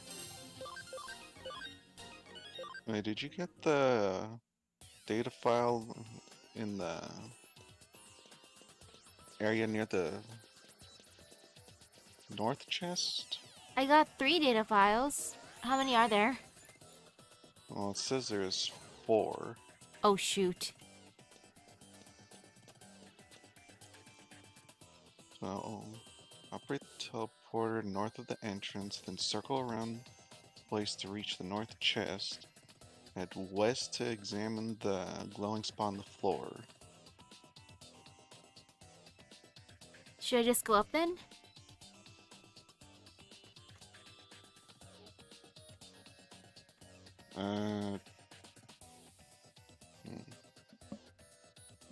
Wait, did you get the data file in the area near the north chest? I got 3 data files. How many are there? Well, it says there's 4. Oh, shoot. So, operate the teleporter north of the entrance, then circle around the place to reach the north chest. Head west to examine the glowing spot on the floor. Should I just go up then?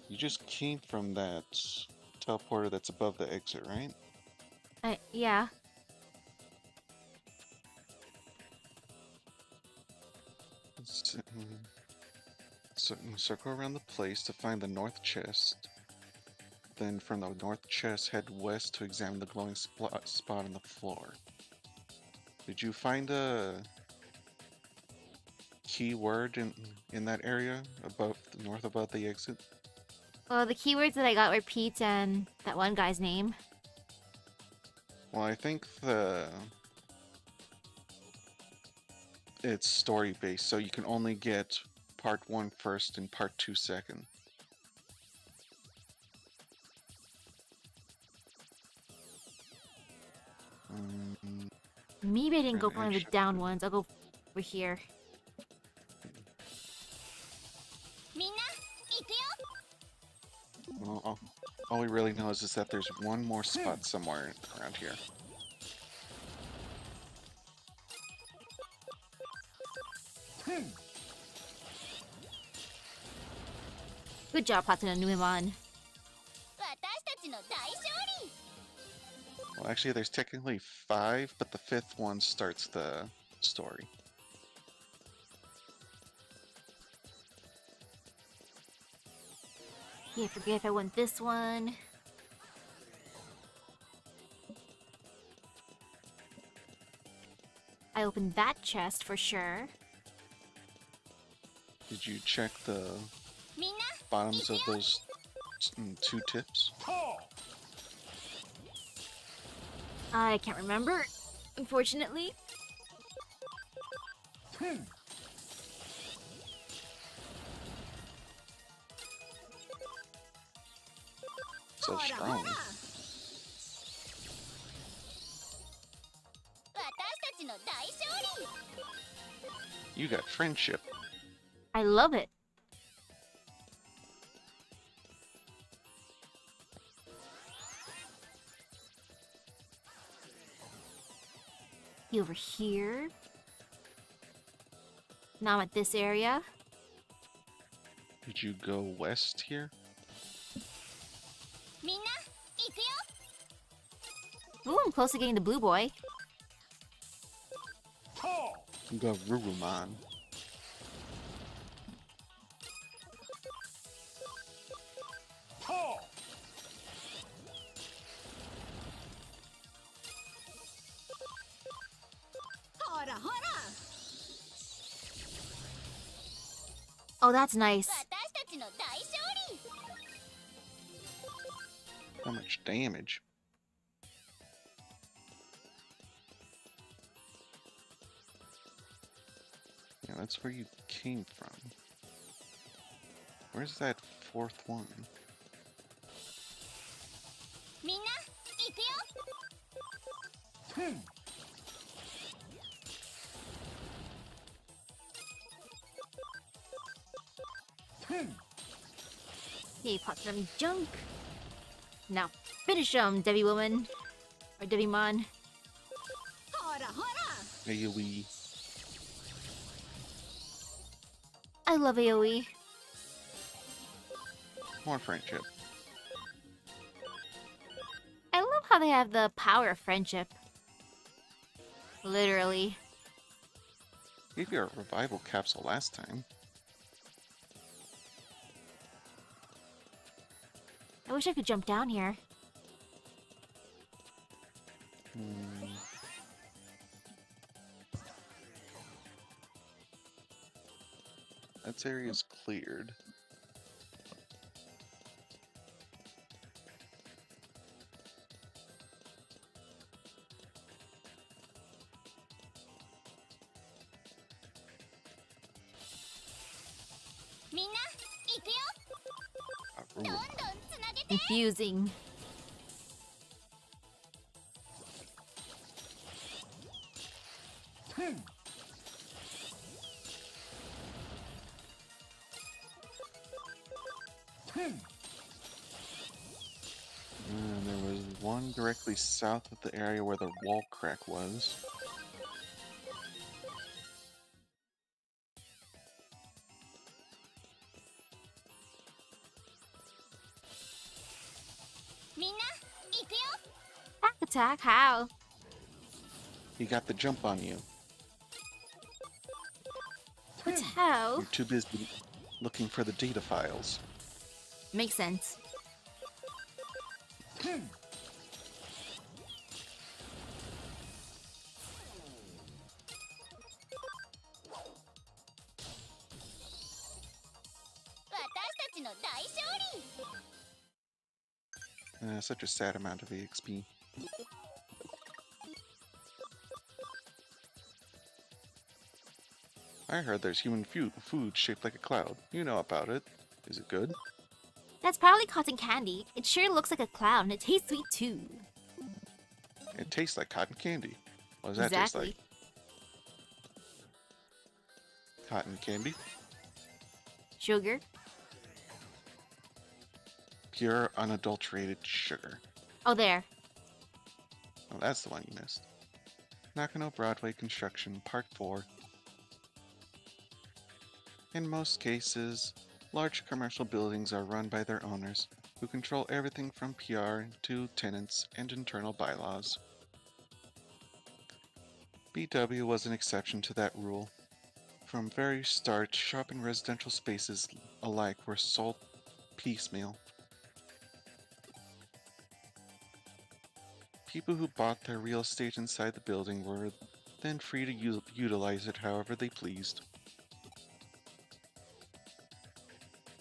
You just came from that teleporter that's above the exit, right? Yeah. Circle around the place to find the north chest. Then from the north chest, head west to examine the glowing spot on the floor. Did you find a keyword in that area north above the exit? Well, the keywords that I got were Pete and that one guy's name. Well, I think it's story based, so you can only get part 1 first and part 2 second. Maybe I didn't go for one of the down ones. I'll go over here. Well, All we really know is that there's one more spot somewhere around here. Good job, Platinum Numemon. Well, actually, there's technically 5, but the 5th one starts the story. Yeah, forget if I want this one. I opened that chest for sure. Did you check the bottoms of those 2 tips? I can't remember, unfortunately. So strong. You got friendship. I love it. Over here. Now I'm at this area. Did you go west here? Ooh, I'm close to getting the blue boy. You got Rurumon. Oh, that's nice. How much damage? Yeah, that's where you came from. Where's that 4th one? Yay, pop some junk. Now, finish Debbie Woman. Or Debbie Mon. AoE. I love AoE. More friendship. I love how they have the power of friendship. Literally. Gave you a revival capsule last time. I wish I could jump down here. That area's cleared. Confusing. And there was one directly south of the area where the wall crack was. Attack? How? He got the jump on you. But how? You're too busy looking for the data files. Makes sense. Such a sad amount of EXP. I heard there's human food shaped like a cloud. You know about it. Is it good? That's probably cotton candy. It sure looks like a cloud and it tastes sweet too. It tastes like cotton candy. What does that taste like? Cotton candy? Sugar? pure, unadulterated sugar. Oh, there. Oh, that's the one you missed. Nakano Broadway Construction, Part 4. In most cases, large commercial buildings are run by their owners, who control everything from PR to tenants and internal bylaws. BW was an exception to that rule. From very start, shop and residential spaces alike were sold piecemeal. People who bought their real estate inside the building were then free to utilize it however they pleased.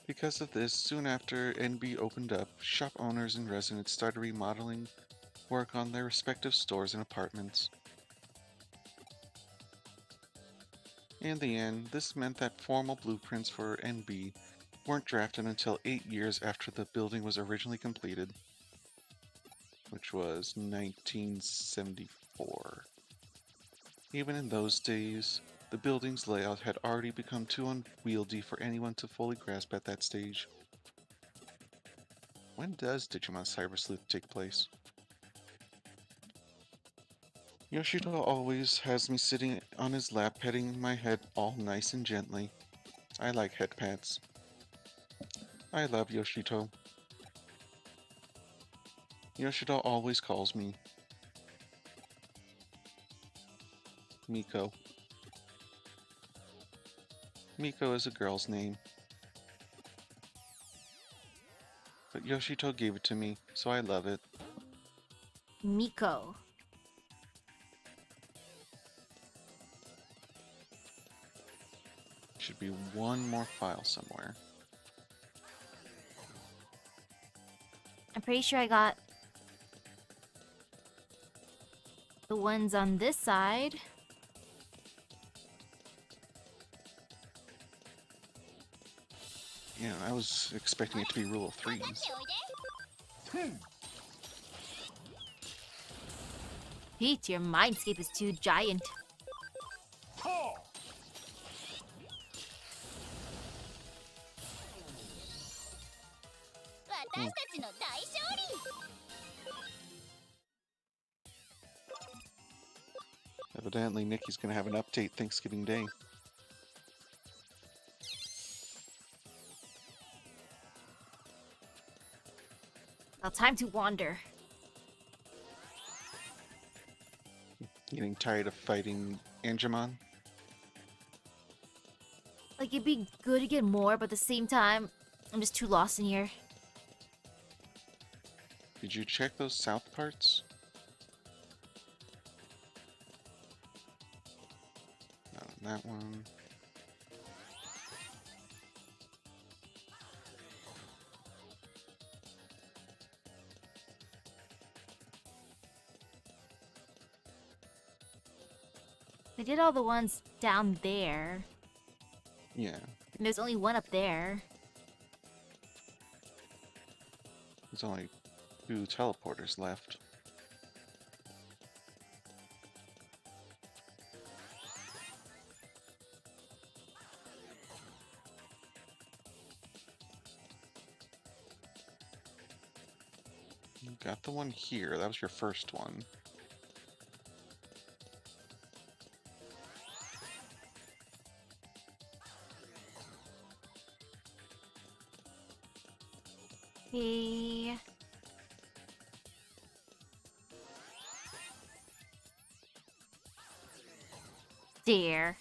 Because of this, soon after NB opened up, shop owners and residents started remodeling work on their respective stores and apartments. In the end, this meant that formal blueprints for NB weren't drafted until 8 years after the building was originally completed, which was 1974. Even in those days, the building's layout had already become too unwieldy for anyone to fully grasp at that stage. When does Digimon Cyber Sleuth take place? Yoshito always has me sitting on his lap petting my head all nice and gently. I like head pats. I love Yoshito. Yoshito always calls me Miko. Miko is a girl's name. But Yoshito gave it to me, so I love it. Miko. Should be one more file somewhere. I'm pretty sure I got the ones on this side. Yeah, I was expecting it to be rule of threes. Pete, your mindscape is too giant. Evidently, Nikki's gonna have an update Thanksgiving Day. Now time to wander. Getting tired of fighting Angemon? Like, it'd be good to get more, but at the same time, I'm just too lost in here. Did you check those south parts? Not on that one. I did all the ones down there. Yeah, And there's only one up there. there's only 2 teleporters left. You got the one here, that was your first one. Hey. There.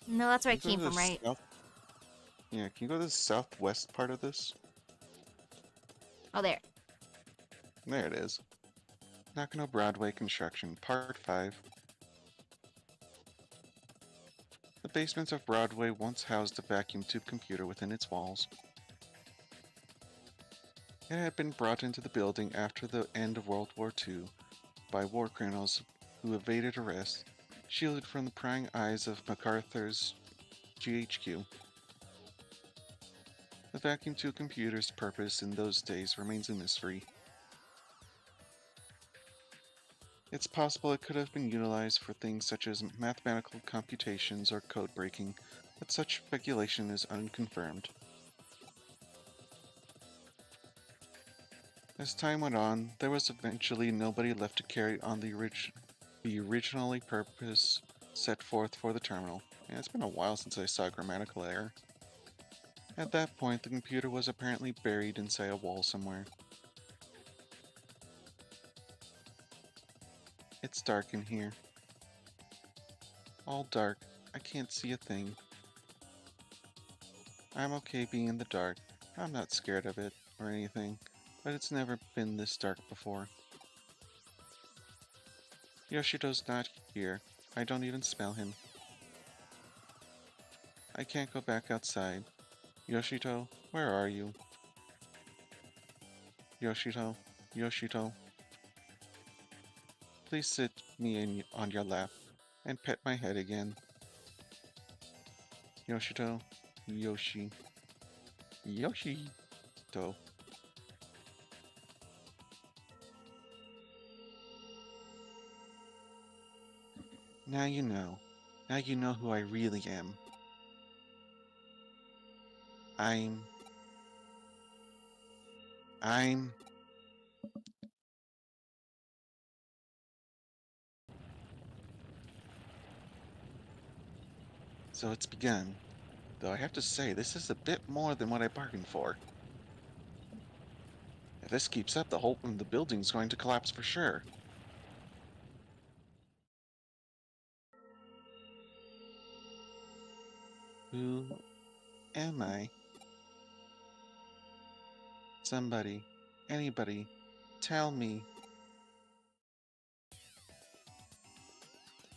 No, that's where I Can you came go to from, the right? Yeah, can you go to the southwest part of this? Oh, there. There it is. Nakano Broadway Construction, Part 5. The basement of Broadway once housed a vacuum tube computer within its walls. It had been brought into the building after the end of World War II by war criminals who evaded arrest, shielded from the prying eyes of MacArthur's GHQ. The vacuum tube computer's purpose in those days remains a mystery. It's possible it could have been utilized for things such as mathematical computations or code breaking, but such speculation is unconfirmed. As time went on, there was eventually nobody left to carry on the originally purpose set forth for the terminal. Yeah, it's been a while since I saw a grammatical error. At that point, the computer was apparently buried inside a wall somewhere. It's dark in here. All dark. I can't see a thing. I'm okay being in the dark. I'm not scared of it or anything, but it's never been this dark before. Yoshito's not here. I don't even smell him. I can't go back outside. Yoshito, where are you? Yoshito, Yoshito. Please sit me on your lap and pet my head again. Yoshito, Yoshito. Now you know. Now you know who I really am. I'm... So it's begun. Though I have to say, this is a bit more than what I bargained for. If this keeps up, the building's going to collapse for sure. Who am I? Somebody, anybody, tell me.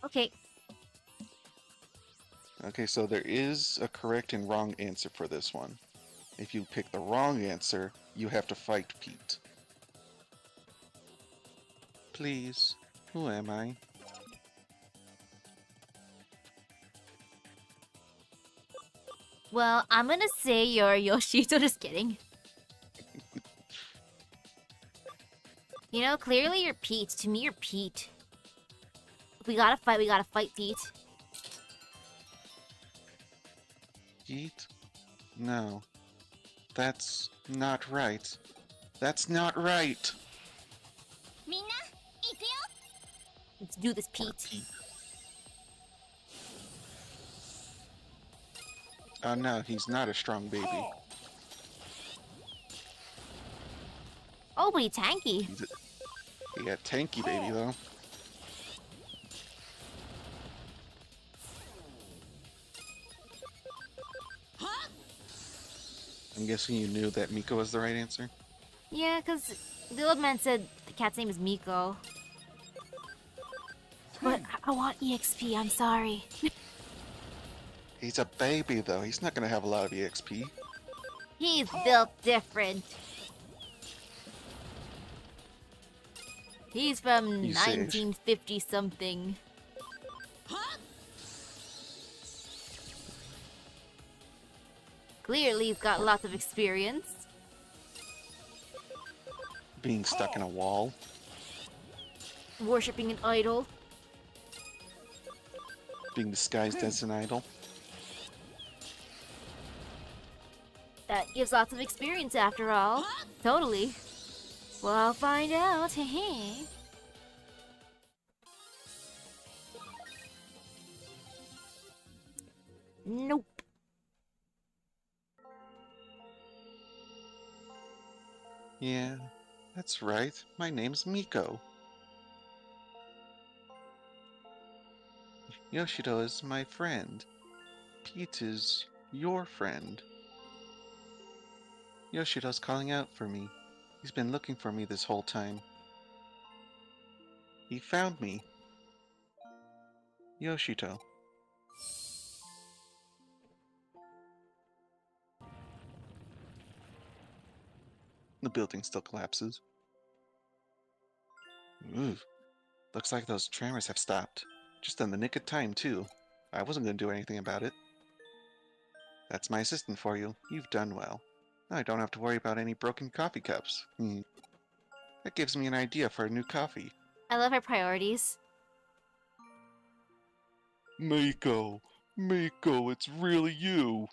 Okay. Okay, so there is a correct and wrong answer for this one. If you pick the wrong answer, you have to fight Pete. Please, who am I? Well, I'm gonna say you're Yoshito. Just kidding. You know, clearly you're Pete. To me, you're Pete. If we gotta fight Pete. Pete? No. That's not right. That's not right! Let's do this, Poor Pete. Oh no, he's not a strong baby. Oh, but he's tanky. He a tanky baby though. I'm guessing you knew that Miko was the right answer? Yeah, because the old man said the cat's name is Miko. But I want EXP, I'm sorry. He's a baby though, he's not gonna have a lot of EXP. He's built different. He's from You say- 1950 something. Clearly he's got lots of experience. Being stuck in a wall. Worshipping an idol. Being disguised as an idol. That gives lots of experience after all. Totally. Well, I'll find out. Hehe. Nope. Yeah, that's right. My name's Miko. Yoshito is my friend. Pete is your friend. Yoshito's calling out for me. He's been looking for me this whole time. He found me. Yoshito. The building still collapses. Ooh, looks like those tremors have stopped. Just in the nick of time, too. I wasn't going to do anything about it. That's my assistant for you. You've done well. Now I don't have to worry about any broken coffee cups. That gives me an idea for a new coffee. I love our priorities. Miko! Miko, it's really you!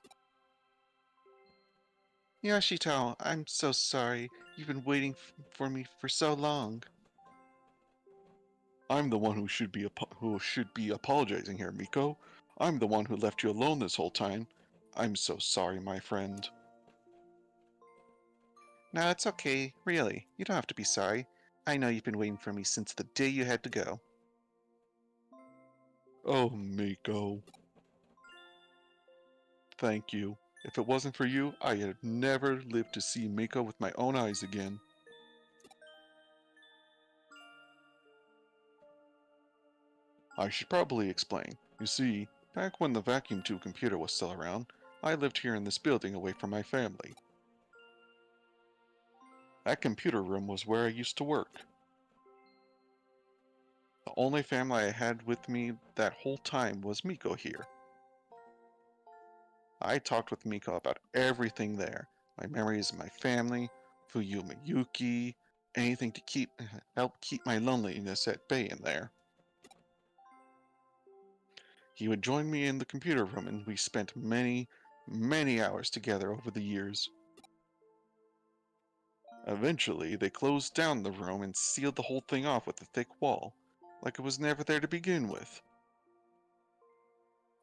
Yoshito, I'm so sorry. You've been waiting for me for so long. I'm the one who should be apologizing here, Miko. I'm the one who left you alone this whole time. I'm so sorry, my friend. No, it's okay. Really, you don't have to be sorry. I know you've been waiting for me since the day you had to go. Oh, Miko. Thank you. If it wasn't for you, I had never lived to see Miko with my own eyes again. I should probably explain. You see, back when the vacuum tube computer was still around, I lived here in this building away from my family. That computer room was where I used to work. The only family I had with me that whole time was Miko here. I talked with Miko about everything there. My memories of my family, Fuyuma Yuki, anything to help keep my loneliness at bay in there. He would join me in the computer room and we spent many, many hours together over the years. Eventually, they closed down the room and sealed the whole thing off with a thick wall, like it was never there to begin with.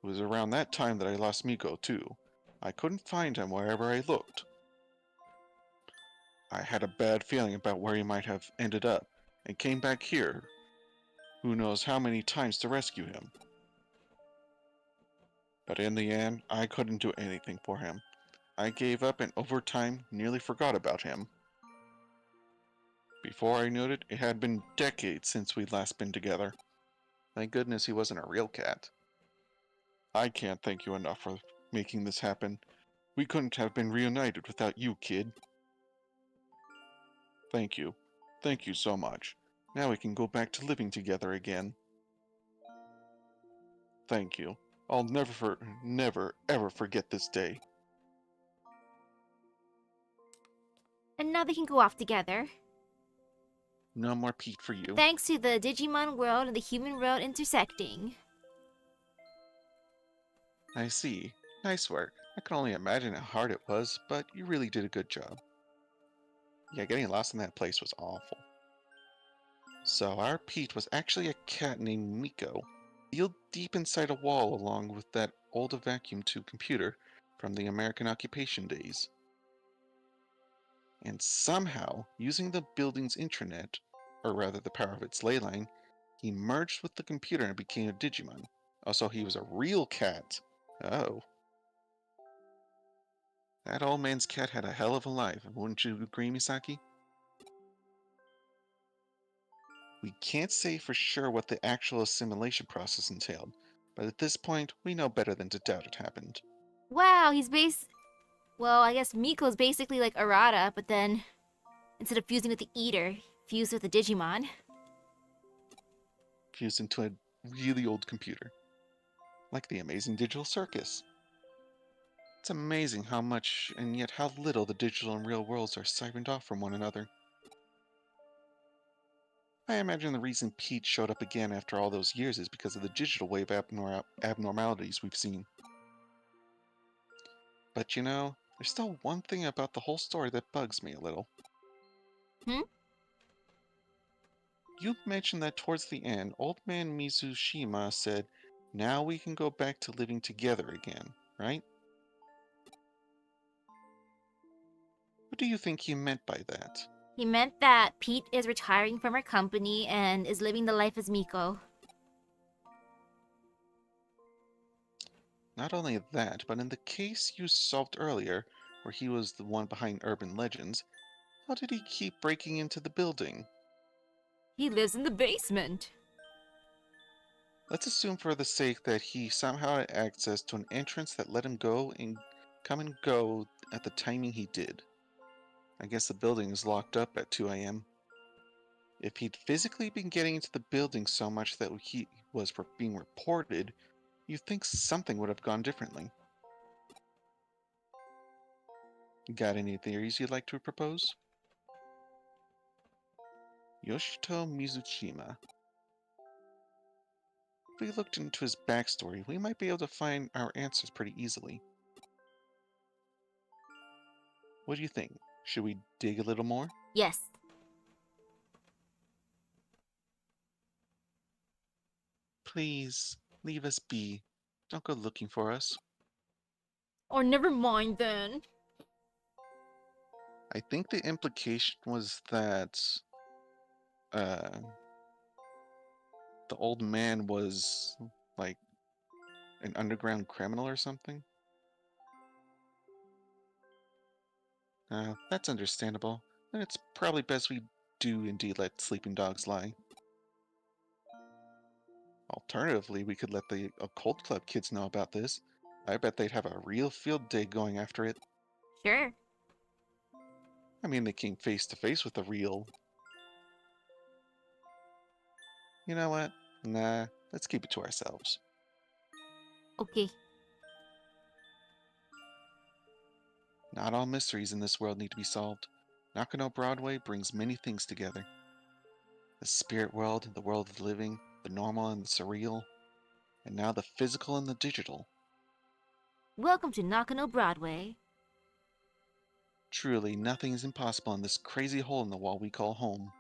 It was around that time that I lost Miko, too. I couldn't find him wherever I looked. I had a bad feeling about where he might have ended up, and came back here, who knows how many times to rescue him. But in the end, I couldn't do anything for him. I gave up and over time nearly forgot about him. Before I knew it, it had been decades since we'd last been together. Thank goodness he wasn't a real cat. I can't thank you enough for making this happen. We couldn't have been reunited without you, kid. Thank you. Thank you so much. Now we can go back to living together again. Thank you. I'll never, ever forget this day. And now they can go off together. No more Pete for you. Thanks to the Digimon world and the human world intersecting. I see. Nice work. I can only imagine how hard it was, but you really did a good job. Yeah, getting lost in that place was awful. So our Pete was actually a cat named Miko, sealed deep inside a wall along with that old vacuum tube computer from the American occupation days. And somehow, using the building's intranet, or rather the power of its ley line, he merged with the computer and became a Digimon. Also, he was a real cat. Oh. That old man's cat had a hell of a life, wouldn't you agree, Misaki? We can't say for sure what the actual assimilation process entailed, but at this point, we know better than to doubt it happened. Wow, well, I guess Miko's basically like Arata, but then instead of fusing with the Eater, fused with the Digimon. Fused into a really old computer. Like the amazing digital circus. It's amazing how much and yet how little the digital and real worlds are siphoned off from one another. I imagine the reason Pete showed up again after all those years is because of the digital wave abnormalities we've seen. But you know, there's still one thing about the whole story that bugs me a little. You mentioned that towards the end, old man Mizushima said, now we can go back to living together again, right? What do you think he meant by that? He meant that Pete is retiring from her company and is living the life as Miko. Not only that, but in the case you solved earlier, where he was the one behind urban legends, how did he keep breaking into the building? He lives in the basement. Let's assume for the sake that he somehow had access to an entrance that let him go and come and go at the timing he did. I guess the building is locked up at 2 a.m. If he'd physically been getting into the building so much that he was being reported, you'd think something would have gone differently. Got any theories you'd like to propose? Yoshito Mizushima. If we looked into his backstory, we might be able to find our answers pretty easily. What do you think? Should we dig a little more? Yes. Please, leave us be. Don't go looking for us. Or never mind then. I think the implication was that the old man was like an underground criminal or something. That's understandable. And it's probably best we do indeed let sleeping dogs lie. Alternatively, we could let the occult club kids know about this. I bet they'd have a real field day going after it. Sure. I mean, they came face to face with the real. You know what? Nah, let's keep it to ourselves. Okay. Not all mysteries in this world need to be solved. Nakano Broadway brings many things together. The spirit world, the world of the living, the normal and the surreal, and now the physical and the digital. Welcome to Nakano Broadway. Truly, nothing is impossible in this crazy hole in the wall we call home.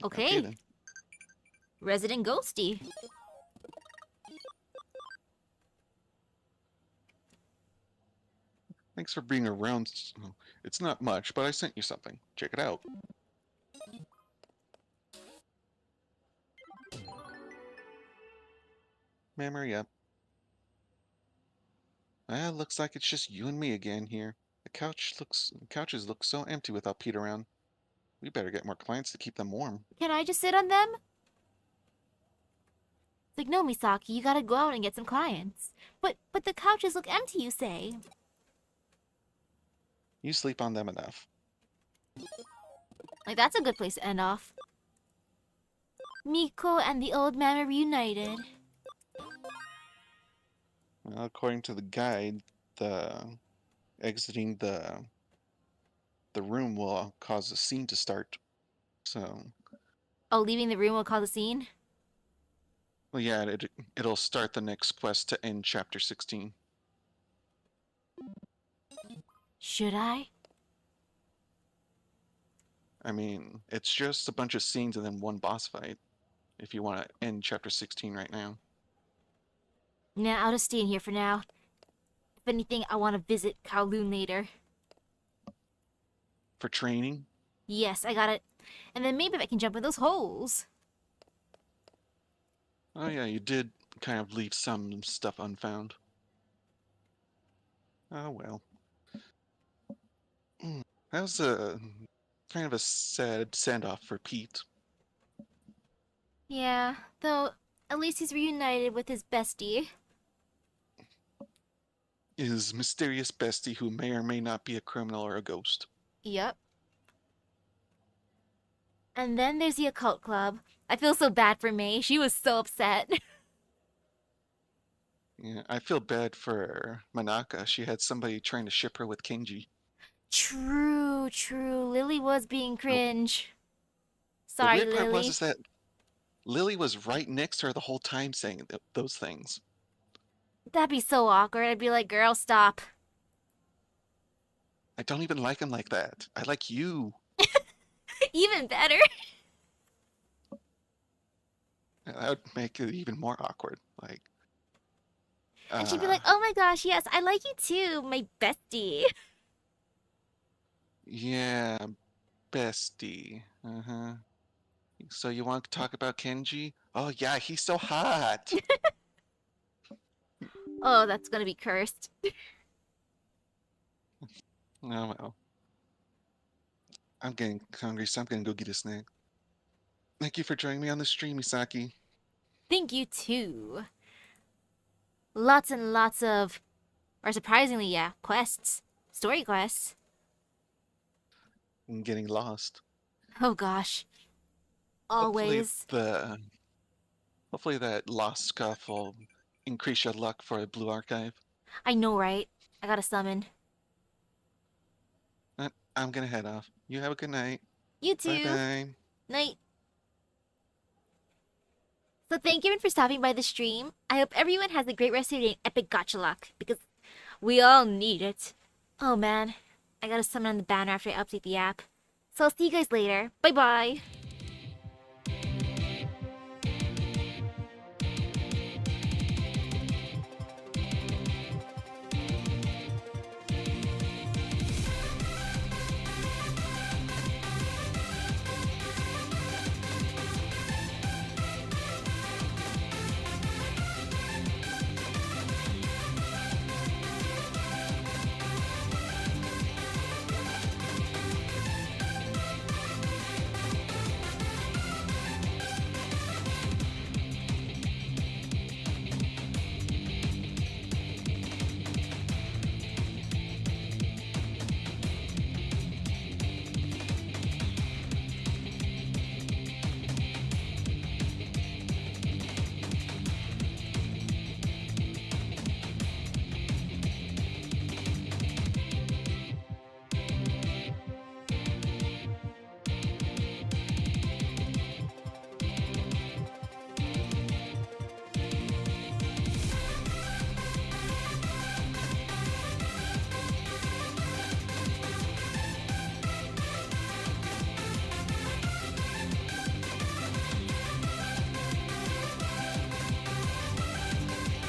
Okay. Then. Resident Ghosty. Thanks for being around. It's not much, but I sent you something. Check it out. Memory up. Looks like it's just you and me again here. The couches look so empty without Pete around. We better get more clients to keep them warm. Can I just sit on them? It's like, no, Misaki, you gotta go out and get some clients. But the couches look empty, you say. You sleep on them enough. Like, that's a good place to end off. Miko and the old man are reunited. Well, according to the guide, exiting the room will cause a scene to start. So. Oh, leaving the room will cause a scene? Well, yeah, it'll start the next quest to end chapter 16. Should I? I mean, it's just a bunch of scenes and then one boss fight. If you want to end chapter 16 right now. Nah, I'll just stay in here for now. If anything, I want to visit Kowloon later. For training? Yes, I got it. And then maybe I can jump in those holes. Oh yeah, you did kind of leave some stuff unfound. Oh well. That was a kind of a sad send-off for Pete. Yeah, though at least he's reunited with his bestie. His mysterious bestie who may or may not be a criminal or a ghost. Yep. And then there's the occult club. I feel so bad for May. She was so upset. Yeah, I feel bad for Manaka. She had somebody trying to ship her with Kenji. True, true. Lily was being cringe. The Sorry, weird part Lily. was that Lily was right next to her the whole time saying those things. That'd be so awkward. I'd be like, girl, stop. I don't even like him like that. I like you. Even better. That would make it even more awkward. Like, And she'd be like, oh my gosh, yes, I like you too, my bestie. yeah, bestie. Uh-huh. So you want to talk about Kenji? Oh yeah, he's so hot. Oh, that's gonna be cursed. Oh well. I'm getting hungry, so I'm gonna go get a snack. Thank you for joining me on the stream, Misaki. Thank you too. Lots and lots of, or surprisingly, yeah, quests. Story quests. I'm getting lost. Oh gosh. Always. Hopefully that lost scuff will increase your luck for a blue archive. I know, right? I gotta summon. I'm gonna head off. You have a good night. You too. Bye-bye. Night. So thank you everyone for stopping by the stream. I hope everyone has a great rest of your day and epic gacha luck, because we all need it. Oh man, I gotta summon on the banner after I update the app. So I'll see you guys later. Bye bye!